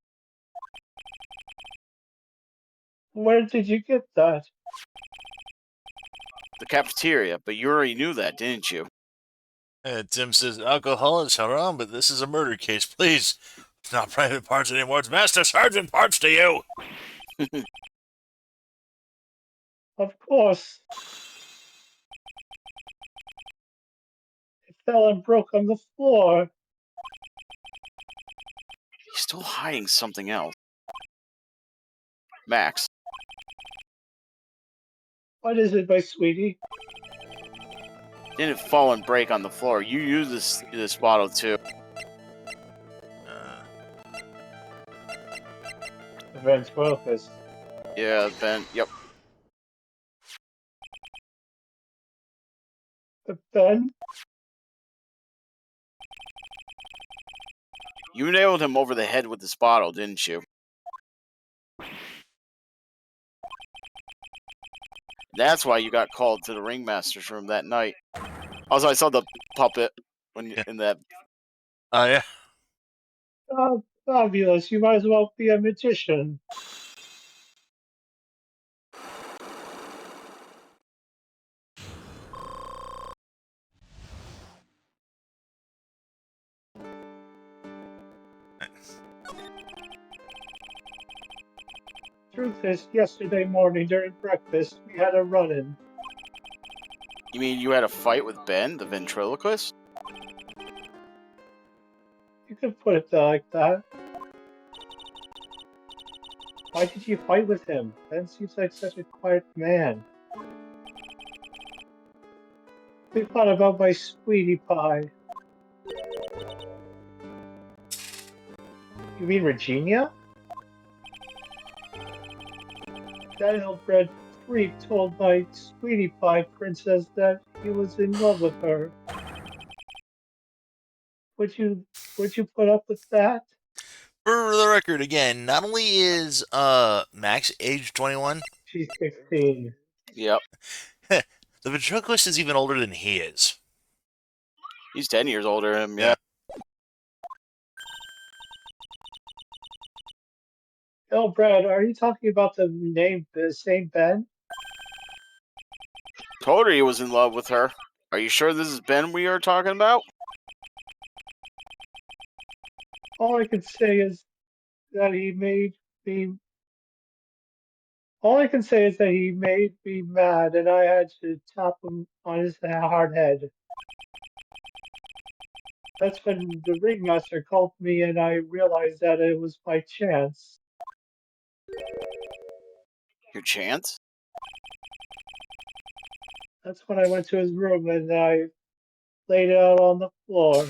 Where did you get that? The cafeteria, but you already knew that, didn't you? Tim says alcohol is haram, but this is a murder case. Please, it's not private parts anymore. It's Master Sergeant parts to you. Of course. It fell and broke on the floor. He's still hiding something else. Max, What is it, my sweetie? didn't fall and break on the floor. You used this bottle too. The ventriloquist. Yeah, Ben. Yep. The Ben? You nailed him over the head with this bottle, didn't you? That's why you got called to the ringmaster's room that night. Also, I saw the puppet when you, in that. Oh, yeah. Oh, fabulous. You might as well be a magician. Truth is, yesterday morning during breakfast, we had a run-in. You mean you had a fight with Ben, the ventriloquist? You could put it like that. Why did you fight with him? Ben seems like such a quiet man. We thought about my sweetie pie. You mean Regina? That ill-bred freak told my sweetie pie princess that he was in love with her. Would you put up with that? For the record, again, not only is Max age 21, She's 16. Yep. the ventriloquist is even older than he is. He's 10 years older than him, yeah. Oh, Brad, are you talking about the same Ben? Told her he was in love with her. Are you sure this is Ben we are talking about? All I can say is that he made me. All I can say is that he made me mad, and I had to tap him on his hard head. That's when the ringmaster called me, and I realized that it was my chance. Your chance? That's when I went to his room and I laid out on the floor.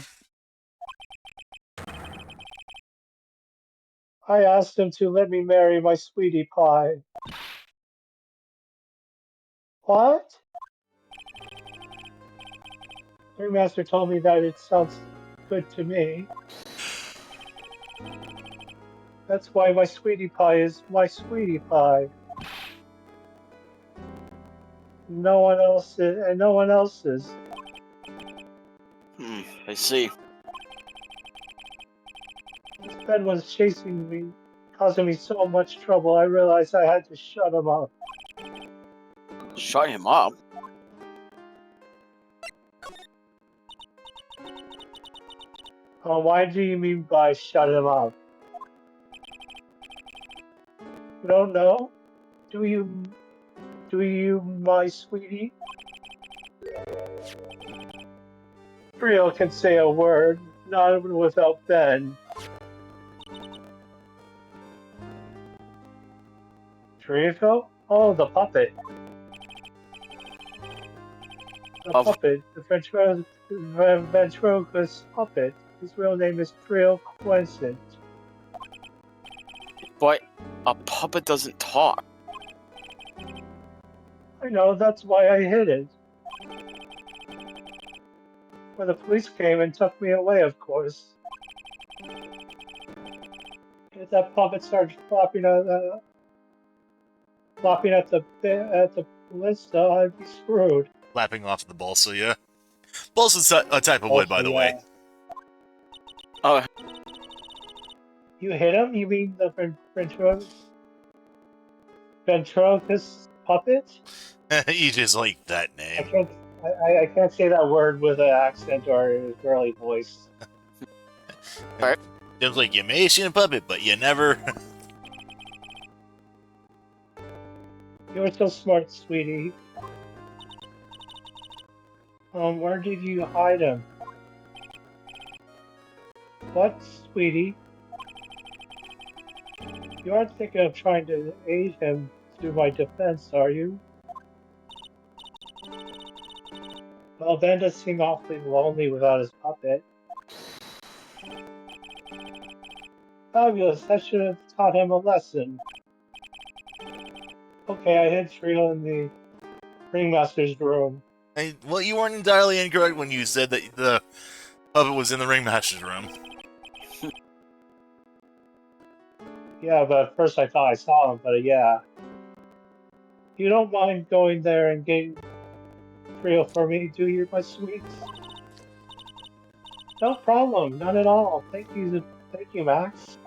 I asked him to let me marry my sweetie pie. What? The ringmaster told me that it sounds good to me. That's why my sweetie pie is my sweetie pie. No one else is, and no one else's. I see. This Ben was chasing me, causing me so much trouble. I realized I had to shut him up. Shut him up? Oh, why do you mean by shut him up? You don't know? Do you, my sweetie? Trio can say a word, not even without Ben. Trio? Oh, the puppet. The puppet, the ventriloquist puppet. His real name is Trio Quensent. But a puppet doesn't talk. I know, that's why I hid it. When the police came and took me away, of course. If that puppet started flopping at the ballista, I'd be screwed. Lapping off the balsa, yeah. Balsa's a type of wood, by the way. Oh, You hit him? You mean the ventriloquist puppet? You just like that name. I can't say that word with an accent or a girly voice. Seems like you may have seen a puppet, but you never. You're so smart, sweetie. Where did you hide him? What, sweetie? You aren't thinking of trying to aid him to my defense, are you? Well, Ben does seem awfully lonely without his puppet. Fabulous, I should have taught him a lesson. Okay, I hid Trio in the ringmaster's room. Well, you weren't entirely incorrect when you said that the puppet was in the ringmaster's room. Yeah, but at first I thought I saw him, but yeah. You don't mind going there and getting Trio for me, do you, my sweets? No problem, not at all. Thank you, Max.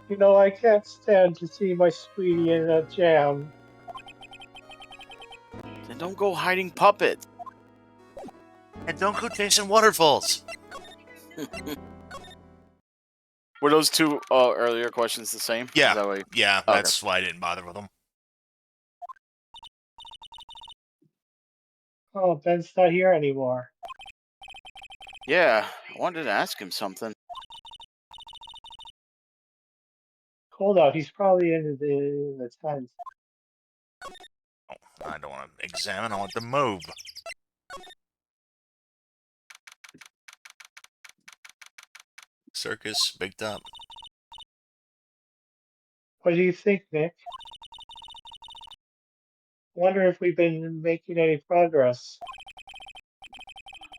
You know, I can't stand to see my sweetie in a jam. Then don't go hiding puppet. And don't go chasing waterfalls. Were those two earlier questions the same? Yeah. Is that why- Yeah, Okay. that's why I didn't bother with them. Oh, Ben's not here anymore. Yeah, I wanted to ask him something. Hold out, he's probably in the tent. Oh, I don't want to examine, I want to move. Circus, big top. What do you think, Nick? Wonder if we've been making any progress.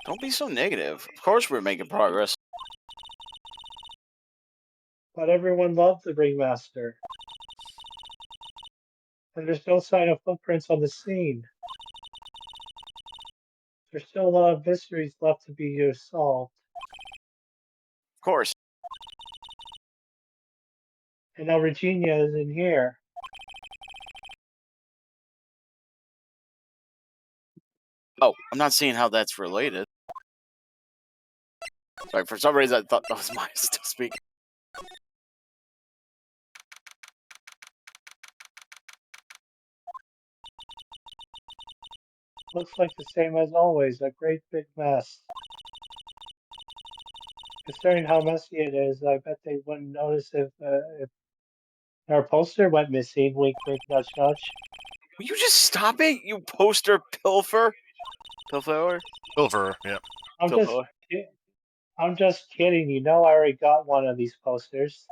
Don't be so negative. Of course we're making progress. But everyone loved the ringmaster. And there's no sign of footprints on the scene. There's still a lot of mysteries left to be solved. Of course. And now Regina is in here. Oh, I'm not seeing how that's related. Sorry, for some reason I thought that was Maya still speaking. Looks like the same as always, a great big mess. Considering how messy it is, I bet they wouldn't notice if our poster went missing. Wink, wink, nudge, nudge. Will you just stop it, you poster pilfer? Pilfer? Pilfer, yeah. Pilfer. I'm just kidding. You know, I already got one of these posters.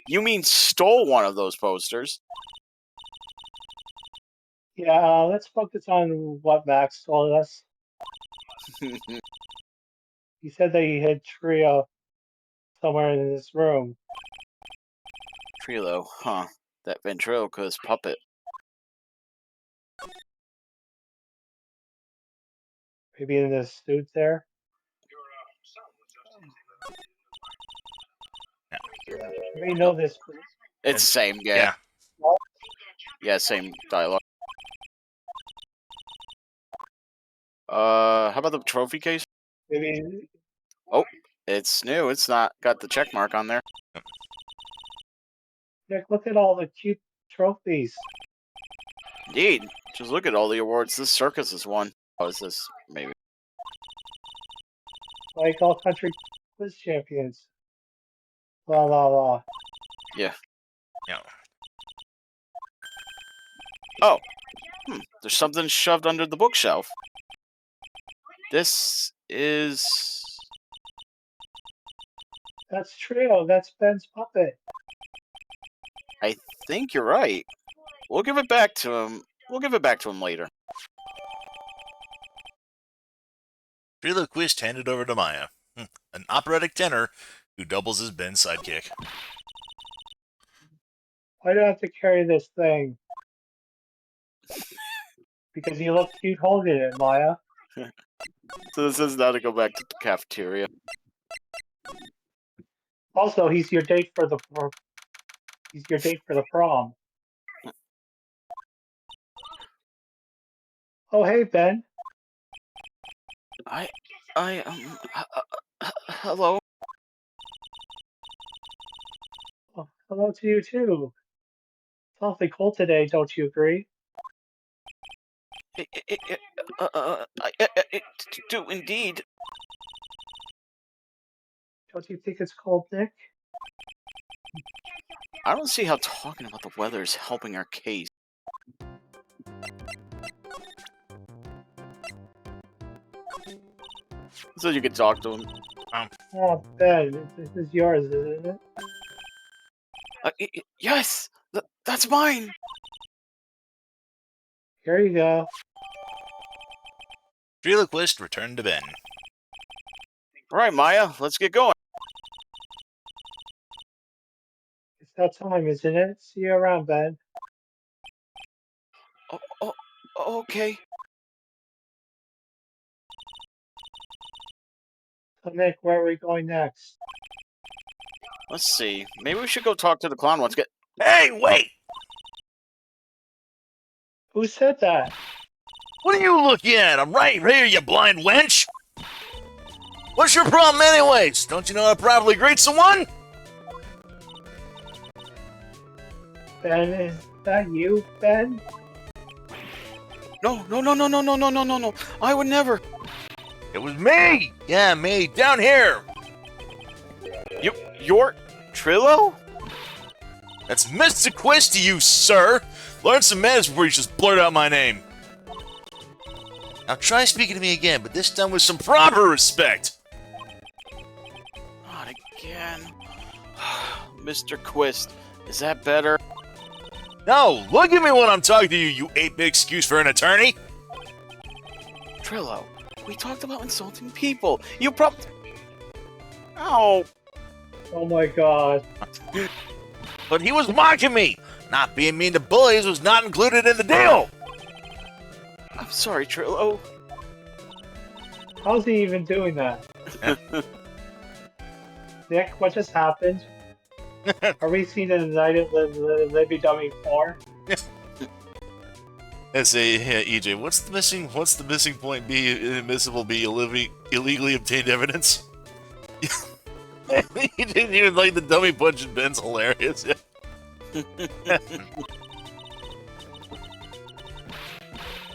You mean stole one of those posters? Yeah, let's focus on what Max told us. He said that he hid Trio somewhere in this room. Trilo, huh? That ventriloquist puppet. Maybe in this suit there. You may know this. It's the same guy. Yeah. Yeah, same dialogue. How about the trophy case? Maybe It's new. It's not got the check mark on there. Nick, look at all the cute trophies. Indeed. Just look at all the awards this circus has won. Oh, is this maybe? Like all country quiz champions. La la la. Yeah. Oh, there's something shoved under the bookshelf. This is. That's Trio. That's Ben's puppet. I think you're right. We'll give it back to him. We'll give it back to him later. Ventriloquist handed over to Maya. An operatic tenor who doubles as Ben's sidekick. Why do I have to carry this thing? Because you look cute holding it, Maya. So this is now to go back to the cafeteria. Also, he's your date for the He's your date for the prom. Oh, hey, Ben. Hello? Oh, hello to you, too. It's awfully cold today, don't you agree? I do indeed. Don't you think it's cold, Nick? I don't see how talking about the weather is helping our case. So you can talk to him. Oh, Ben, this is yours, isn't it? Yes! That's mine! Here you go. Ventriloquist returned to Ben. Alright, Maya, let's get going. It's that time, isn't it? See you around, Ben. Okay. So, Nick, where are we going next? Let's see. Maybe we should go talk to the clown once. Hey, wait! Who said that? What are you looking at? I'm right here, you blind wench! What's your problem anyways? Don't you know how to properly greet someone? Ben, is that you, Ben? No. I would never. It was me! Yeah, me, down here! You're Trillo? That's Mr. Quist to you, sir! Learn some manners before you just blurt out my name. Now try speaking to me again, but this time with some proper respect! Not again. Mr. Quist, is that better? No, look at me when I'm talking to you, you 8-bit excuse for an attorney! Trillo, we talked about insulting people. You Ow! Oh my god. But he was mocking me! Not being mean to bullies was not included in the deal! I'm sorry, Trillo. How's he even doing that? Nick, what just happened? Are we seeing a Night at the Libby Dummy 4? Let's say, yeah, EJ, what's the missing point B, inadmissible B, illegally obtained evidence? He didn't even like the dummy punch in Ben's hilarious.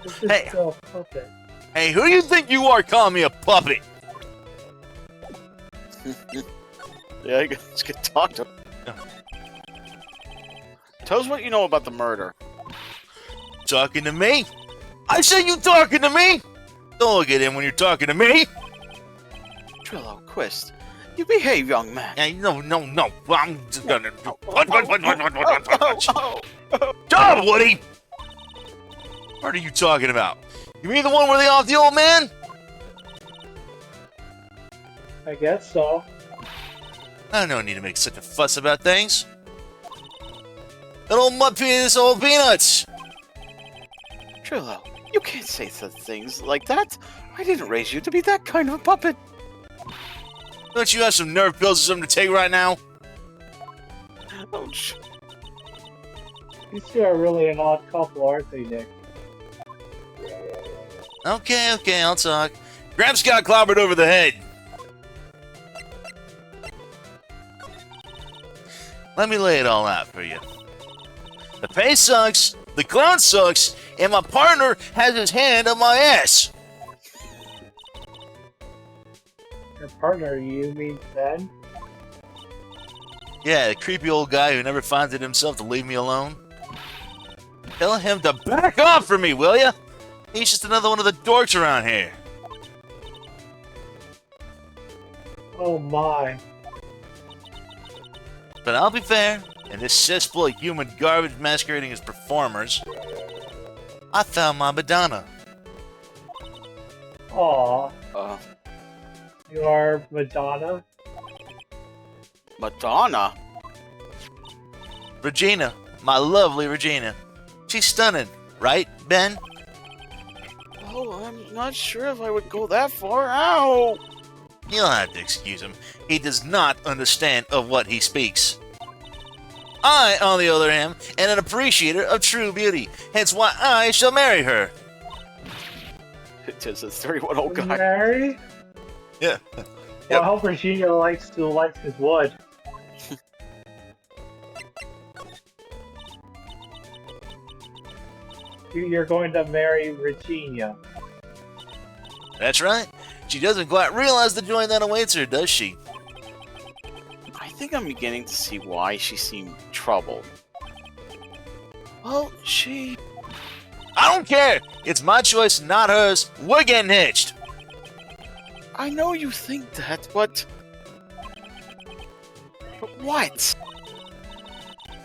This is Hey. still a puppet. Hey, who do you think you are calling me a puppet? Yeah, let's get talk to him. Tell us what you know about the murder. Talking to me? I said you talking to me? Don't look at him when you're talking to me. Trillo, Quist, you behave, young man. Hey, no. I'm just gonna punch. Oh. Stop, Woody! What are you talking about? You mean the one where they off the old man? I guess so. I don't need to make such a fuss about things. That old mud penis, old peanuts. Trillo, you can't say such things like that. I didn't raise you to be that kind of a puppet. Don't you have some nerve pills or something to take right now? Ouch. These two are really an odd couple, aren't they, Nick? Okay, I'll talk. Gramps got clobbered over the head. Let me lay it all out for you. The pay sucks, the clown sucks, and my partner has his hand on my ass. Your partner, you mean Ben? Yeah, the creepy old guy who never finds it himself to leave me alone. Tell him to back off from me, will ya? He's just another one of the dorks around here. Oh my. But I'll be fair, in this cesspool of human garbage masquerading as performers, I found my Madonna. Aw, Uh, you are Madonna? Madonna? Regina, my lovely Regina. She's stunning, right, Ben? Oh, I'm not sure if I would go that far. Ow! You'll have to excuse him. He does not understand of what he speaks. I, on the other hand, am an appreciator of true beauty, hence why I shall marry her. Just a 31-year-old guy. Mary? Yeah. Well, Yep. I hope Regina likes his wood. You're going to marry Regina. That's right. She doesn't quite realize the joy that awaits her, does she? I think I'm beginning to see why she seemed troubled. Well, she... I don't care. It's my choice, not hers. We're getting hitched. I know you think that, but... But what?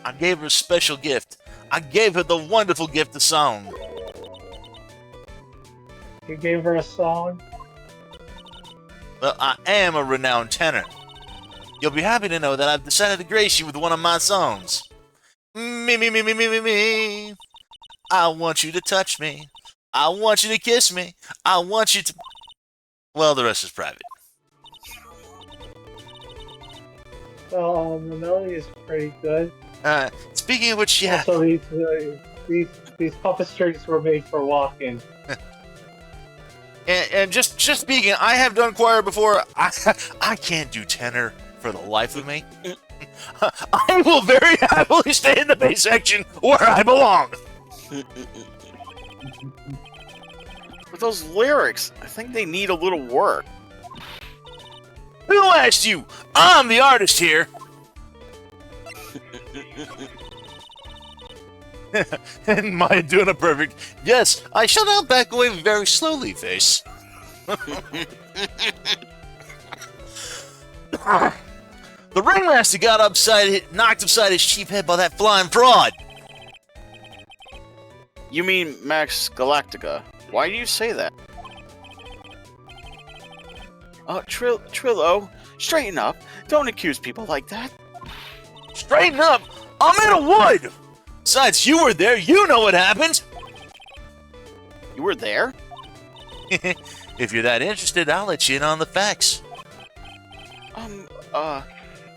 I gave her a special gift. I gave her the wonderful gift of song. You gave her a song? Well, I am a renowned tenor. You'll be happy to know that I've decided to grace you with one of my songs. Me, me, me, me, me, me, me. I want you to touch me. I want you to kiss me. I want you to... Well, the rest is private. Well, the melody is pretty good. Speaking of which, yeah. Also, these puppet strings were made for walking. And just speaking, I have done choir before. I can't do tenor for the life of me. I will very happily stay in the bass section where I belong. But those lyrics, I think they need a little work. Who asked you? I'm the artist here. Am I doing a perfect? Yes, I shall now back away very slowly, face. The ringmaster got knocked upside his cheap head by that flying fraud. You mean Max Galactica? Why do you say that? Trillo, straighten up. Don't accuse people like that. Straighten up! I'm in a wood! Besides, you were there, you know what happened! You were there? If you're that interested, I'll let you in on the facts.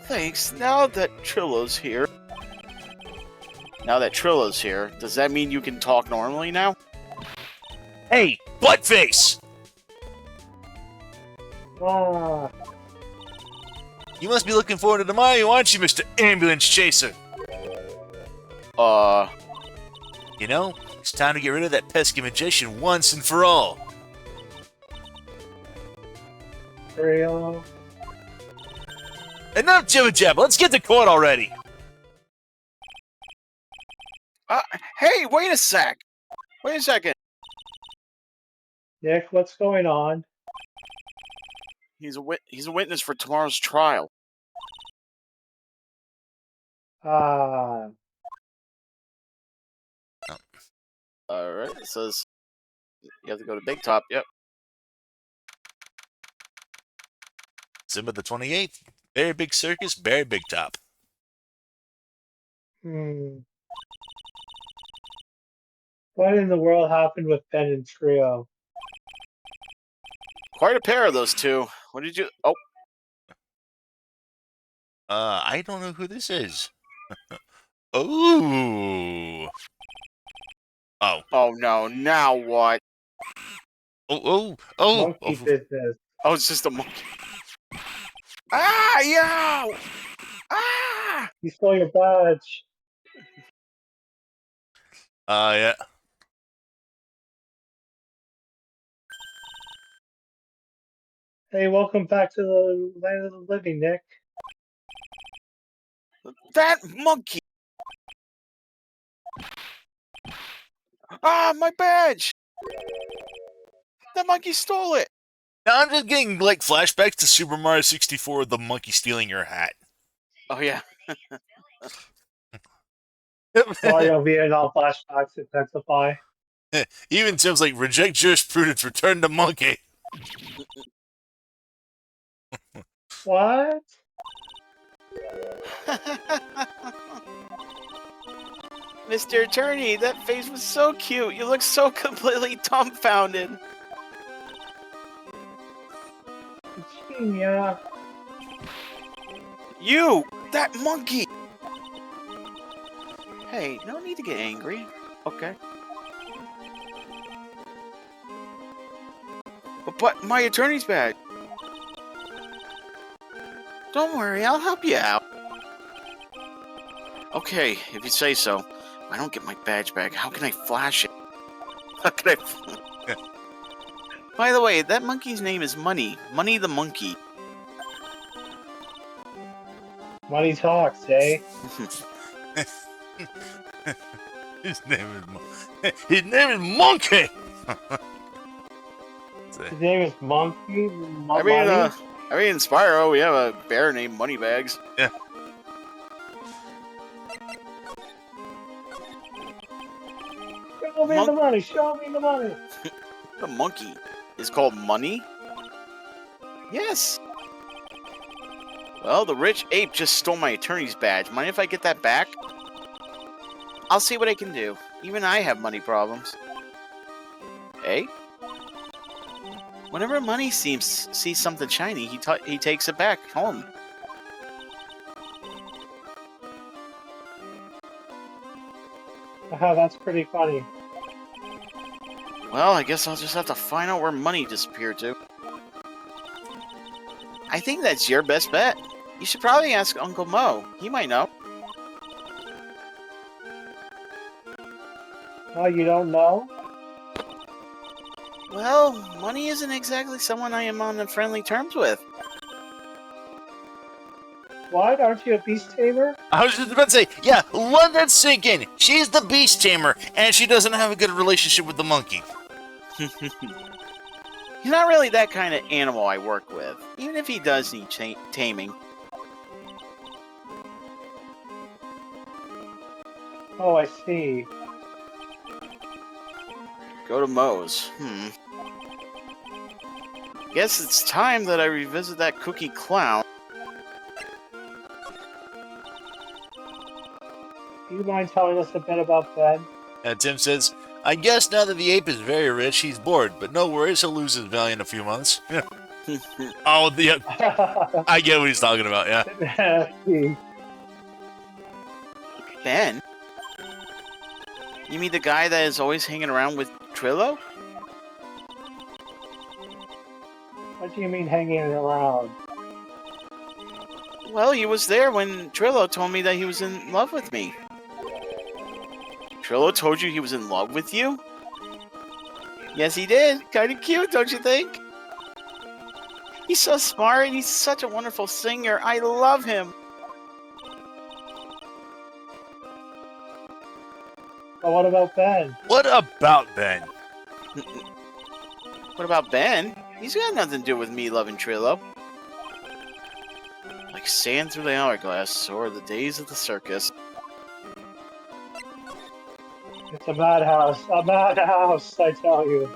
Thanks. Now that Trillo's here, does that mean you can talk normally now? Hey, buttface! Ah, You must be looking forward to tomorrow, aren't you, Mr. Ambulance Chaser? You know, it's time to get rid of that pesky magician once and for all. real. Enough jibber jabber, let's get to court already! Hey, wait a sec! Wait a second. Nick, what's going on? He's a witness for tomorrow's trial. Ah, Alright, it says you have to go to Big Top, yep. December the 28th, very big circus, very big top. What in the world happened with Ben and Trio? Quite a pair of those two. What did you... Oh, I don't know who this is. Ooh. oh no, now what? Monkey business. Oh, it's just a monkey. Ah, yo! Ah! You stole your badge. Yeah. Hey, welcome back to the land of the living, Nick. That monkey! Ah, my badge! That monkey stole it! Now I'm just getting like flashbacks to Super Mario 64, the monkey stealing your hat. Oh, yeah. Mario Vietnam flashbacks intensify. Even Tim's like, reject jurisprudence, return to monkey. What? Mr. Attorney, that face was so cute. You look so completely dumbfounded. Yeah. You! That monkey! Hey, no need to get angry. Okay. But my attorney's badge. Don't worry, I'll help you out. Okay, if you say so. If I don't get my badge back, how can I flash it? How can I... By the way, that monkey's name is Money. Money the monkey. Money talks, eh? His name is Monkey. His name is Monkey. I mean, in Spyro, we have a bear named Moneybags. Yeah. Show me the money. Show me the money. The monkey is called Money? Yes. Well, the rich ape just stole my attorney's badge. Mind if I get that back? I'll see what I can do. Even I have money problems. Eh? Whenever Money sees something shiny, he takes it back home. Haha, that's pretty funny. Well, I guess I'll just have to find out where Money disappeared to. I think that's your best bet. You should probably ask Uncle Mo. He might know. Oh, you don't know? Well, Money isn't exactly someone I am on friendly terms with. What? Aren't you a beast tamer? I was just about to say, yeah, let that sink in. She's the beast tamer, and she doesn't have a good relationship with the monkey. He's not really that kind of animal I work with, even if he does need taming. Oh, I see. Go to Moe's. Guess it's time that I revisit that cookie clown. Do you mind telling us a bit about Ben? Tim says, I guess now that the ape is very rich, he's bored, but no worries, he'll lose his value in a few months. Oh, yeah, I get what he's talking about, yeah. Ben? You mean the guy that is always hanging around with Trillo? What do you mean hanging around? Well, he was there when Trillo told me that he was in love with me. Trillo told you he was in love with you? Yes, he did. Kinda cute, don't you think? He's so smart and he's such a wonderful singer. I love him. But what about Ben? What about Ben? What about Ben? He's got nothing to do with me loving Trillo. Like sand through the hourglass, or the days of the circus. It's a madhouse. A madhouse, I tell you.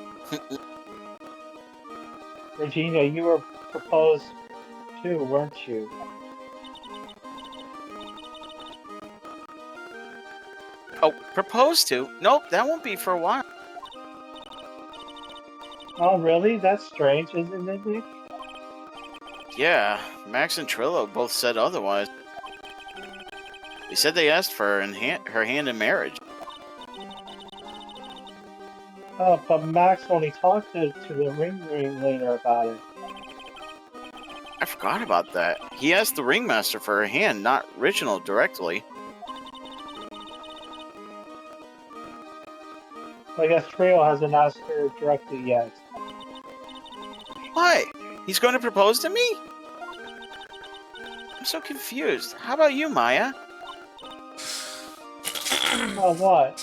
Regina, you were proposed to, weren't you? Oh, proposed to? Nope, that won't be for a while. Oh, really? That's strange, isn't it, Nick? Yeah, Max and Trillo both said otherwise. They said they asked for her hand in marriage. Oh, but Max only talked to the ring later about it. I forgot about that. He asked the ringmaster for her hand, not Reginald directly. I guess Trio hasn't asked her directly yet. What? He's going to propose to me? I'm so confused. How about you, Maya? Oh, what?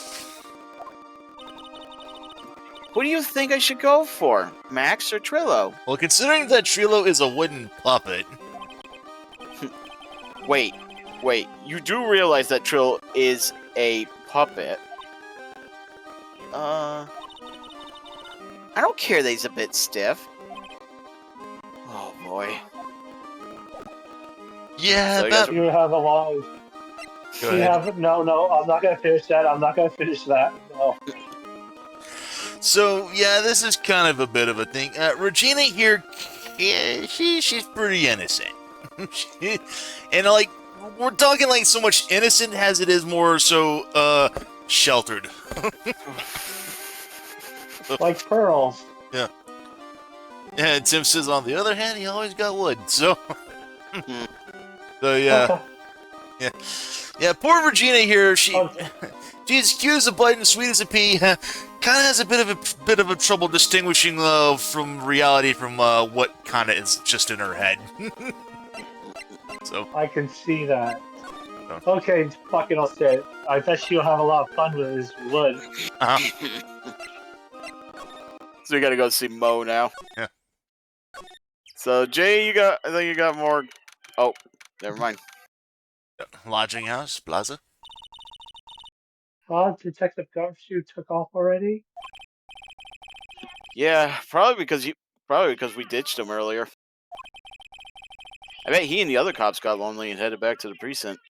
What do you think I should go for? Max or Trillo? Well, considering that Trillo is a wooden puppet... Wait. You do realize that Trillo is a puppet. I don't care that he's a bit stiff. Oh, boy. Yeah, So you that... guys You have a long... Go You ahead. have... No, I'm not gonna finish that. No. So, yeah, this is kind of a bit of a thing. Regina here, yeah, she's pretty innocent. And, like, we're talking like so much innocent as it is more so sheltered. Like pearls. And Tim says, on the other hand, he always got wood. So, so yeah, yeah. Poor Regina here. She's accused of biting sweet as a pea. Kind of has a bit of a trouble distinguishing from reality from what kind of is just in her head. So I can see that. Oh. Okay, fucking I'll say it. I bet she'll have a lot of fun with this wood. So we gotta go see Mo now. Yeah. So Jay, I think you got more. Oh, never mind. lodging house, plaza. Detective Gumshoe took off already? Yeah, probably because we ditched him earlier. I bet he and the other cops got lonely and headed back to the precinct.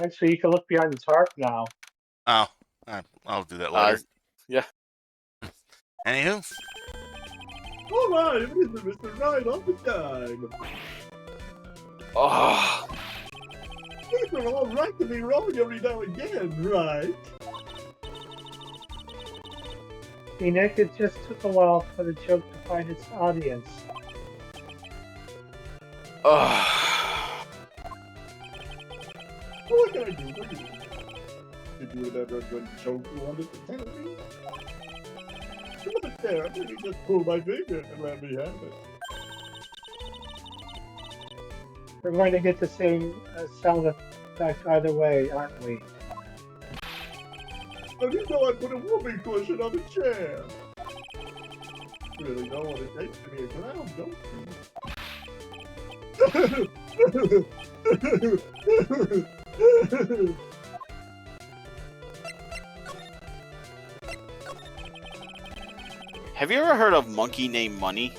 Actually, you can look behind the tarp now. Oh, I'll do that later. Yeah. Anywho, All right, it is Mr. Right on the time. Oh, It's all right to be wrong every now and again, right? See, Nick, it just took a while for the joke to find its audience. oh. What can I do for you? Did you ever good joke you wanted to tell me? Look there, let me just pull my finger and let me have it. We're going to get the same sound effect either way, aren't we? Now you know I put a whoopee cushion on the chair. You really know what it takes to be a clown, don't you? Have you ever heard of Monkey Named Money?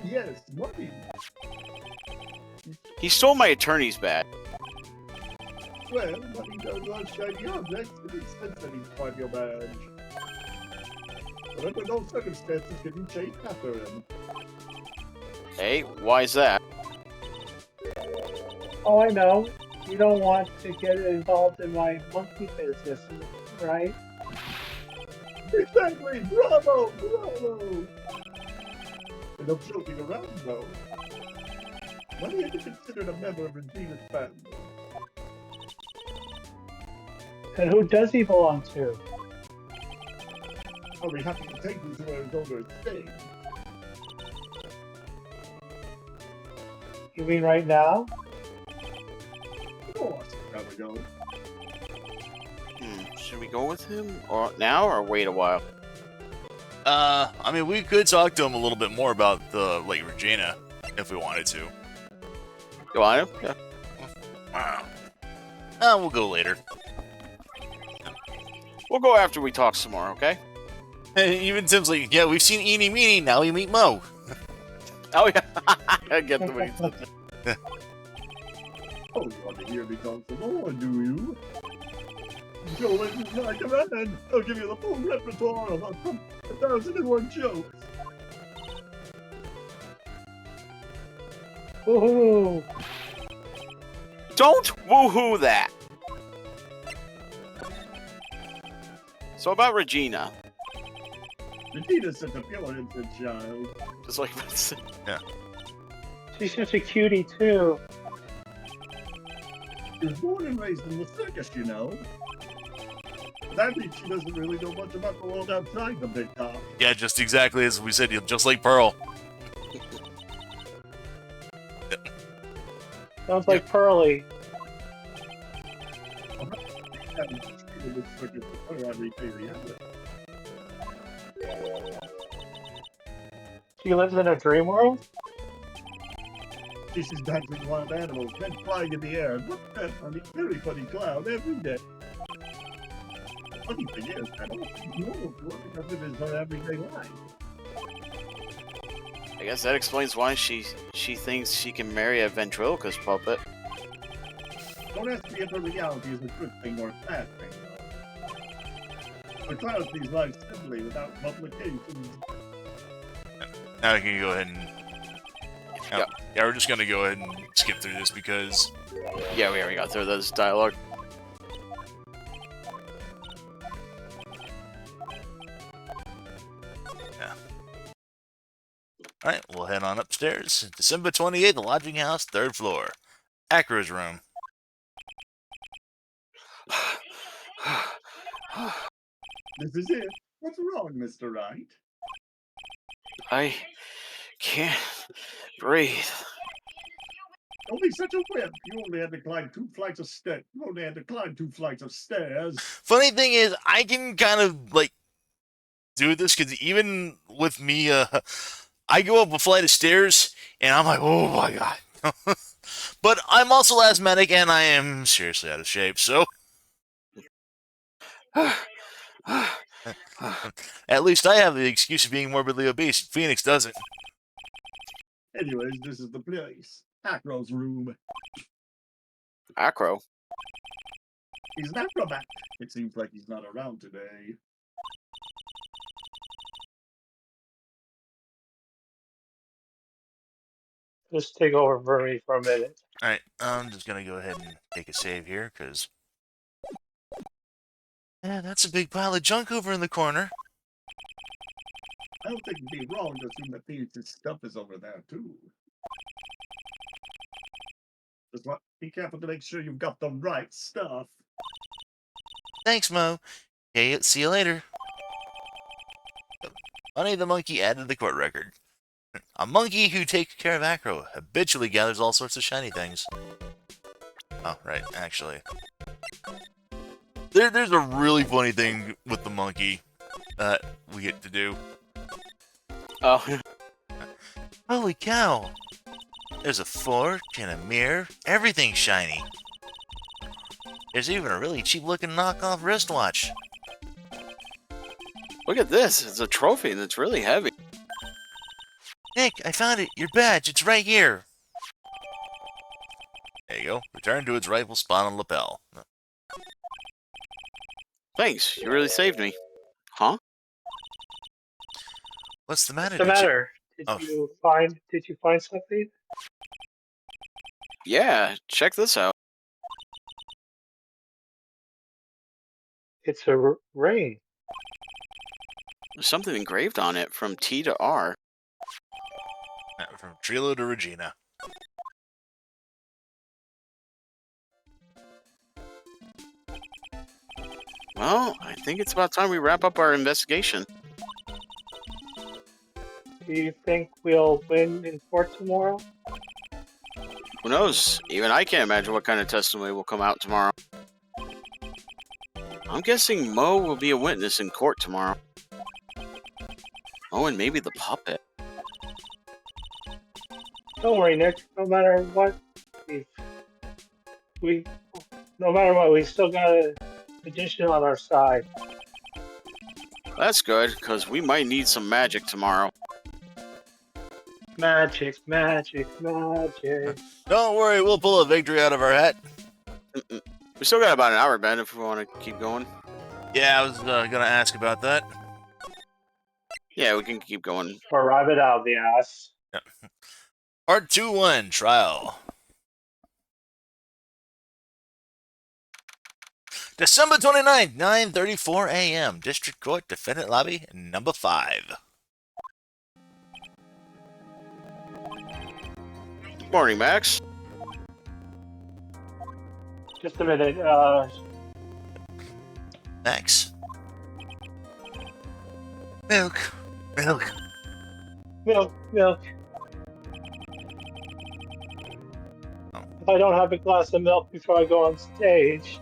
Yes, money. He stole my attorney's badge. Well, money does not shiny objects, it makes sense that he's part of your badge. But under no circumstances can you chase after him. Hey, why is that? Oh, I know. You don't want to get involved in my monkey business, right? Exactly! Bravo! Bravo! And no joking around, though. Money is considered a member of Regina's family. And who does he belong to? I'll be happy to take you to where his owner is staying. You mean right now? Of course, there we go. Should we go with him or now or wait a while? I mean, we could talk to him a little bit more about the Lake Regina if we wanted to. You want him? Yeah. We'll go later. We'll go after we talk some more, okay? Hey, even Tim's like, yeah, we've seen Eenie Meenie, now we meet Mo. Oh yeah, I get the way. Oh, you want to hear me talk some more, do you? Go into my command. I'll give you the full repertoire of 1,001 jokes. Woohoo! Don't woohoo that. So about Regina, Regina's such a pure innocent child. just like She's such a cutie, too. She was born and raised in the circus, you know. That means she doesn't really know much about the world outside the big top. Yeah, just exactly as we said, just like Pearl. Sounds like Pearly. She lives in a dream world? She sees dancing wild animals, then flying in the air, and what's that funny, very funny clown every day. Funny thing is, that all seems normal to her because it is her everyday life. I guess that explains why she thinks she can marry a ventriloquist puppet. Don't ask me if her reality is a good thing or a bad thing, though. The clown sees life simply without complications. Now we can go ahead and... Oh, Yep. yeah, we're just gonna go ahead and skip through this because... Yeah, we already got through this dialogue. Alright, we'll head on upstairs. December 28th, the lodging house, 3rd floor. Acro's room. This is it. What's wrong, Mr. Wright? I can't breathe. Don't be such a wimp. You only had to climb 2 flights of stairs. You only had to climb 2 flights of stairs. Funny thing is, I can kind of, like, do this, because even with me, I go up a flight of stairs, and I'm like, oh my god. But I'm also asthmatic, and I am seriously out of shape, so... At least I have the excuse of being morbidly obese. Phoenix doesn't. Anyways, this is the place. Acro's room. Acro. He's an acrobat. It seems like he's not around today. Just take over for me for a minute. Alright, I'm just gonna go ahead and take a save here, because... Yeah, that's a big pile of junk over in the corner. I don't think it'd be wrong to assume that Phoenix's stuff is over there, too. Just be careful to make sure you've got the right stuff. Thanks, Mo. Okay, see you later. Bunny the monkey added to the court record. A monkey who takes care of Acro habitually gathers all sorts of shiny things. Oh, right, actually. There's a really funny thing with the monkey that we get to do. Oh. Holy cow! There's a fork and a mirror. Everything's shiny. There's even a really cheap-looking knockoff wristwatch. Look at this. It's a trophy and it's really heavy. Nick, I found it. Your badge. It's right here. There you go. Return to its rightful spot on lapel. Thanks. You really saved me. Huh? What's the matter? What's the Did you- matter? Oh. Did you find something? Yeah, check this out. It's a ring. There's something engraved on it from T to R. From Trilo to Regina. Well, I think it's about time we wrap up our investigation. Do you think we'll win in court tomorrow? Who knows? Even I can't imagine what kind of testimony will come out tomorrow. I'm guessing Mo will be a witness in court tomorrow. Oh, and maybe the puppet. Don't worry, Nick. No matter what, we still got a magician on our side. That's good, because we might need some magic tomorrow. Magic, magic, magic. Don't worry, we'll pull a victory out of our hat. We still got about an hour, Ben, if we want to keep going. Yeah, I was gonna ask about that. Yeah, we can keep going. Or rub it out the ass. Part 2-1, trial. December 29th, 9:34 a.m. District Court, Defendant Lobby, number 5. Morning, Max. Just a minute. Max? Milk. Milk. Milk. If I don't have a glass of milk before I go on stage,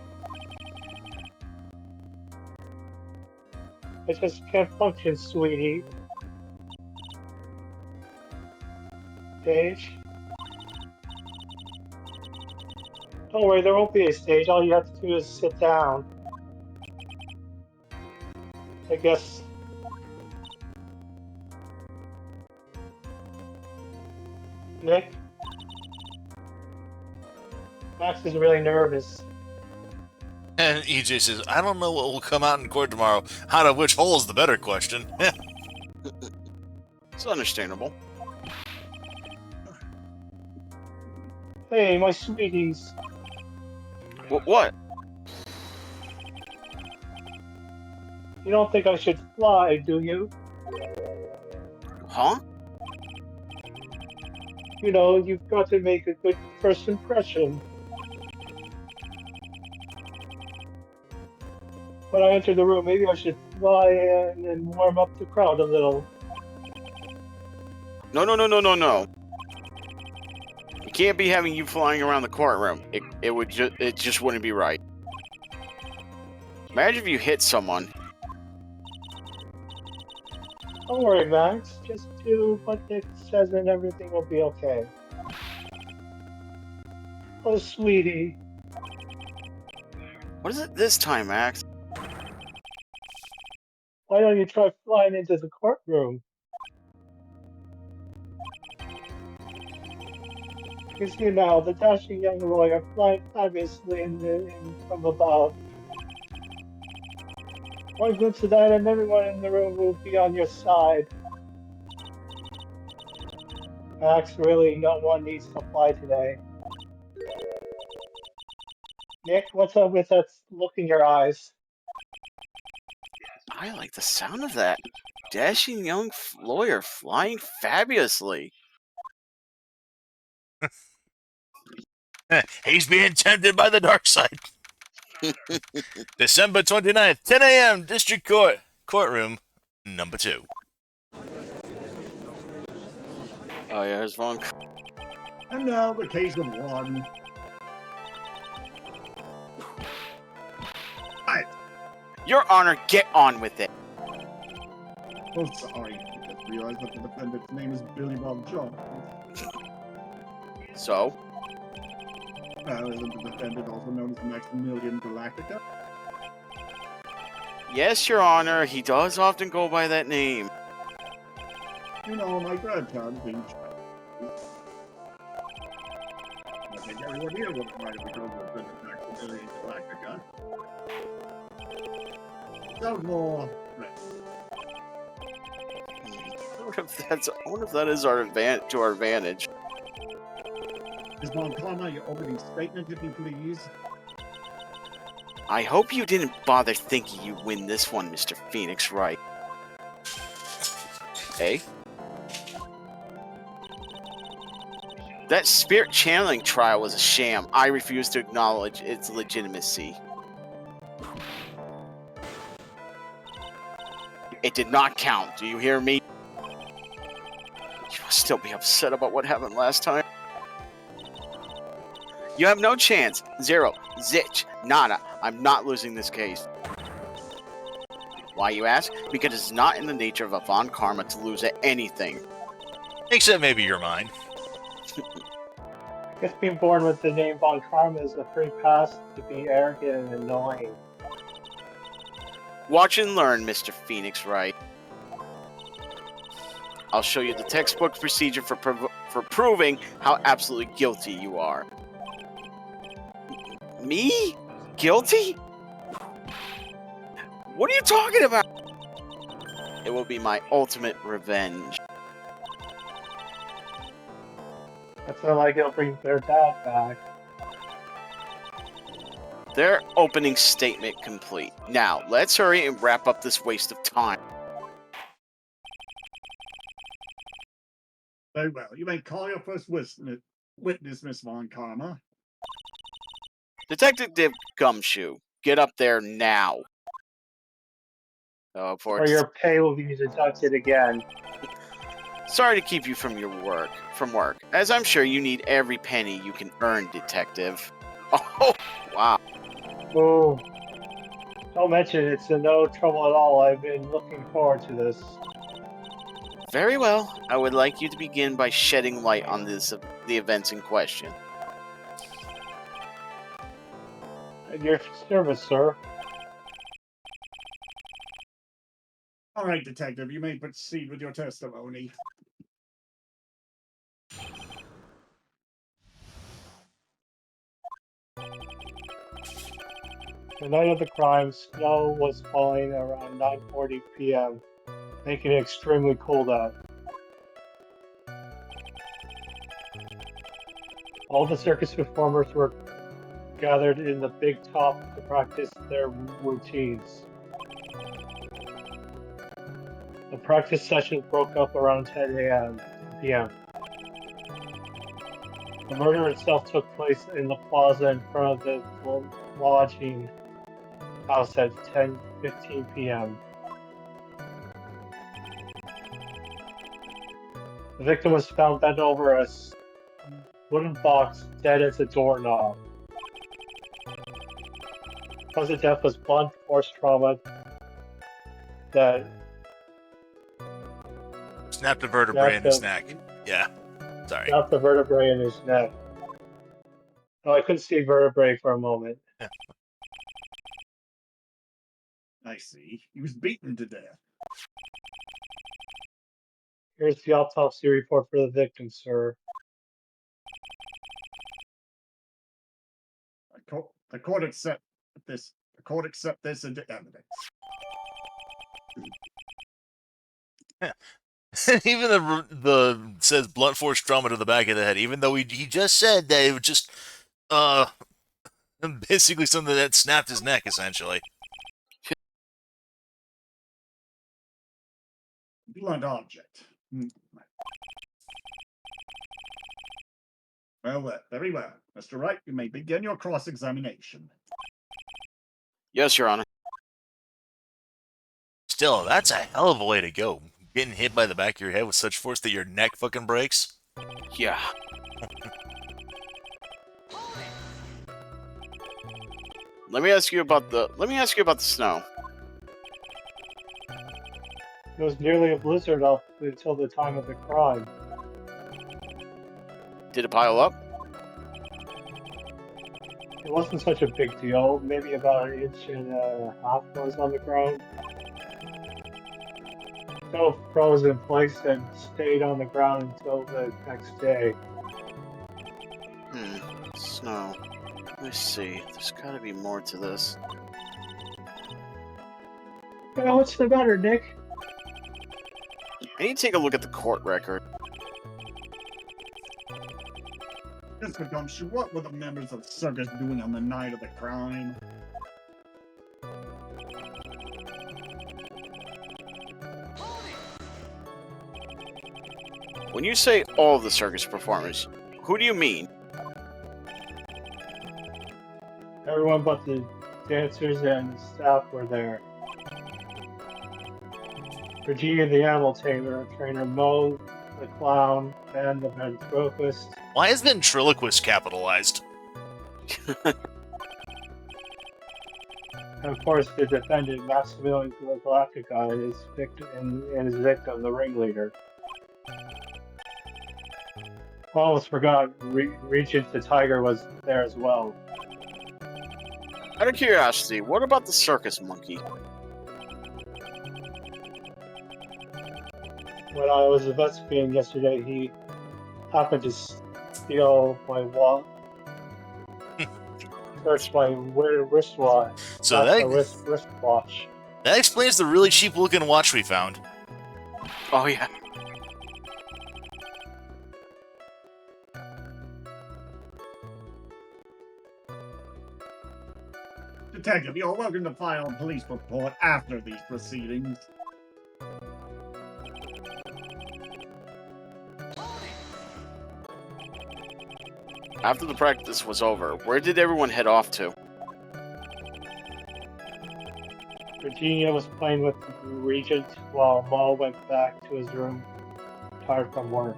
I just can't function, sweetie. Stage? Don't worry, there won't be a stage. All you have to do is sit down. I guess. Nick? Max is really nervous. And EJ says, I don't know what will come out in court tomorrow. Out of which hole is the better question? It's understandable. Hey, my sweeties. What? You don't think I should fly, do you? Huh? You know, you've got to make a good first impression. When I enter the room, maybe I should fly in and warm up the crowd a little. No. We can't be having you flying around the courtroom. It just wouldn't be right. Imagine if you hit someone. Don't worry, Max. Just do what Nick says and everything will be okay. Oh, sweetie. What is it this time, Max? Why don't you try flying into the courtroom? You see now, the dashing young lawyer flying fabulously from above. One glimpse of that and everyone in the room will be on your side. Max, really, no one needs to fly today. Nick, what's up with that look in your eyes? I like the sound of that. Dashing young lawyer flying fabulously. He's being tempted by the dark side. December 29th, 10 a.m. District Court. Courtroom number 2. Oh yeah, it's wrong. And now the case of one. Your Honor, get on with it. Oh, sorry. I just realized that the defendant's name is Billy Bob Jones. So? Isn't the defendant also known as Maximilian Galactica? Yes, Your Honor, he does often go by that name. You know, my grandchild being I think everyone here would might have become a bit of Maximilian Galactica. Sounds more right. I wonder if that is to our advantage. Ms. Monclama, your opening statement, if you please. I hope you didn't bother thinking you'd win this one, Mr. Phoenix Wright. Hey? That spirit channeling trial was a sham. I refuse to acknowledge its legitimacy. It did not count. Do you hear me? You will still be upset about what happened last time. You have no chance. Zero. Zitch. Nada. I'm not losing this case. Why, you ask? Because it's not in the nature of a Von Karma to lose at anything. Except maybe you're mine. Just being born with the name Von Karma is a free pass to be arrogant and annoying. Watch and learn, Mr. Phoenix Wright. I'll show you the textbook procedure for proving how absolutely guilty you are. Me? Guilty? What are you talking about? It will be my ultimate revenge. That's not like it'll bring their dad back. Their opening statement complete. Now, let's hurry and wrap up this waste of time. Very well. You may call your first witness, Miss Von Karma. Detective Gumshoe, get up there now. Or your pay will be deducted again. Sorry to keep you from work, as I'm sure you need every penny you can earn, Detective. Oh, wow. Oh, don't mention it's no trouble at all. I've been looking forward to this. Very well. I would like you to begin by shedding light on the events in question. At your service, sir. All right, Detective, you may proceed with your testimony. The night of the crime, snow was falling around 9:40 p.m., making it extremely cold out. All the circus performers were gathered in the big top to practice their routines. The practice sessions broke up around 10 p.m. The murder itself took place in the plaza in front of the lodging house at 10:15 p.m. The victim was found bent over a wooden box, dead as a doorknob. Cause of death was blunt force trauma that Snapped a vertebrae in snapped his neck. Yeah. Sorry. the vertebrae in his neck. Oh, I couldn't see vertebrae for a moment. I see. He was beaten to death. Here's the autopsy report for the victim, sir. The court accept this. The court accept this into evidence. Even the says blunt force trauma to the back of the head. Even though he just said that it was just basically something that snapped his neck essentially. Blunt object. Well, very well. Mr. Wright, you may begin your cross-examination. Yes, Your Honor. Still, that's a hell of a way to go. Getting hit by the back of your head with such force that your neck fucking breaks. Yeah. Let me ask you about the snow. It was nearly a blizzard up until the time of the crime. Did it pile up? It wasn't such a big deal. Maybe about an inch and a half was on the ground. Snow froze in place and stayed on the ground until the next day. Snow. Let me see. There's gotta be more to this. Well, what's the matter, Nick? I need to take a look at the court record. Mr. Gumshoe, what were the members of the circus doing on the night of the crime? When you say all the circus performers, who do you mean? Everyone but the dancers and staff were there. Virginia the animal tamer, trainer Mo the clown, and the ventriloquist. Why is ventriloquist capitalized? And of course, the defendant, Maximilian Galactica, and his victim, the ringleader. Almost forgot, Regent the Tiger was there as well. Out of curiosity, what about the circus monkey? When I was investigating yesterday, he happened to steal my wallet. Search my wristwatch. So Wristwatch. that explains the really cheap looking watch we found. Oh yeah. Detective, you're welcome to file a police report after these proceedings. After the practice was over, where did everyone head off to? Virginia was playing with the Regent while Mo went back to his room, tired from work.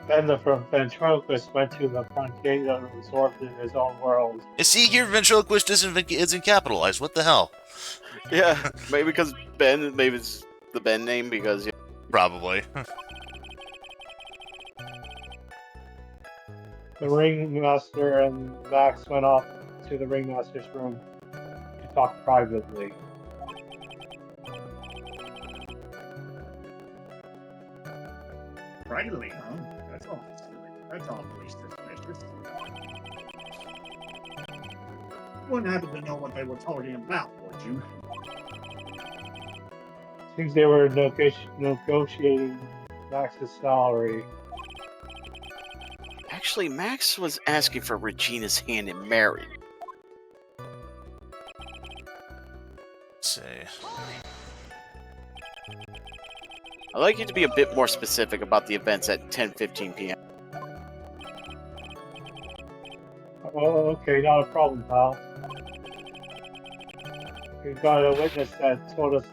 Then the ventriloquist went to the front gate and absorbed in his own world. You see here, ventriloquist isn't capitalized. What the hell? Yeah, maybe because Ben, maybe it's the Ben name because... Yeah. Probably. The ringmaster and Max went off to the ringmaster's room to talk privately. Privately, huh? That's awful silly. That's awfully suspicious. You wouldn't happen to know what they were talking about, would you? Seems they were negotiating Max's salary. Actually, Max was asking for Regina's hand in marriage. Let's see. I'd like you to be a bit more specific about the events at 10:15 p.m. Oh, okay, not a problem, pal. We've got a witness that told us.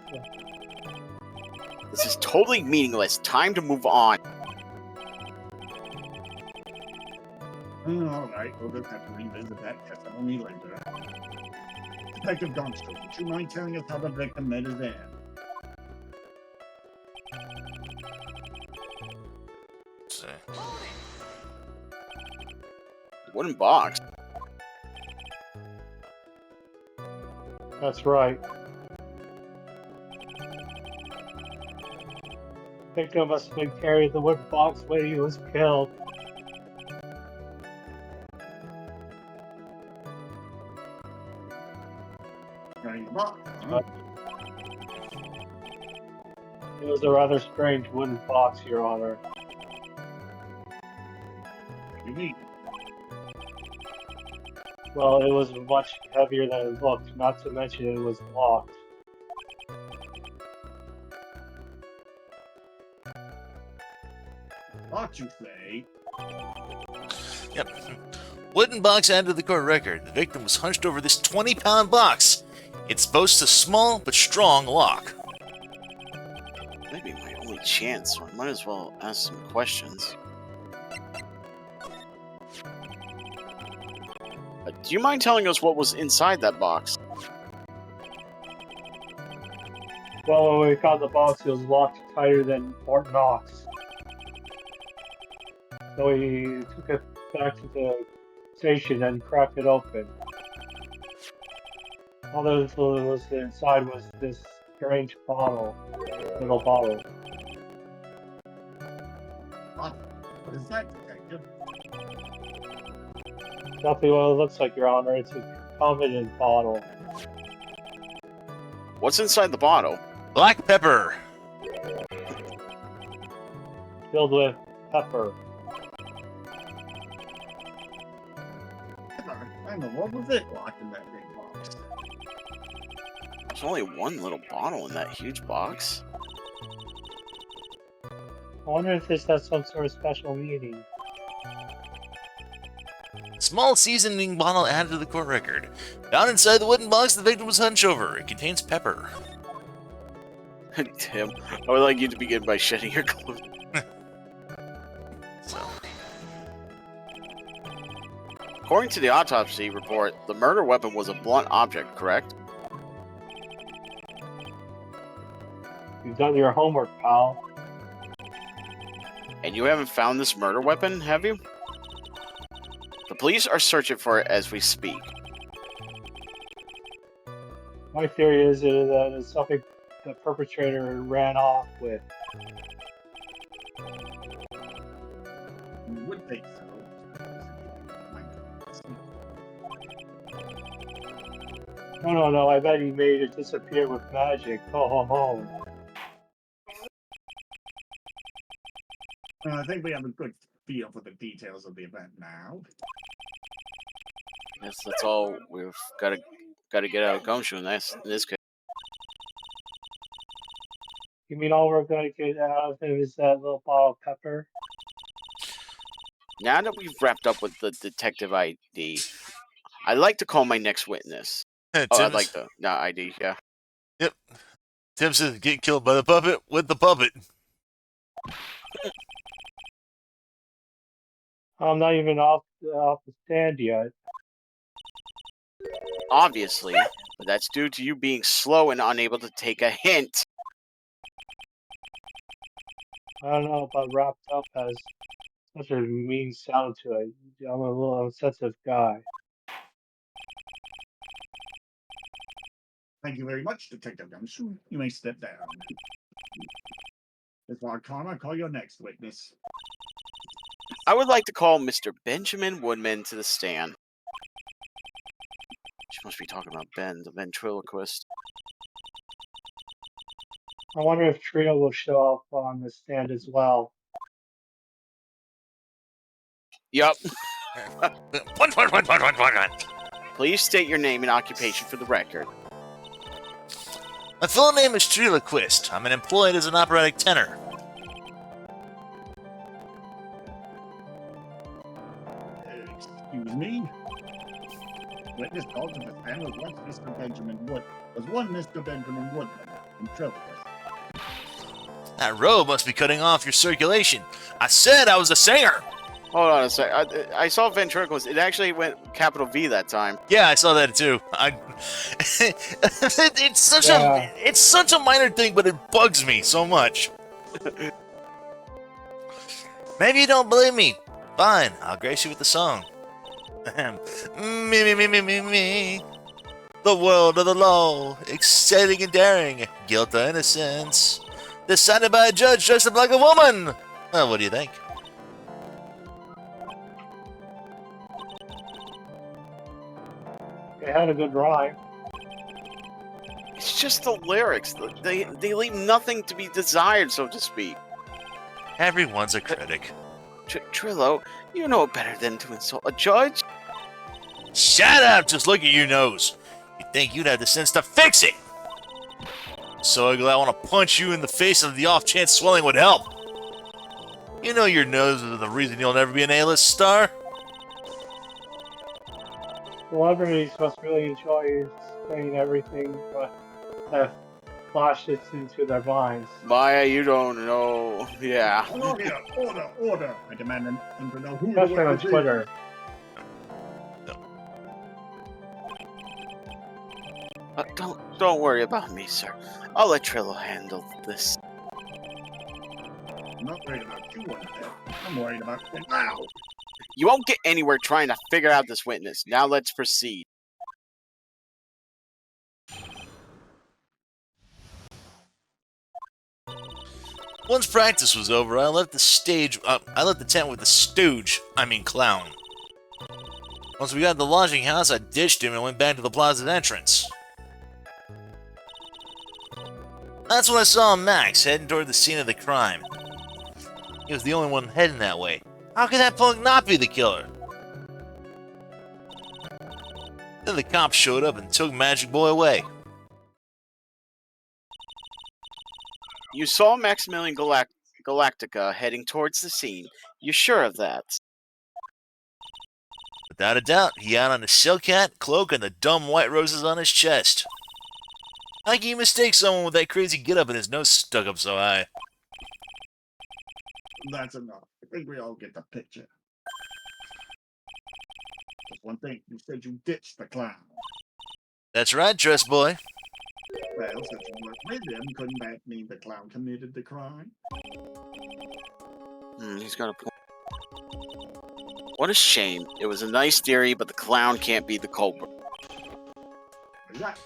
This is totally meaningless. Time to move on. All right, we'll just have to revisit that testimony later. Detective Gumshoe, would you mind telling us how the victim met his end? Let's see. Wooden box. That's right. Victim must have been carrying the wood box when he was killed. Carrying the box, huh? It was a rather strange wooden box, Your Honor. You mean? Well, it was much heavier than it looked, not to mention it was locked. What you say? Yep. Wooden box added to the court record. The victim was hunched over this 20-pound box. It boasts a small but strong lock. Maybe my only chance, so I might as well ask some questions. Do you mind telling us what was inside that box? Well, when we found the box, it was locked tighter than Fort Knox. So we took it back to the station and cracked it open. All that was inside was this strange bottle, little bottle. What is that, detective? Exactly what it looks like, Your Honor. It's a convenient bottle. What's inside the bottle? Black pepper. Filled with pepper. I don't know, what was it locked in that big box? There's only one little bottle in that huge box. I wonder if this has some sort of special meaning. Small seasoning bottle added to the court record. Found inside the wooden box the victim was hunched over. It contains pepper. Tim, I would like you to begin by shedding your clothes. So, According to the autopsy report, the murder weapon was a blunt object, correct? You've done your homework, pal. And you haven't found this murder weapon, have you? The police are searching for it as we speak. My theory is that it's something the perpetrator ran off with. You would think so. No, I bet he made it disappear with magic. Ho ho ho. I think we have a good feel for the details of the event now. Yes, that's all we've got to get out of Gumshoe in this case. You mean all we're going to get out of him is that little bottle of pepper? Now that we've wrapped up with the detective ID, I'd like to call my next witness. Oh, I'd Tim's- like the not ID, yeah. Yep. Tim says get killed by the puppet with the puppet. I'm not even off the stand yet. Obviously, but that's due to you being slow and unable to take a hint. I don't know, but wrapped up has such a mean sound to it. I'm a little sensitive guy. Thank you very much, Detective Gumshoe. You may step down. Miss Connor, call your next witness. I would like to call Mr. Benjamin Woodman to the stand. She must be talking about Ben, the ventriloquist. I wonder if Trio will show up on the stand as well. Yup. Punch. Please state your name and occupation for the record. My full name is Triloquist. I'm employed as an operatic tenor. Excuse me? Witness calls of a man was once Mr. Benjamin Wood. Was one Mr. Benjamin Woodman in Trillibus. That robe must be cutting off your circulation. I said I was a singer. Hold on a sec. I saw ventriloquist. It actually went capital V that time. Yeah, I saw that too. It's such a minor thing, but it bugs me so much. Maybe you don't believe me. Fine, I'll grace you with the song. Me. The world of the law, exciting and daring, guilt or innocence, decided by a judge dressed up like a woman. Well, what do you think? It had a good rhyme. It's just the lyrics. They leave nothing to be desired, so to speak. Everyone's a critic. Trillo, you know better than to insult a judge. Shut up! Just look at your nose. You'd think you'd have the sense to fix it. So ugly, I want to punch you in the face if the off chance swelling would help. You know your nose is the reason you'll never be an A-list star. Celebrities must really enjoy saying everything that flashes into their minds. Maya, you don't know. Yeah. Order! I demand them to know who Especially on Twitter. Don't worry about me, sir. I'll let Trillo handle this. I'm not worried about you one bit. I'm worried about it now. You won't get anywhere trying to figure out this witness. Now let's proceed. Once practice was over, I left the tent with the stooge. Clown. Once we got to the lodging house, I ditched him and went back to the plaza's entrance. That's when I saw Max heading toward the scene of the crime. He was the only one heading that way. How could that punk not be the killer? Then the cops showed up and took Magic Boy away. You saw Maximilian Galactica heading towards the scene. You sure of that? Without a doubt, he had on a silk hat, cloak, and the dumb white roses on his chest. How can you mistake someone with that crazy get-up and his nose stuck up so high? That's enough. I think we all get the picture. Just one thing, you said you ditched the clown. That's right, dress boy. Well, since you weren't with him, couldn't that mean the clown committed the crime? He's got a point. What a shame. It was a nice theory, but the clown can't be the culprit. Right.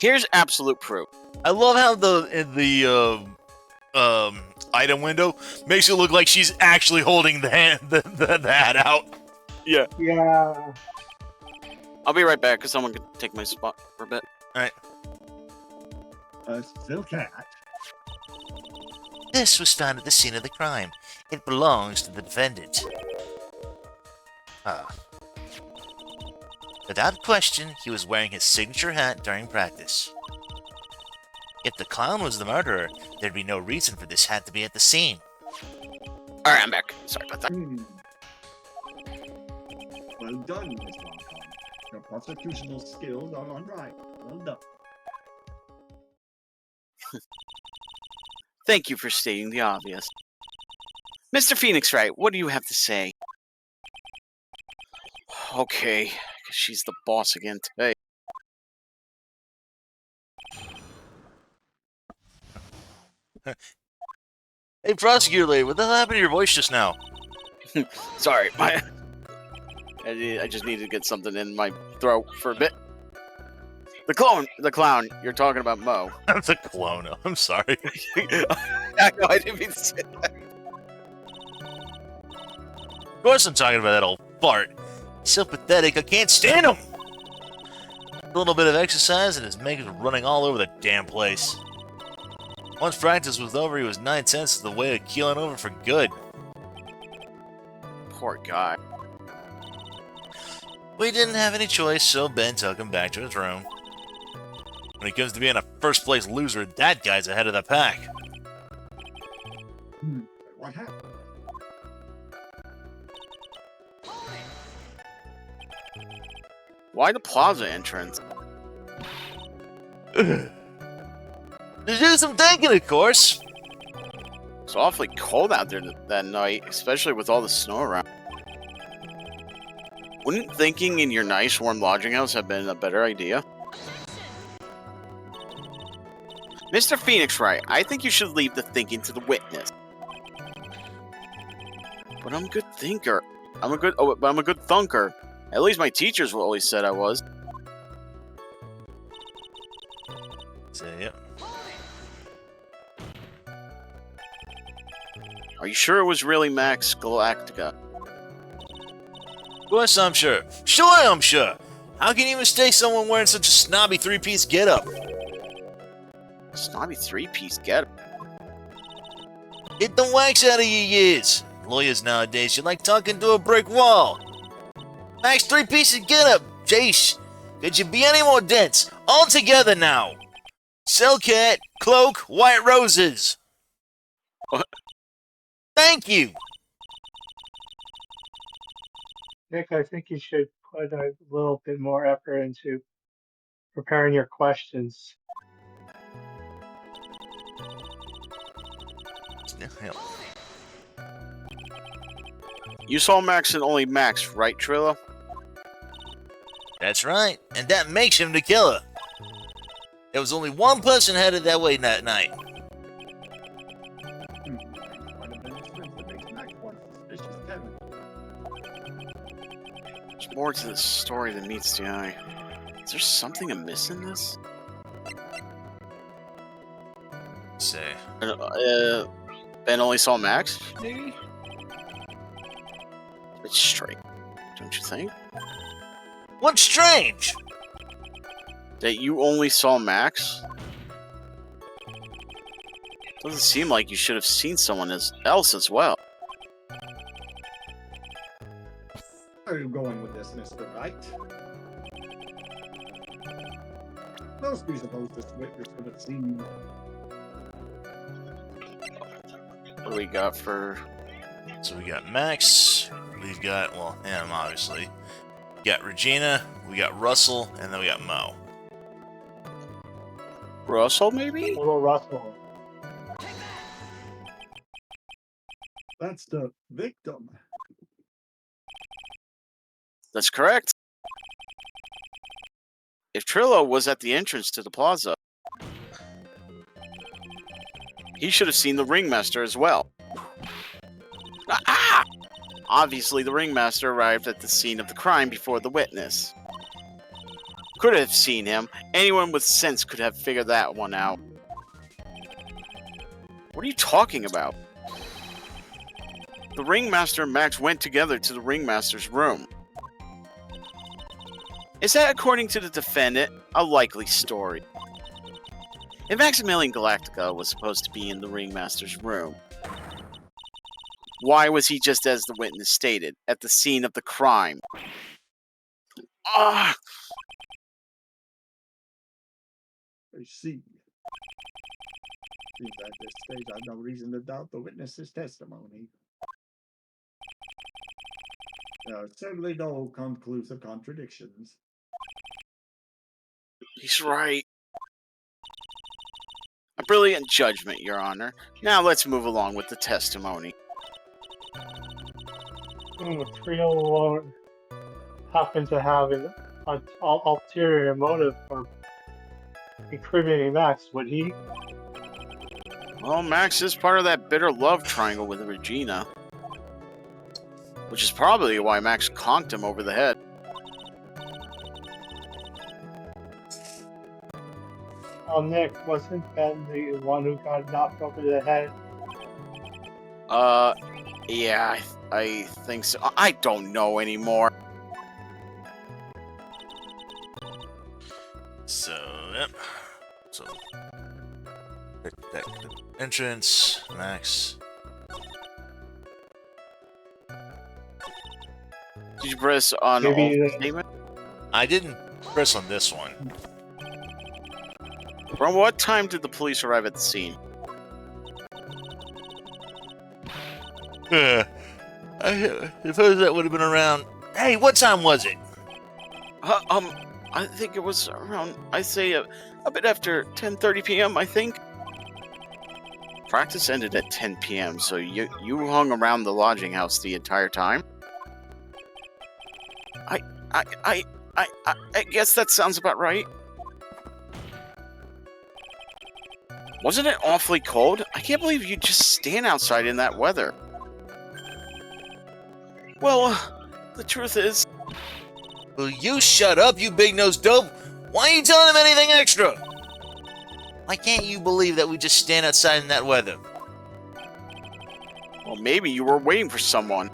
Here's absolute proof. I love how the item window makes it look like she's actually holding the hat out. Yeah. Yeah. I'll be right back, because someone can take my spot for a bit. Alright. A silk hat. This was found at the scene of the crime. It belongs to the defendant. Without question, he was wearing his signature hat during practice. If the clown was the murderer, there'd be no reason for this hat to be at the scene. Alright, I'm back. Sorry about that. Well done, Miss Longcon. Your prosecutional skills are on right. Well done. Thank you for stating the obvious. Mr. Phoenix Wright, what do you have to say? Okay, guess she's the boss again today. Hey, prosecutor lady, what the hell happened to your voice just now? Sorry, I just needed to get something in my throat for a bit. The clown, you're talking about Mo. That's a clone. I'm sorry. I know, I didn't mean to say that. Of course I'm talking about that old fart. He's so pathetic, I can't stand him! A little bit of exercise and his makeup was running all over the damn place. Once practice was over, he was 9 cents of the way to keeling over for good. Poor guy. We didn't have any choice, so Ben took him back to his room. When it comes to being a first-place loser, that guy's ahead of the pack. What happened? Why the plaza entrance? To do some thinking, of course. It's awfully cold out there that night, especially with all the snow around. Wouldn't thinking in your nice warm lodging house have been a better idea? Mr. Phoenix Wright, I think you should leave the thinking to the witness. But I'm a good thinker. I'm a good thunker. At least my teachers always said I was. So, yep. Are you sure it was really Max Galactica? Of course I'm sure. Sure I'm sure. How can you mistake someone wearing such a snobby three-piece getup? Snobby three-piece getup. Get the wax out of your ears. Lawyers nowadays, you're like talking to a brick wall. Max three-piece getup. Jace, could you be any more dense? All together now. Cellcat, cloak, white roses. What? Thank you. Nick, I think you should put a little bit more effort into preparing your questions. Yep. You saw Max and only Max, right, Trillo? That's right, and that makes him the killer. There was only one person headed that way that night. One of the incidents that makes Max one suspicious tenant. There's more to this story than meets the eye. Is there something amiss in this? Say, Ben only saw Max, maybe? It's straight, don't you think? what's strange? That you only saw Max? Doesn't seem like you should have seen someone else as well. Where are you going with this, Mr. Wright? Most we supposed this witness could have seen. What do we got for... So we got Max, we've got, well, him, obviously. We got Regina, we got Russell, and then we got Mo. Russell, maybe? Little Russell. That's the victim. That's correct. If Trillo was at the entrance to the plaza, he should have seen the ringmaster as well. Ah! Obviously, the ringmaster arrived at the scene of the crime before the witness. Could have seen him. Anyone with sense could have figured that one out. What are you talking about? The ringmaster and Max went together to the ringmaster's room. Is that, according to the defendant, a likely story? If Maximilian Galactica was supposed to be in the ringmaster's room, why was he just as the witness stated, at the scene of the crime? Ah! I see. Seems at this stage I've no reason to doubt the witness's testimony. There are certainly no conclusive contradictions. He's right. A brilliant judgment, Your Honor. Now let's move along with the testimony. Trio won't happen to have an ulterior motive for incriminating Max, would he? Well, Max is part of that bitter love triangle with Regina. Which is probably why Max conked him over the head. Nick, wasn't Ben the one who got knocked over the head? Yeah, I think so. I don't know anymore. So, yep. So, that entrance, Max. Did you press on Maybe all the- statement? I didn't press on this one. Around what time did the police arrive at the scene? I suppose that would have been around. Hey, what time was it? I think it was around, I say, a bit after 10:30 p.m., I think. Practice ended at 10 p.m., so you hung around the lodging house the entire time? I guess that sounds about right. Wasn't it awfully cold? I can't believe you just stand outside in that weather. Well, the truth is... Will you shut up, you big-nosed dope? Why are you telling him anything extra? Why can't you believe that we just stand outside in that weather? Well, maybe you were waiting for someone.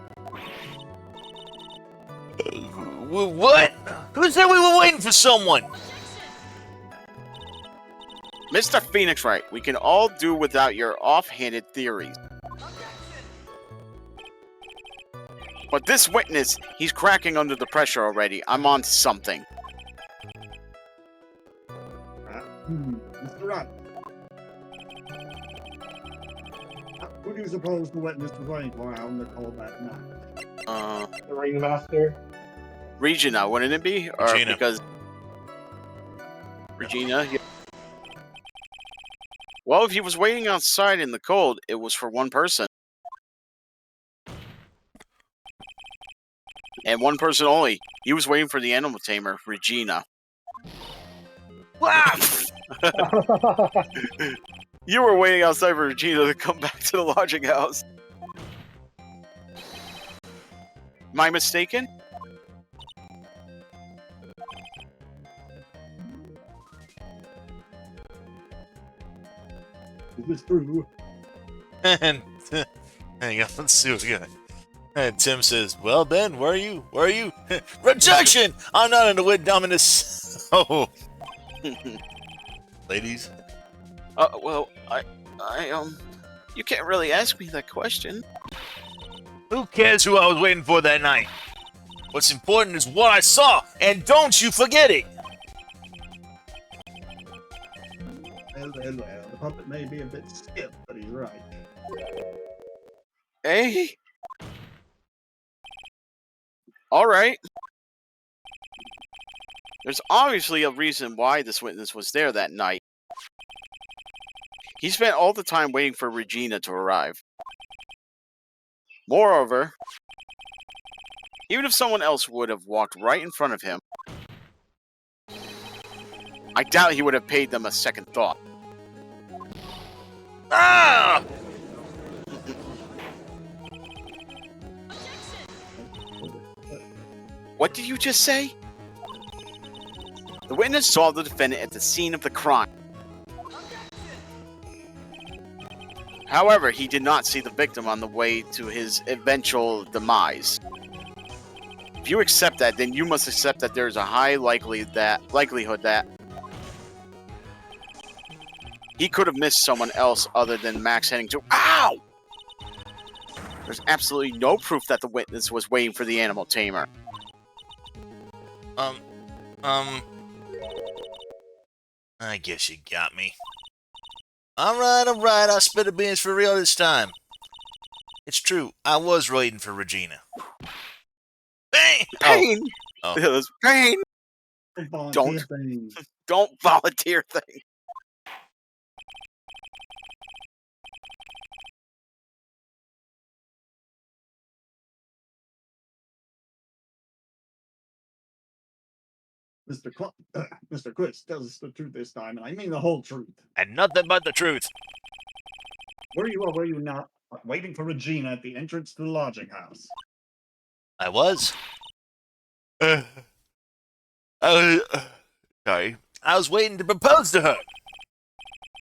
What? Who said we were waiting for someone? Mr. Phoenix Wright, we can all do without your offhanded theories. But this witness, he's cracking under the pressure already. I'm on to something. Mr. Wright. Who do you suppose the witness was waiting for out on the call that night? the ringmaster. Regina, wouldn't it be? Or Regina. because... Regina? Yeah. Well, if he was waiting outside in the cold, it was for one person. And one person only. He was waiting for the animal tamer, Regina. Wow! You were waiting outside for Regina to come back to the lodging house. Am I mistaken? Is this true? And hang on, let's see what we got. And Tim says, "Well, Ben, where are you? Where are you? Rejection! I'm not into wit dominus." Oh, ladies. Well, you can't really ask me that question. Who cares who I was waiting for that night? What's important is what I saw, and don't you forget it. Well. The puppet may be a bit stiff, but he's right. Hey? Alright. There's obviously a reason why this witness was there that night. He spent all the time waiting for Regina to arrive. Moreover, even if someone else would have walked right in front of him, I doubt he would have paid them a second thought. Ah! What did you just say? The witness saw the defendant at the scene of the crime. However, he did not see the victim on the way to his eventual demise. If you accept that, then you must accept that there is a high likelihood that he could have missed someone else other than Max heading to... Ow! There's absolutely no proof that the witness was waiting for the animal tamer. I guess you got me. Alright, I'll spit the beans for real this time. It's true, I was waiting for Regina. Bang! Pain! Oh. Yes, pain! Volunteer thing. Don't volunteer thing. Mr. Quist tells us the truth this time, and I mean the whole truth. And nothing but the truth. Were you or were you not waiting for Regina at the entrance to the lodging house? I was. Sorry. I was waiting to propose to her.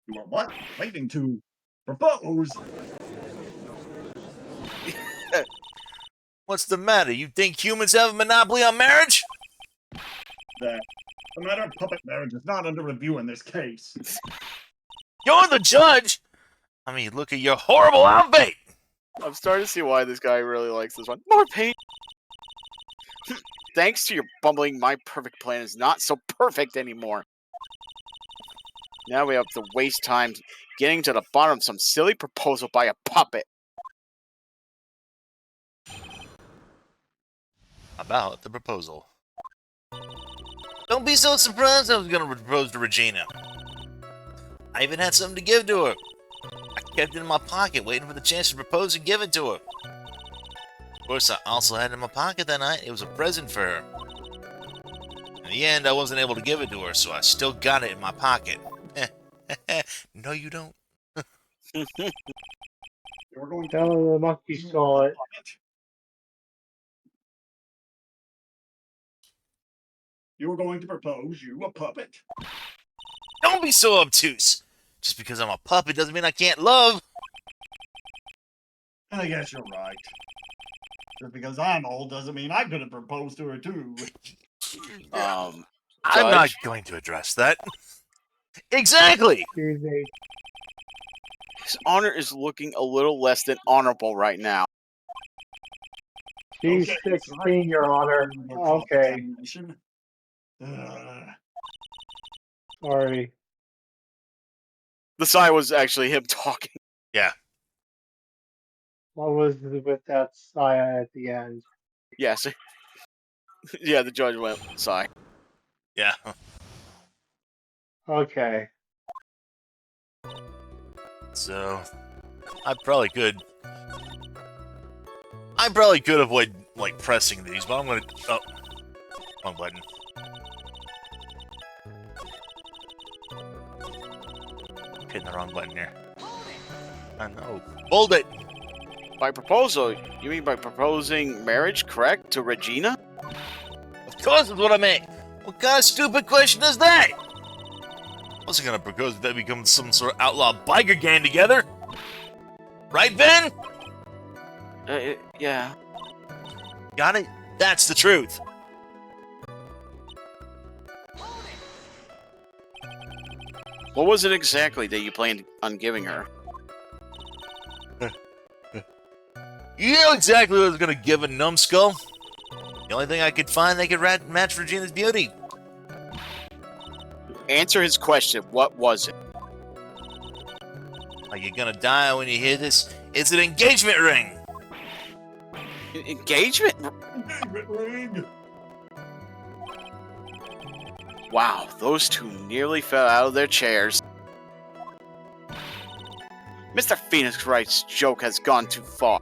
You were what? Waiting to propose? What's the matter? You think humans have a monopoly on marriage? The matter of puppet marriage is not under review in this case. You're the judge! I mean, look at your horrible outfit! I'm starting to see why this guy really likes this one. More pain! Thanks to your bumbling, my perfect plan is not so perfect anymore. Now we have to waste time getting to the bottom of some silly proposal by a puppet. About the proposal. Don't be so surprised I was gonna propose to Regina. I even had something to give to her. I kept it in my pocket, waiting for the chance to propose and give it to her. Of course, I also had it in my pocket that night. It was a present for her. In the end, I wasn't able to give it to her, so I still got it in my pocket. No, you don't. You're going Tell to the monkey saw it. You were going to propose, you a puppet? Don't be so obtuse. Just because I'm a puppet doesn't mean I can't love. I guess you're right. Just because I'm old doesn't mean I couldn't propose to her too. I'm not Judge? going to address that. Exactly. Here's a His honor is looking a little less than honorable right now. She's Okay, 16, Your Honor. Okay, sorry. The sigh was actually him talking. Yeah. What was with that Saya at the end? Yes. Yeah, the judge went, sigh. Yeah. Okay. So, I probably could avoid, like, pressing these, but I'm gonna... Oh. Wrong button. Hitting the wrong button here. I know. Hold it! By proposal, you mean by proposing marriage, correct? To Regina? Of course that's what I meant! What kind of stupid question is that? I wasn't gonna propose that we become some sort of outlaw biker gang together! Right, Ben? Yeah. Got it? That's the truth. What was it exactly that you planned on giving her? You know exactly what I was gonna give a numbskull. The only thing I could find that could match Regina's beauty. Answer his question. What was it? Are you gonna die when you hear this? It's an engagement ring! Engagement? Engagement ring! Wow, those two nearly fell out of their chairs. Mr. Phoenix Wright's joke has gone too far.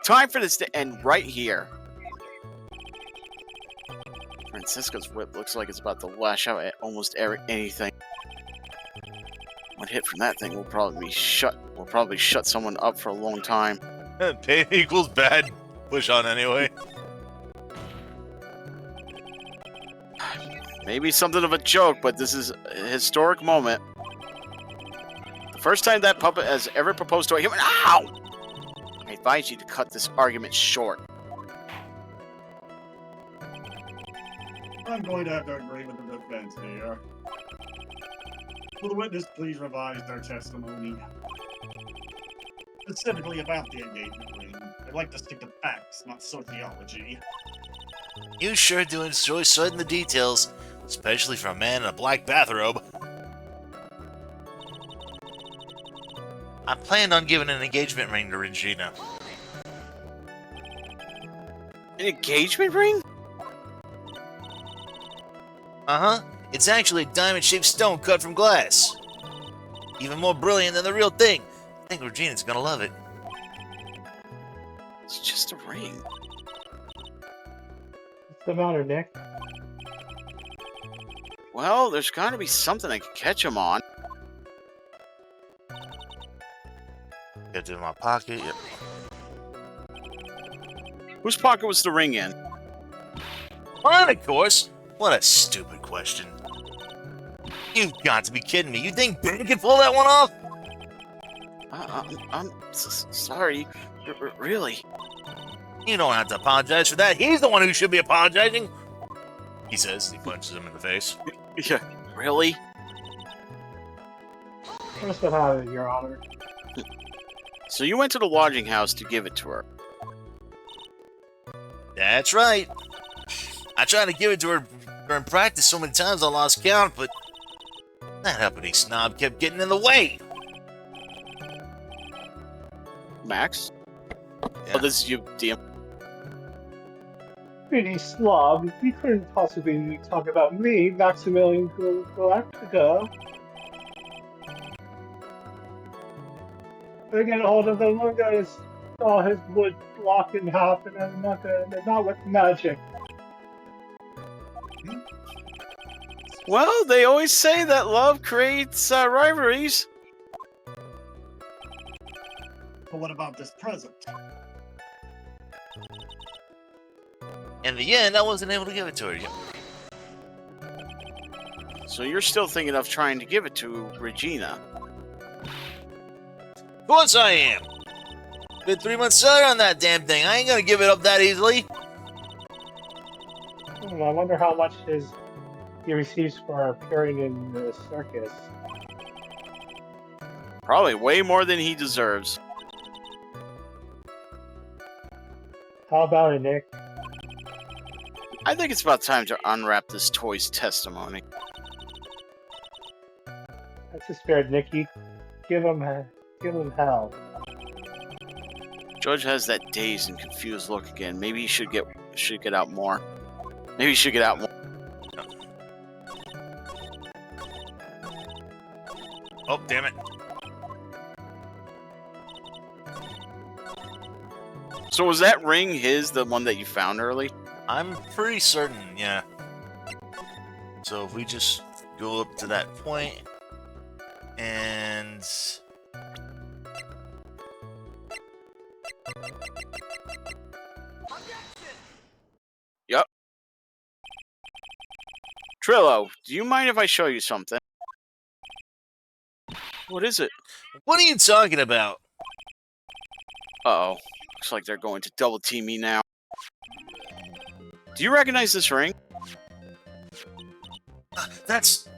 Time for this to end right here. Francisco's whip looks like it's about to lash out at almost anything. One hit from that thing will probably shut someone up for a long time. Pain equals bad. Push on anyway. Maybe something of a joke, but this is a historic moment. The first time that puppet has ever proposed to a human. Ow! I advise you to cut this argument short. I'm going to have to agree with the defense here. Will the witness please revise their testimony? Specifically about the engagement ring. I'd like to stick to facts, not sociology. You sure do enjoy sorting the details, especially for a man in a black bathrobe. I planned on giving an engagement ring to Regina. An engagement ring? Uh-huh. It's actually a diamond-shaped stone cut from glass. Even more brilliant than the real thing. I think Regina's gonna love it. It's just a ring. What's the matter, Nick? Well, there's got to be something I can catch him on. Get it in my pocket. Yep. Whose pocket was the ring in? Mine, of course. What a stupid question. You've got to be kidding me. You think Ben can pull that one off? I'm sorry. Really? You don't have to apologize for that. He's the one who should be apologizing. He says as he punches him in the face. Yeah. Really? What's the matter, Your Honor? So you went to the lodging house to give it to her. That's right. I tried to give it to her in practice so many times I lost count, but that uppity snob kept getting in the way. Max? Yeah. Oh, this is you, DM. Pretty slob, you couldn't possibly talk about me, Maximilian Galactica. I get a hold of him, I'm gonna saw his wood block in half, and I'm not with magic. Well, they always say that love creates rivalries. But what about this present? In the end, I wasn't able to give it to her yet. So you're still thinking of trying to give it to Regina. Of course I am. Been 3 months seller on that damn thing. I ain't gonna give it up that easily. I wonder how much he receives for appearing in the circus. Probably way more than he deserves. How about it, Nick? I think it's about time to unwrap this toy's testimony. That's the spirit, Nicky. Give him hell. George has that dazed and confused look again. Maybe he should get out more. Maybe he should get out more. Oh, damn it. So was that ring the one that you found early? I'm pretty certain, yeah. So if we just go up to that point and Yep. Trillo, do you mind if I show you something? What is it? what are you talking about? Uh-oh. Looks like they're going to double team me now. Do you recognize this ring? That's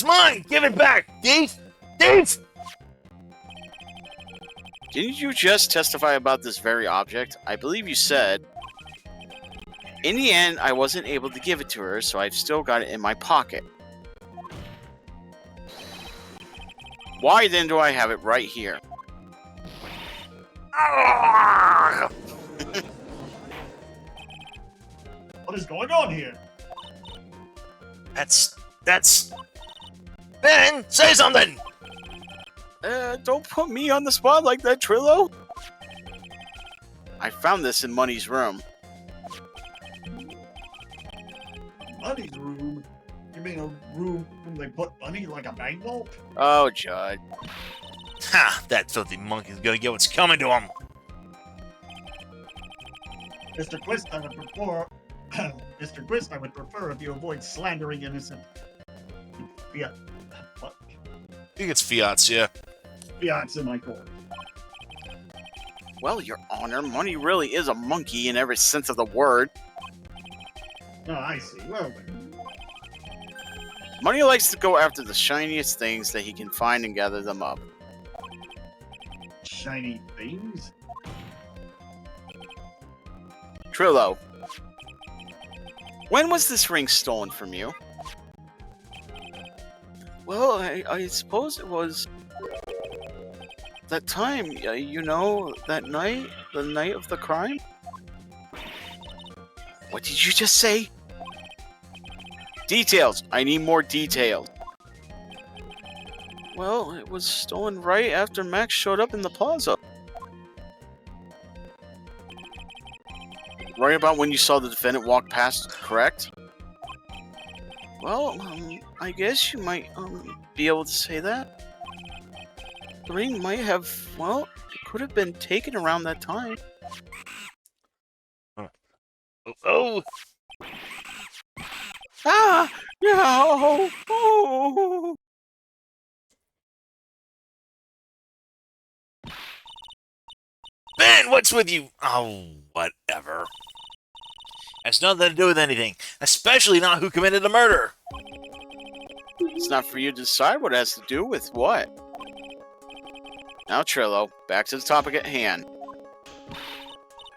mine. Give it back, thief! Thief! Didn't you just testify about this very object? I believe you said. In the end, I wasn't able to give it to her, so I've still got it in my pocket. Why then do I have it right here? What is going on here? That's Ben, say something. Don't put me on the spot like that, Trillo. I found this in Money's room. Money's room? You mean a room when they put money like a bank vault? Oh, Judd. Ha! That filthy monkey's gonna get what's coming to him. Mr. Quist, I would prefer... Mr. Quist, I would prefer if you avoid slandering innocent... Fiat... What? I think it's Fiats, yeah. Fiats in my court. Well, Your Honor, Money really is a monkey in every sense of the word. Oh, I see. Well then. Money likes to go after the shiniest things that he can find and gather them up. Shiny things? Trillo, when was this ring stolen from you? Well, I suppose it was that time, you know, that night, the night of the crime? What did you just say? Details. I need more details. Well, it was stolen right after Max showed up in the plaza. Right about when you saw the defendant walk past, correct? Well, I guess you might, be able to say that. The ring might have, well, it could have been taken around that time. Oh! Ah! No! Oh! Ben, what's with you? Oh, whatever. Has nothing to do with anything, especially not who committed the murder. It's not for you to decide what it has to do with what. Now, Trillo, back to the topic at hand.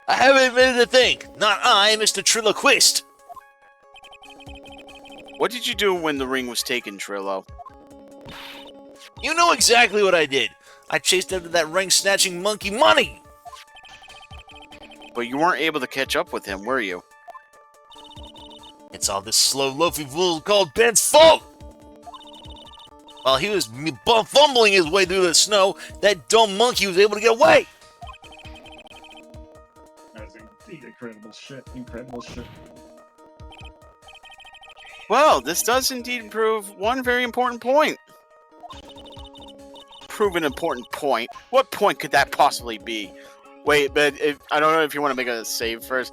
I haven't admitted a thing. Not I, Mr. Triloquist. What did you do when the ring was taken, Trillo? You know exactly what I did. I chased after that ring-snatching monkey Money. But you weren't able to catch up with him, were you? It's all this slow, loafy fool called Ben's fault. While he was fumbling his way through the snow, that dumb monkey was able to get away. That's indeed incredible shit. Incredible shit. Well, this does indeed prove one very important point. Prove an important point? What point could that possibly be? Wait, but I don't know if you want to make a save first.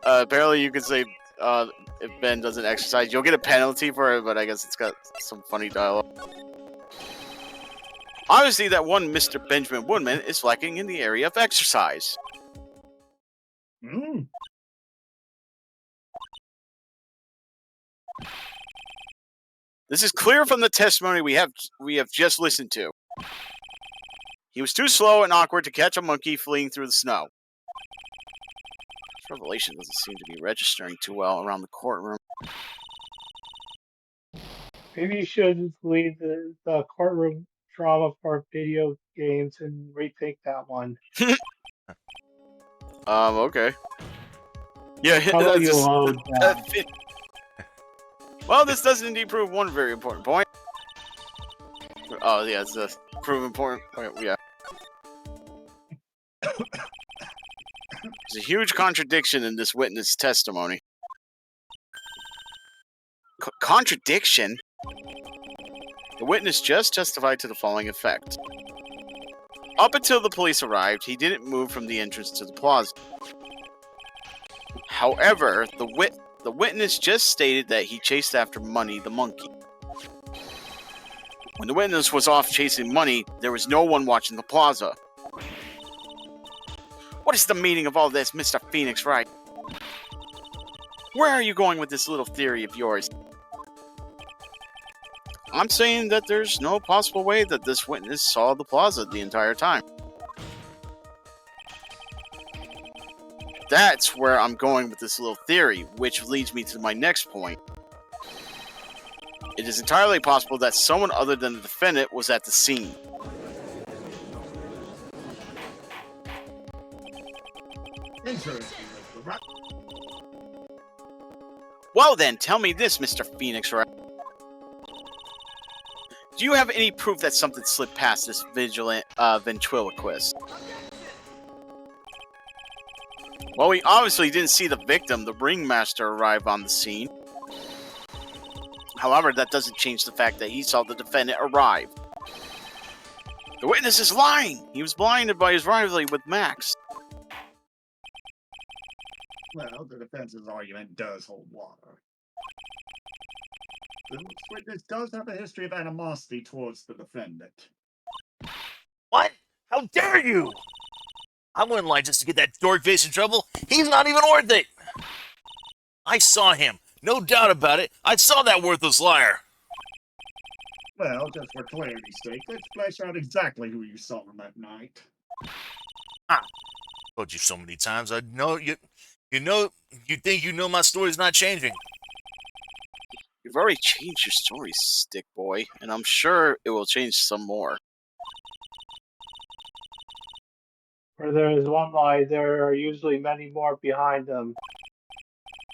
Apparently you can say if Ben doesn't exercise, you'll get a penalty for it, but I guess it's got some funny dialogue. Obviously, that one Mr. Benjamin Woodman is lacking in the area of exercise. Mm. This is clear from the testimony we have just listened to. He was too slow and awkward to catch a monkey fleeing through the snow. This revelation doesn't seem to be registering too well around the courtroom. Maybe you should leave the courtroom drama for video games and rethink that one. Okay. Yeah, How about you load that? Well, this does indeed prove one very important point. Oh, yeah, it's a prove important point, yeah. There's a huge contradiction in this witness testimony. Contradiction? The witness just testified to the following effect. Up until the police arrived, he didn't move from the entrance to the plaza. However, the witness just stated that he chased after Money the monkey. When the witness was off chasing Money, there was no one watching the plaza. What is the meaning of all this, Mr. Phoenix Wright? Where are you going with this little theory of yours? I'm saying that there's no possible way that this witness saw the plaza the entire time. That's where I'm going with this little theory, which leads me to my next point. It is entirely possible that someone other than the defendant was at the scene. Interesting, Mr. Rat. Well then, tell me this, Mr. Phoenix Wright. Do you have any proof that something slipped past this vigilant ventriloquist? Well, we obviously didn't see the victim, the ringmaster, arrive on the scene. However, that doesn't change the fact that he saw the defendant arrive. The witness is lying! He was blinded by his rivalry with Max. Well, the defense's argument does hold water. The witness does have a history of animosity towards the defendant. What? How dare you? I wouldn't lie just to get that dork face in trouble. He's not even worth it. I saw him. No doubt about it. I saw that worthless liar. Well, just for clarity's sake, let's flesh out exactly who you saw him that night. Told you so many times. I know you. You think you know my story's not changing. You've already changed your story, Stick Boy, and I'm sure it will change some more. Where there is one lie, there are usually many more behind them.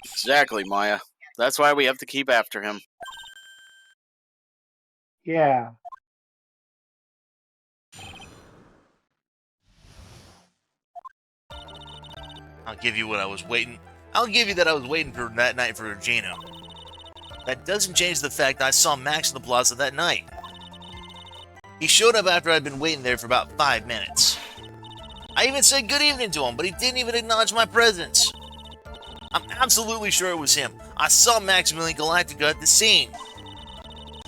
Exactly, Maya. That's why we have to keep after him. Yeah. I'll give you what I was waiting. I'll give you that I was waiting for that night for Regina. That doesn't change the fact I saw Max in the plaza that night. He showed up after I'd been waiting there for about 5 minutes. I even said good evening to him, but he didn't even acknowledge my presence. I'm absolutely sure it was him. I saw Maximilian Galactica at the scene.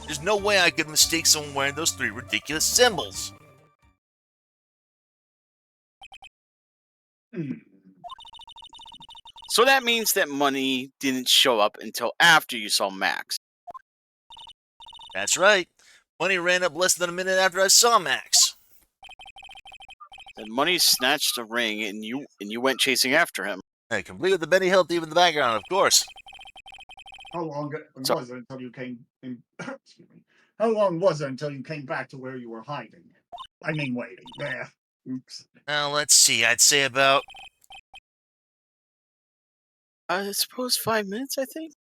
There's no way I could mistake someone wearing those 3 ridiculous symbols. So that means that Money didn't show up until after you saw Max. That's right. Money ran up less than a minute after I saw Max. Then Money snatched a ring, and you went chasing after him. Hey, complete with the Benny Hill thief in the background, of course. How long So- was it until you came in? Excuse me. How long was it until you came back to where you were hiding? I mean, waiting. Yeah. Oops. Now, let's see. I'd say about... I suppose 5 minutes, I think.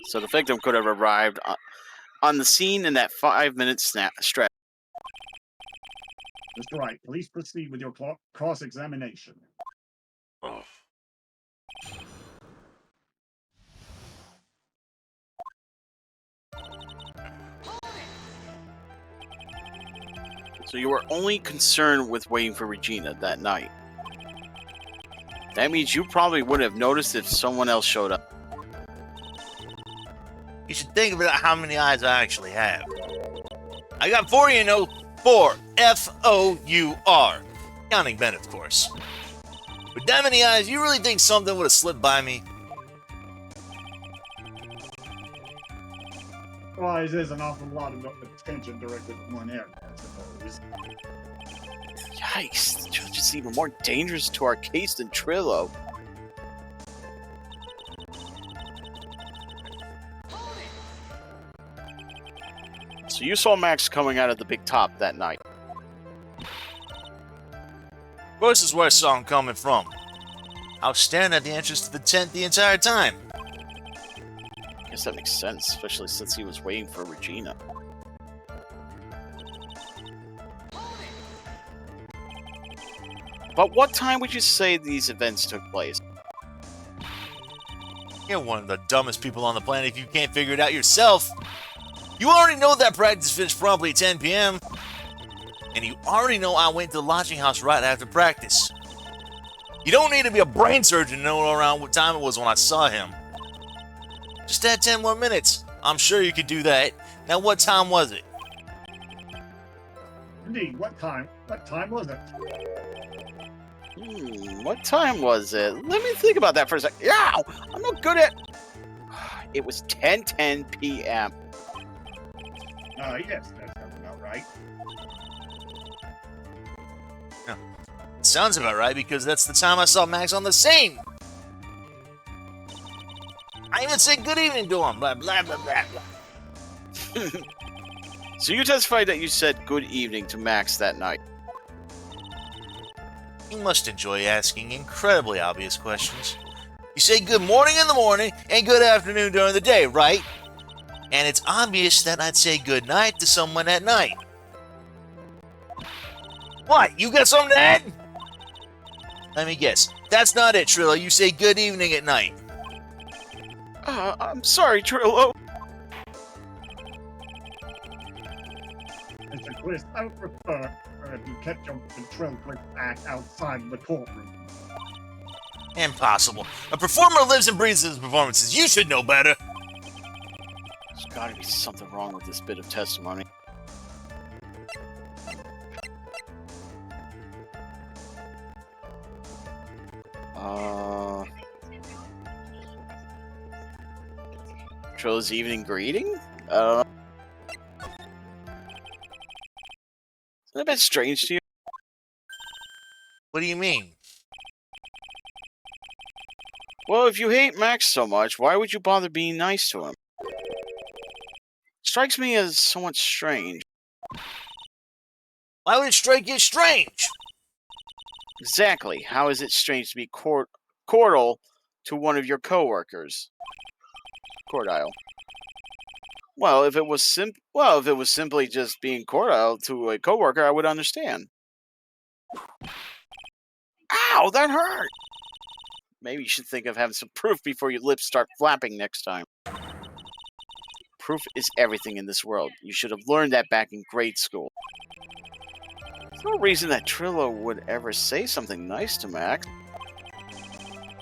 So the victim could have arrived on the scene in that 5-minute stretch. That's right. Please proceed with your cross-examination. Oh. So you were only concerned with waiting for Regina that night. That means you probably wouldn't have noticed if someone else showed up. You should think about how many eyes I actually have. I got 4, you know. 4. F-O-U-R. Counting Ben, of course. With that many eyes, you really think something would have slipped by me? Well, there's an awful lot of attention directed at one area, I suppose. Yikes, the judge is even more dangerous to our case than Trillo. So you saw Max coming out of the big top that night. Of course, is where I saw him coming from. I was standing at the entrance to the tent the entire time. I guess that makes sense, especially since he was waiting for Regina. But what time would you say these events took place? You're one of the dumbest people on the planet if you can't figure it out yourself. You already know that practice finished promptly at 10 p.m. And you already know I went to the lodging house right after practice. You don't need to be a brain surgeon to know around what time it was when I saw him. Just add 10 more minutes. I'm sure you could do that. Now, what time was it? Indeed, what time? What time was it? What time was it? Let me think about that for a second. Yeah, I'm not good at... It was 10:10 p.m. Yes, that sounds about right. Sounds about right, because that's the time I saw Max on the scene. I even said good evening to him. Blah, blah, blah, blah, blah. So you testified that you said good evening to Max that night. You must enjoy asking incredibly obvious questions. You say good morning in the morning and good afternoon during the day, right? And it's obvious that I'd say good night to someone at night. What? You got something to add? Let me guess. That's not it, Trillo. You say good evening at night. I'm sorry, Trillo. Mr. Twist, I would prefer if you kept your ventriloquist act outside of the courtroom. Impossible. A performer lives and breathes his performances. You should know better. There's gotta be something wrong with this bit of testimony. Trillo's evening greeting? Isn't that a bit strange to you? What do you mean? Well, if you hate Max so much, why would you bother being nice to him? Strikes me as somewhat strange. Why would it strike you strange? Exactly. How is it strange to be cordial to one of your coworkers? Cordial. Well, if it was simply just being cordial to a coworker, I would understand. Ow, that hurt. Maybe you should think of having some proof before your lips start flapping next time. Proof is everything in this world. You should have learned that back in grade school. There's no reason that Trillo would ever say something nice to Max.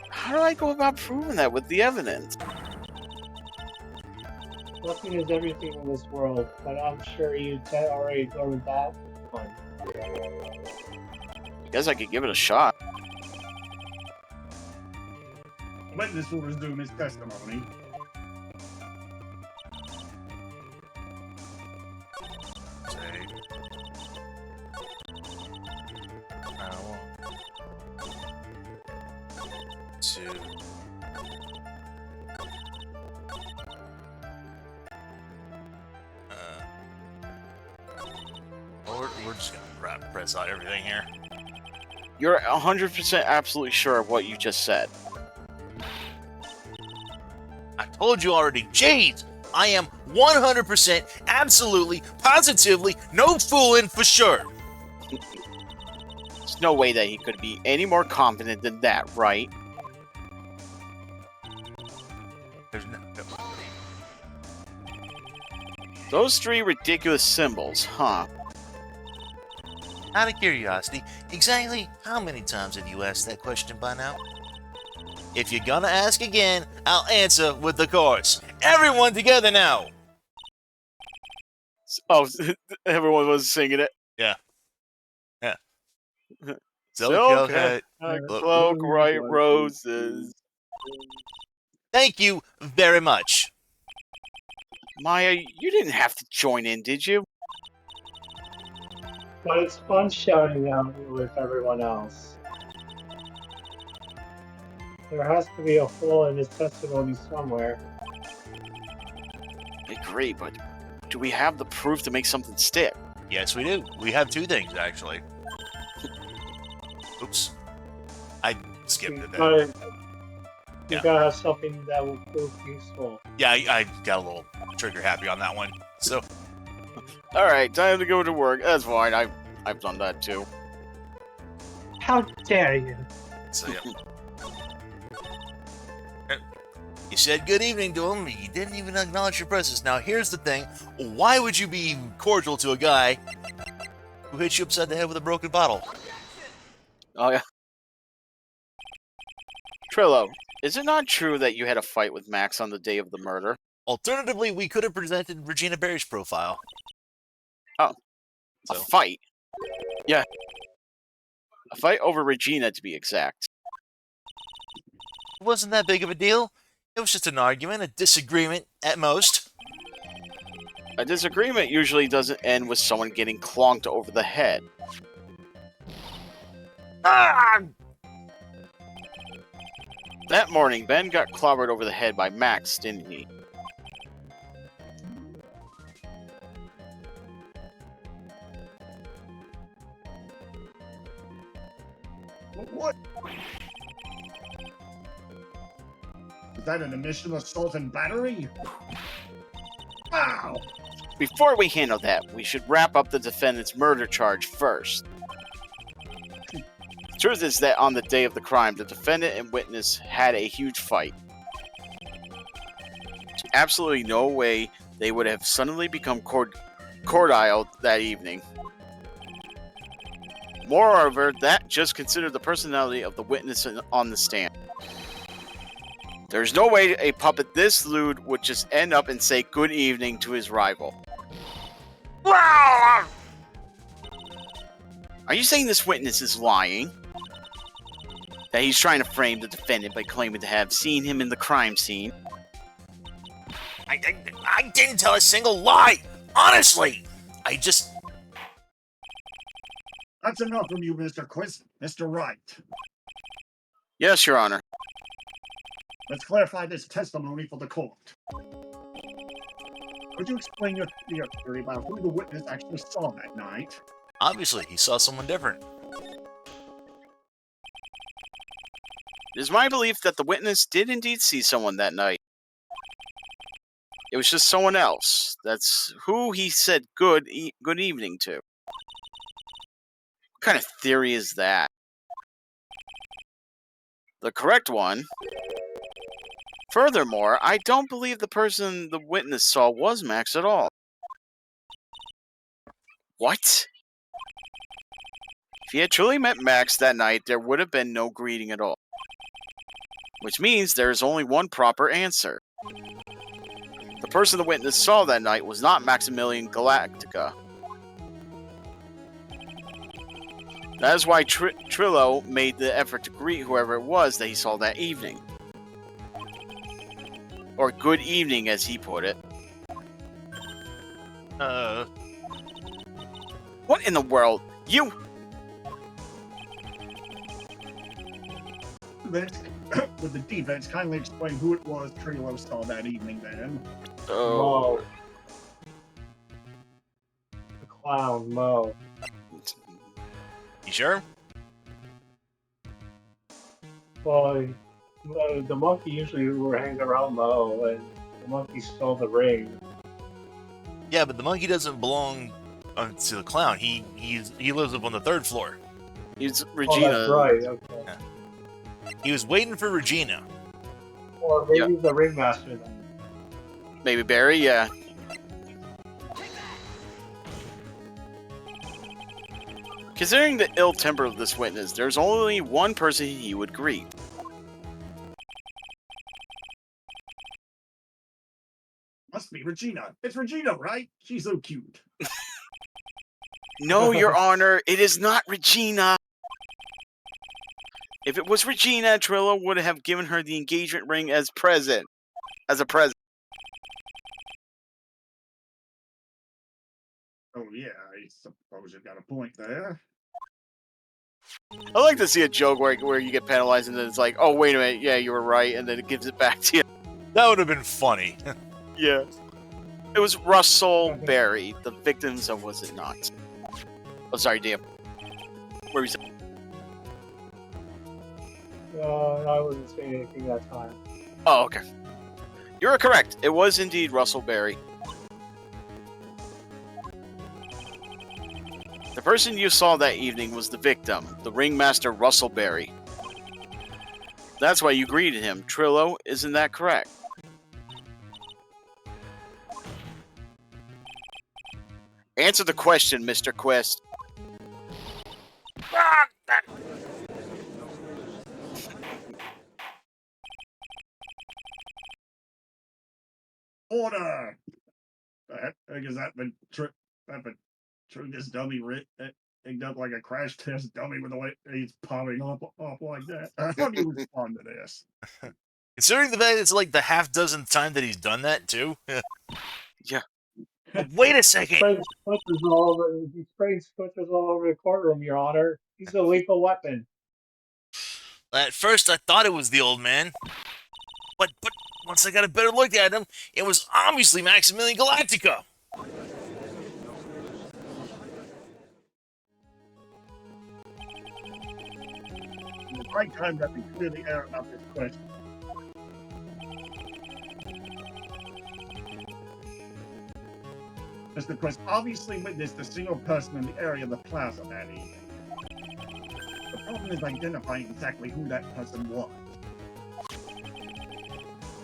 How do I go about proving that with the evidence? Nothing is everything in this world, but I'm sure you already learned that one. Guess I could give it a shot. The witness will resume his testimony. to... we're just gonna press out everything here. You're 100% absolutely sure of what you just said. I told you already, Jade! I am 100% absolutely, positively, no fooling for sure! There's no way that he could be any more confident than that, right? There's no... Those three ridiculous symbols, huh? Out of curiosity, exactly how many times have you asked that question by now? If you're gonna ask again, I'll answer with the chorus. Everyone together now! Oh, everyone was singing it. Yeah. Silk hat. cloak, white roses. Thank you very much. Maya, you didn't have to join in, did you? But it's fun shouting out with everyone else. There has to be a hole in his testimony somewhere. I agree, but do we have the proof to make something stick? Yes, we do. We have two things, actually. Oops. I skipped it there. You gotta have something that will prove useful. Yeah, I got a little trigger happy on that one. So, Alright, time to go to work. That's fine, I've done that too. How dare you? so yeah. You said good evening to him, but you didn't even acknowledge your presence. Now, here's the thing. Why would you be cordial to a guy who hit you upside the head with a broken bottle? Oh yeah. Trillo, is it not true that you had a fight with Max on the day of the murder? Alternatively, we could have presented Regina Berry's profile. Oh. So. A fight? Yeah. A fight over Regina, to be exact. It wasn't that big of a deal. It was just an argument, a disagreement at most. A disagreement usually doesn't end with someone getting clonked over the head. Ah! That morning, Ben got clobbered over the head by Max, didn't he? What? Is that an initial assault and battery? Wow! Before we handle that, we should wrap up the defendant's murder charge first. The truth is that on the day of the crime, the defendant and witness had a huge fight. There's absolutely no way they would have suddenly become cordial that evening. Moreover, that just considered the personality of the witness on the stand. There's no way a puppet this lewd would just end up and say good evening to his rival. Are you saying this witness is lying? That he's trying to frame the defendant by claiming to have seen him in the crime scene? I didn't tell a single lie! Honestly! I just... That's enough from you, Mr. Quiz. Mr. Wright. Yes, Your Honor. Let's clarify this testimony for the court. Could you explain your theory about who the witness actually saw that night? Obviously, he saw someone different. It is my belief that the witness did indeed see someone that night. It was just someone else. That's who he said good evening to. What kind of theory is that? The correct one. Furthermore, I don't believe the person the witness saw was Max at all. What? If he had truly met Max that night, there would have been no greeting at all. Which means there is only one proper answer. The person the witness saw that night was not Maximilian Galactica. That is why Trillo made the effort to greet whoever it was that he saw that evening. Or good evening, as he put it. What in the world? with the defense, kindly explain who it was Trilo saw that evening then. Oh. Mo. The clown, Mo. You sure? Well, the monkey usually were hanging around Mo, and the monkey stole the ring. Yeah, but the monkey doesn't belong to the clown. He lives up on the 3rd floor. It's Oh, Regina. that's right. Okay. He was waiting for Regina. Or maybe the ringmaster then. Maybe Barry, yeah. Considering the ill temper of this witness, there's only one person he would greet. Must be Regina. It's Regina, right? She's so cute. No, Your Honor, it is not Regina. If it was Regina, Trillo would have given her the engagement ring as a present. Oh yeah, I suppose you've got a point there. I like to see a joke where you get penalized and then it's like, oh, wait a minute, yeah, you were right, and then it gives it back to you. That would have been funny. Yeah. It was Russell Berry. The victims, or was it not? Oh, sorry, DM. What were you saying? I wasn't saying anything that time. Oh, okay. You were correct. It was indeed Russell Berry. The person you saw that evening was the victim, the ringmaster Russell Berry. That's why you greeted him. Trillo, isn't that correct? Answer the question, Mr. Quest. Order! Is that been this dummy rigged up like a crash test dummy with the way he's popping up like that? How do you respond to this? Considering the fact it's like the half-dozen time that he's done that, too. Yeah. Wait a second! He sprayed splinters all over the courtroom, Your Honor. He's a lethal weapon. At first, I thought it was the old man. But once I got a better look at him, it was obviously Maximilian Galactica. It's right time that we clear the air about this question. Mr. Quest obviously witnessed a single person in the area of the plaza that evening. The problem is identifying exactly who that person was.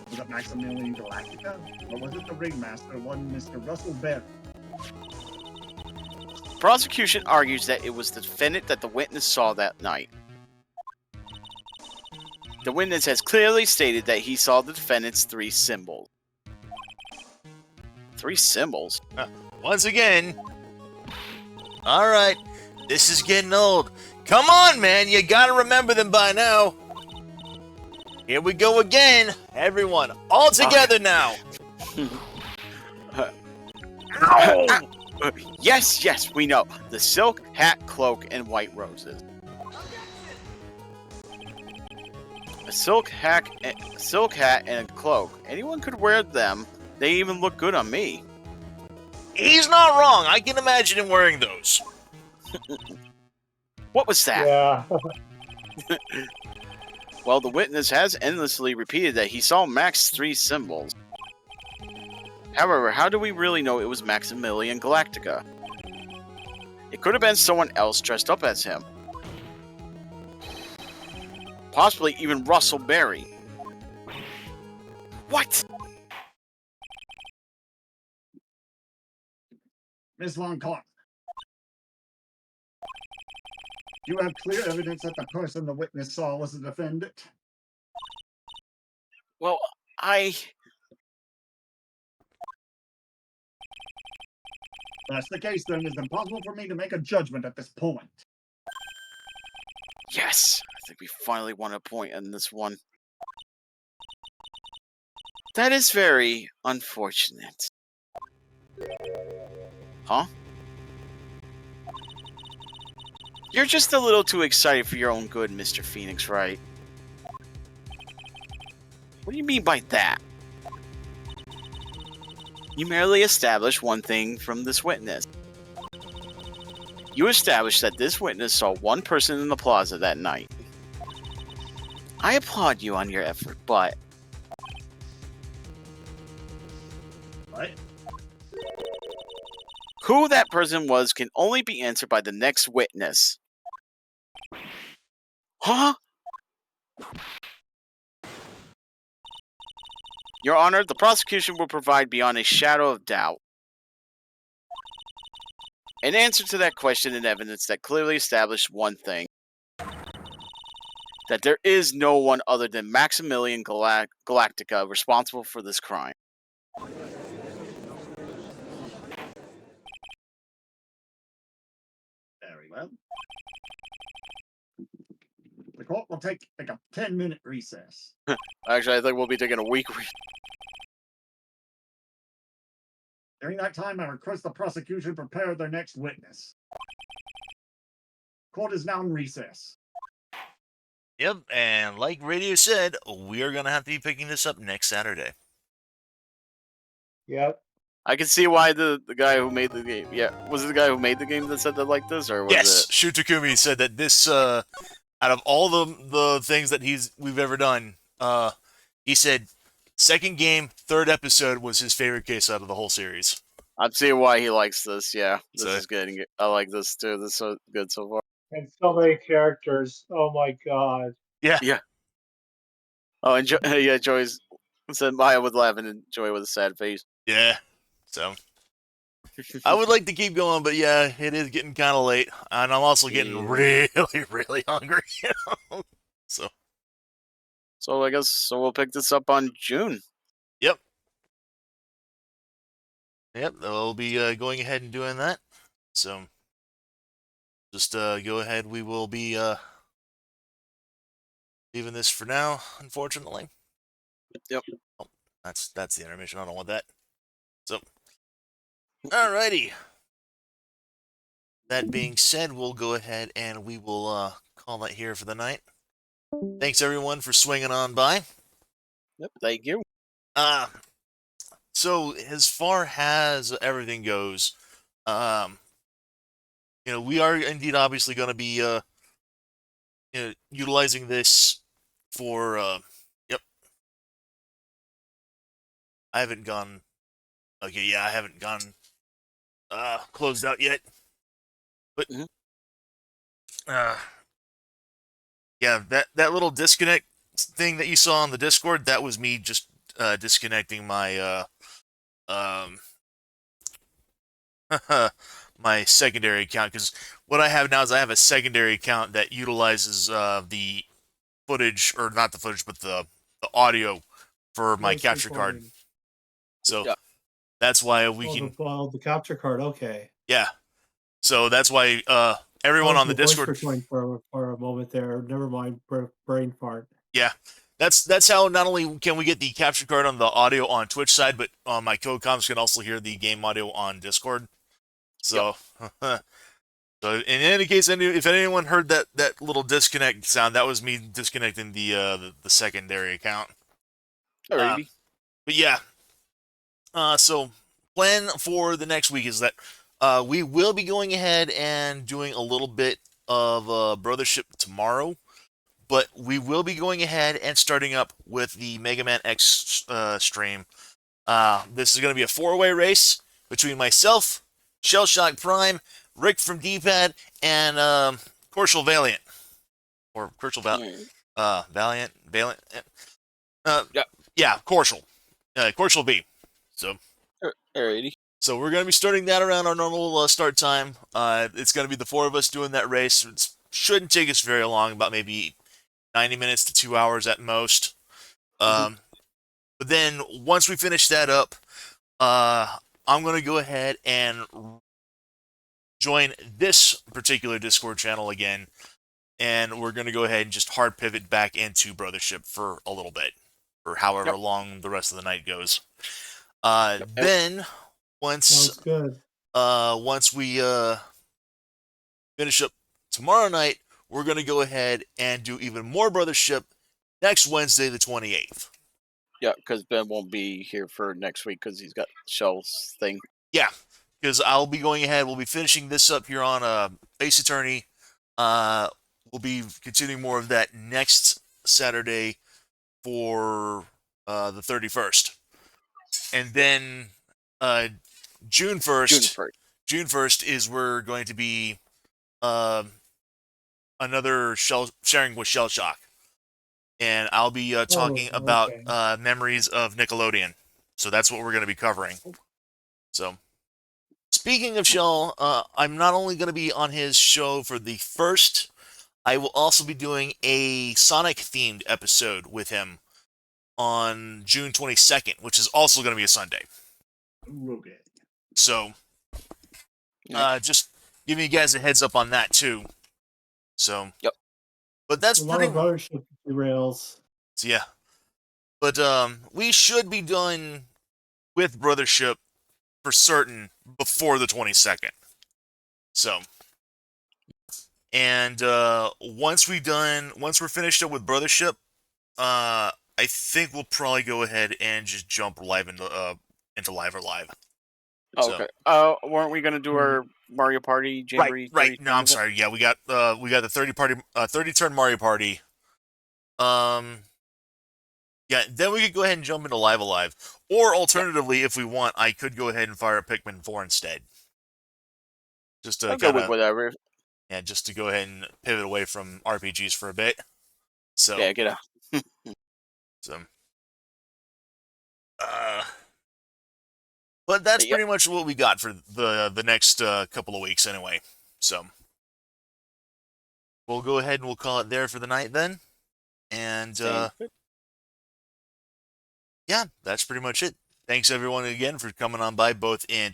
Was it Maximilian Galactica? Or was it the ringmaster, one Mr. Russell Berry? Prosecution argues that it was the defendant that the witness saw that night. The witness has clearly stated that he saw the defendant's 3 symbols. 3 symbols? Once again. Alright, this is getting old. Come on, man, you gotta remember them by now. Here we go again. Everyone, all together now. Yes, we know. The silk hat, cloak, and white roses. A silk hat and a cloak. Anyone could wear them. They even look good on me. He's not wrong. I can imagine him wearing those. What was that? Yeah. Well, the witness has endlessly repeated that he saw Max's 3 symbols. However, how do we really know it was Maximilian Galactica? It could have been someone else dressed up as him. Possibly even Russell Berry. What? Ms. Longclaw, you have clear evidence that the person the witness saw was the defendant? Well, If that's the case, then it's impossible for me to make a judgment at this point. Yes! I think we finally won a point in this one. That is very unfortunate. Huh? You're just a little too excited for your own good, Mr. Phoenix, right? What do you mean by that? You merely established one thing from this witness. You established that this witness saw one person in the plaza that night. I applaud you on your effort, but What? who that person was can only be answered by the next witness. Huh? Your Honor, the prosecution will provide beyond a shadow of doubt an answer to that question and evidence that clearly established one thing. That there is no one other than Maximilian Galactica responsible for this crime. Very well. The court will take like a 10-minute recess. Actually, I think we'll be taking a week. During that time, I request the prosecution prepare their next witness. Court is now in recess. Yep, and like Radio said, we are going to have to be picking this up next Saturday. Yep. I can see why the guy who made the game. Yeah, was it the guy who made the game that said that like this, or was Yes, it? Shutakumi said that this, out of all the things that we've ever done, he said second game, third episode was his favorite case out of the whole series. I'm seeing why he likes this. Yeah, this So- is good. I like this too. This is so good so far. And so many characters. Oh my god. Oh, and yeah, Joy's said Maya would laugh and Joy with a sad face. Yeah, so I would like to keep going, but yeah, it is getting kind of late, and I'm also getting Yeah. really, really hungry. So So I guess we'll pick this up on June. yep, we'll be going ahead and doing that. So just go ahead. We will be leaving this for now, unfortunately. Yep. Oh, that's the intermission. I don't want that. So, alrighty. That being said, we'll go ahead and we will call that here for the night. Thanks everyone for swinging on by. Yep. Thank you. So as far as everything goes, we are indeed obviously going to be utilizing this for yep. I haven't gone closed out yet. But yeah, that little disconnect thing that you saw on the Discord, that was me just disconnecting my my secondary account, because what I have now is I have a secondary account that utilizes the footage, or not the footage, but the audio for my Voice capture card. recording. So Yeah. that's why we Oh, can, the capture card. Okay. yeah. So that's why everyone on the Discord. Recording for a moment there. Never mind. Brain fart. Yeah, that's how not only can we get the capture card on the audio on Twitch side, but my co-coms can also hear the game audio on Discord. So, so in any case, if anyone heard that little disconnect sound, that was me disconnecting the secondary account. Alrighty. But yeah, so plan for the next week is that we will be going ahead and doing a little bit of Brothership tomorrow. But we will be going ahead and starting up with the Mega Man X stream. This is going to be a 4-way race between myself, Shellshock Prime, Rick from D-Pad, and Corshal Valiant. Or Corshal Valiant. Yeah, Corshal. Corshal B. So, Alrighty. so we're going to be starting that around our normal start time. It's going to be the 4 of us doing that race. It shouldn't take us very long, about maybe 90 minutes to 2 hours at most. But then once we finish that up, I'm going to go ahead and join this particular Discord channel again. And we're going to go ahead and just hard pivot back into Brothership for a little bit, or however long the rest of the night goes. Then Sounds good. once we finish up tomorrow night, we're going to go ahead and do even more Brothership next Wednesday, the 28th. Yeah, because Ben won't be here for next week because he's got Shell's thing. Yeah, because I'll be going ahead. We'll be finishing this up here on Ace Attorney. We'll be continuing more of that next Saturday for the 31st. And then June 1st, June 1st is we're going to be another sharing with Shell Shock. And I'll be talking about memories of Nickelodeon. So that's what we're going to be covering. So, speaking of Shell, I'm not only going to be on his show for the first, I will also be doing a Sonic-themed episode with him on June 22nd, which is also going to be a Sunday. Okay. So, just giving you guys a heads up on that, too. So, Yep. But that's A lot pretty of other shit derails. So, yeah. But we should be done with Brothership for certain before the 22nd. So, and once we're finished up with Brothership, I think we'll probably go ahead and just jump live into Live or Live. Oh, okay. Weren't we gonna do our Mario Party Jamboree? Right. No, I'm sorry. Yeah, we got the 30 turn Mario Party. Yeah, then we could go ahead and jump into Live Alive. Or alternatively, if we want, I could go ahead and fire up Pikmin 4 instead. Just to go with whatever. Yeah, just to go ahead and pivot away from RPGs for a bit. So yeah, get out. So but that's pretty much what we got for the next couple of weeks anyway. So we'll go ahead and we'll call it there for the night then. And yeah, that's pretty much it. Thanks everyone again for coming on by, both in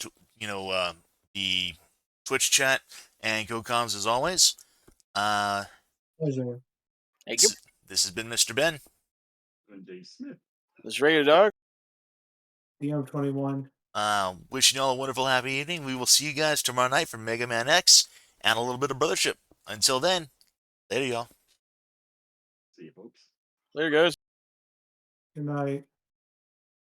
the Twitch chat and GoComs as always. Pleasure. Thank you. This has been Mr. Ben. And Dave Smith. This is Radio Dog. DM21. Wishing you all a wonderful happy evening. We will see you guys tomorrow night for Mega Man X and a little bit of Brothership. Until then, later y'all. See you folks. Later guys. Good night.